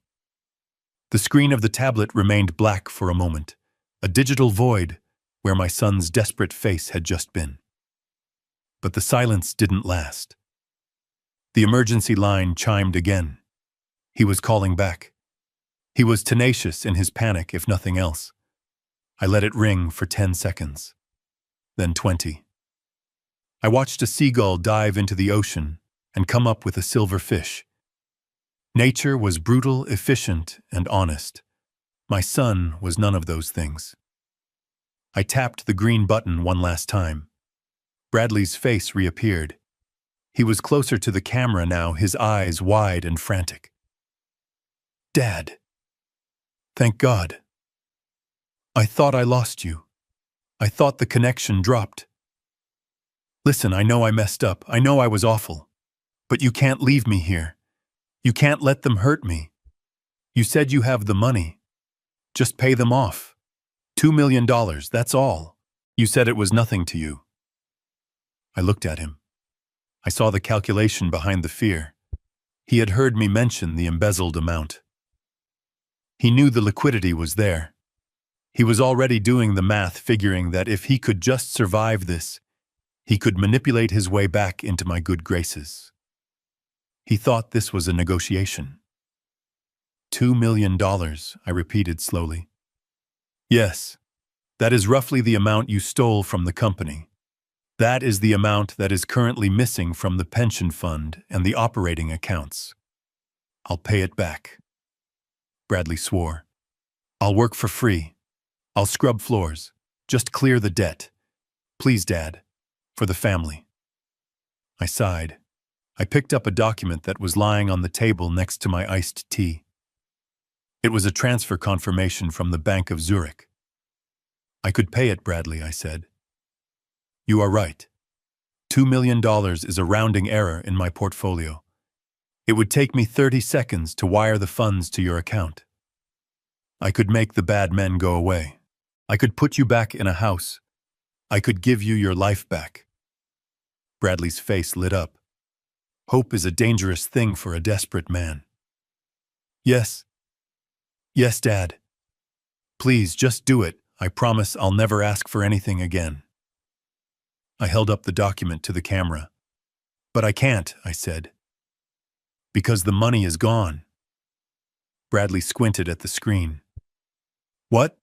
The screen of the tablet remained black for a moment, a digital void where my son's desperate face had just been. But the silence didn't last. The emergency line chimed again. He was calling back. He was tenacious in his panic, if nothing else. I let it ring for 10 seconds. Then 20. I watched a seagull dive into the ocean and come up with a silver fish. Nature was brutal, efficient, and honest. My son was none of those things. I tapped the green button one last time. Bradley's face reappeared. He was closer to the camera now, his eyes wide and frantic. Dad. Thank God. I thought I lost you. I thought the connection dropped. Listen, I know I messed up. I know I was awful. But you can't leave me here. You can't let them hurt me. You said you have the money. Just pay them off. $2 million, that's all. You said it was nothing to you. I looked at him. I saw the calculation behind the fear. He had heard me mention the embezzled amount. He knew the liquidity was there. He was already doing the math, figuring that if he could just survive this, he could manipulate his way back into my good graces. He thought this was a negotiation. $2 million, I repeated slowly. Yes, that is roughly the amount you stole from the company. That is the amount that is currently missing from the pension fund and the operating accounts. I'll pay it back. Bradley swore. I'll work for free. I'll scrub floors. Just clear the debt. Please, Dad. For the family. I sighed. I picked up a document that was lying on the table next to my iced tea. It was a transfer confirmation from the Bank of Zurich. I could pay it, Bradley, I said. You are right. $2 million is a rounding error in my portfolio. It would take me 30 seconds to wire the funds to your account. I could make the bad men go away. I could put you back in a house. I could give you your life back. Bradley's face lit up. Hope is a dangerous thing for a desperate man. Yes. Yes, Dad. Please, just do it. I promise I'll never ask for anything again. I held up the document to the camera. But I can't, I said. Because the money is gone. Bradley squinted at the screen. What?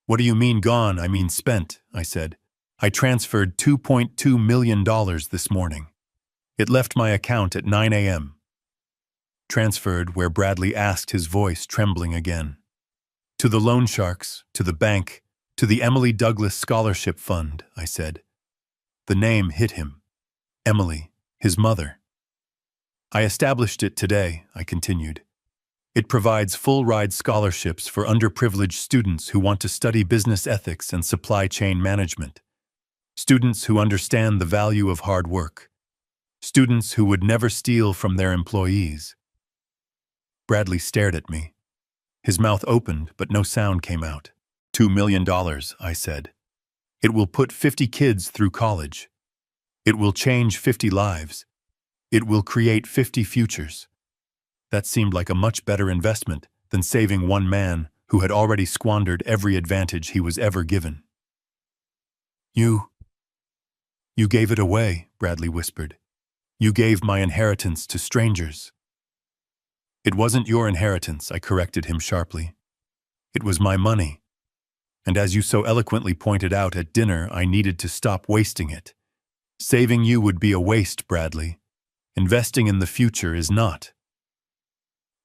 What do you mean gone? I mean spent, I said. I transferred $2.2 million this morning. It left my account at 9 a.m. Transferred where Bradley asked, his voice trembling again. To the loan sharks, to the bank, to the Emily Douglas Scholarship Fund, I said. The name hit him. Emily, his mother. I established it today, I continued. It provides full-ride scholarships for underprivileged students who want to study business ethics and supply chain management. Students who understand the value of hard work. Students who would never steal from their employees. Bradley stared at me. His mouth opened, but no sound came out. $2 million, I said. It will put 50 kids through college. It will change 50 lives. It will create 50 futures. That seemed like a much better investment than saving one man who had already squandered every advantage he was ever given. You gave it away, Bradley whispered. You gave my inheritance to strangers. It wasn't your inheritance, I corrected him sharply. It was my money. And as you so eloquently pointed out at dinner, I needed to stop wasting it. Saving you would be a waste, Bradley. Investing in the future is not.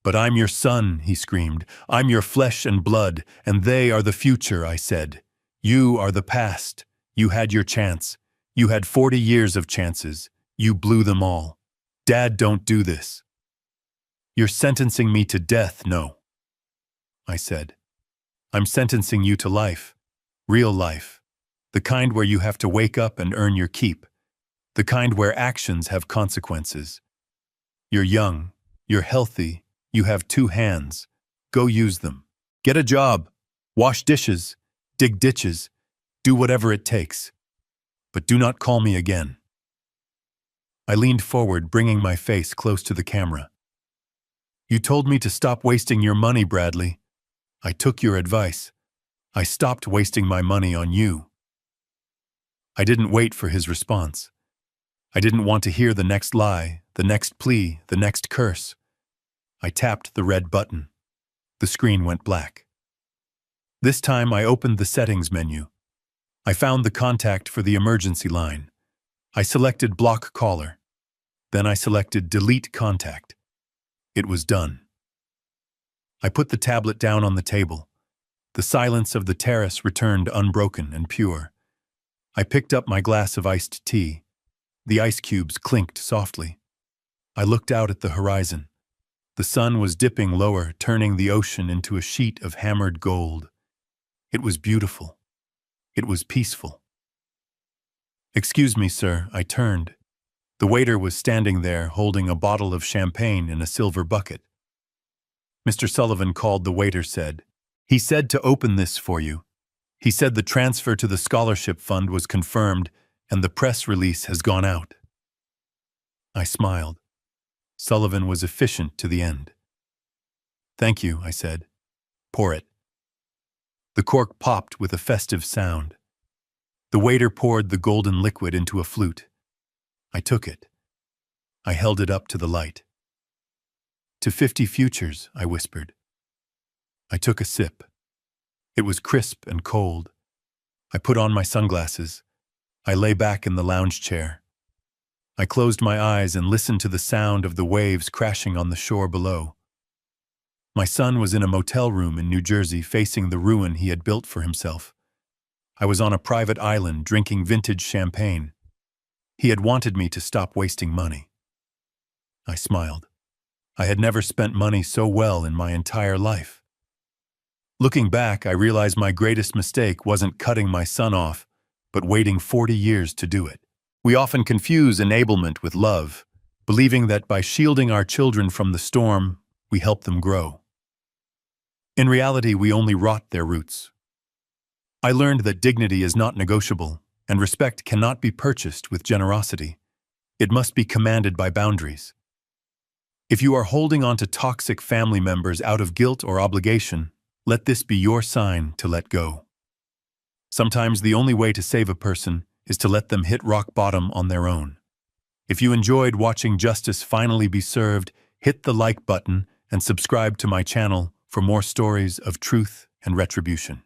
But I'm your son, he screamed. I'm your flesh and blood, and they are the future, I said. You are the past. You had your chance. You had 40 years of chances. You blew them all. Dad, don't do this. You're sentencing me to death, no, I said. I'm sentencing you to life. Real life. The kind where you have to wake up and earn your keep. The kind where actions have consequences. You're young. You're healthy. You have 2 hands. Go use them. Get a job. Wash dishes. Dig ditches. Do whatever it takes. But do not call me again. I leaned forward, bringing my face close to the camera. You told me to stop wasting your money, Bradley. I took your advice. I stopped wasting my money on you. I didn't wait for his response. I didn't want to hear the next lie, the next plea, the next curse. I tapped the red button. The screen went black. This time I opened the settings menu. I found the contact for the emergency line. I selected block caller. Then I selected delete contact. It was done. I put the tablet down on the table. The silence of the terrace returned unbroken and pure. I picked up my glass of iced tea. The ice cubes clinked softly. I looked out at the horizon. The sun was dipping lower, turning the ocean into a sheet of hammered gold. It was beautiful. It was peaceful. Excuse me, sir, I turned. The waiter was standing there, holding a bottle of champagne in a silver bucket. Mr. Sullivan called, the waiter said. He said to open this for you. He said the transfer to the scholarship fund was confirmed and the press release has gone out. I smiled. Sullivan was efficient to the end. Thank you, I said. Pour it. The cork popped with a festive sound. The waiter poured the golden liquid into a flute. I took it. I held it up to the light. To 50 futures, I whispered. I took a sip. It was crisp and cold. I put on my sunglasses. I lay back in the lounge chair. I closed my eyes and listened to the sound of the waves crashing on the shore below. My son was in a motel room in New Jersey facing the ruin he had built for himself. I was on a private island drinking vintage champagne. He had wanted me to stop wasting money. I smiled. I had never spent money so well in my entire life. Looking back, I realized my greatest mistake wasn't cutting my son off, but waiting 40 years to do it. We often confuse enablement with love, believing that by shielding our children from the storm, we help them grow. In reality, we only rot their roots. I learned that dignity is not negotiable, and respect cannot be purchased with generosity. It must be commanded by boundaries. If you are holding on to toxic family members out of guilt or obligation, let this be your sign to let go. Sometimes the only way to save a person is to let them hit rock bottom on their own. If you enjoyed watching justice finally be served, hit the like button and subscribe to my channel for more stories of truth and retribution.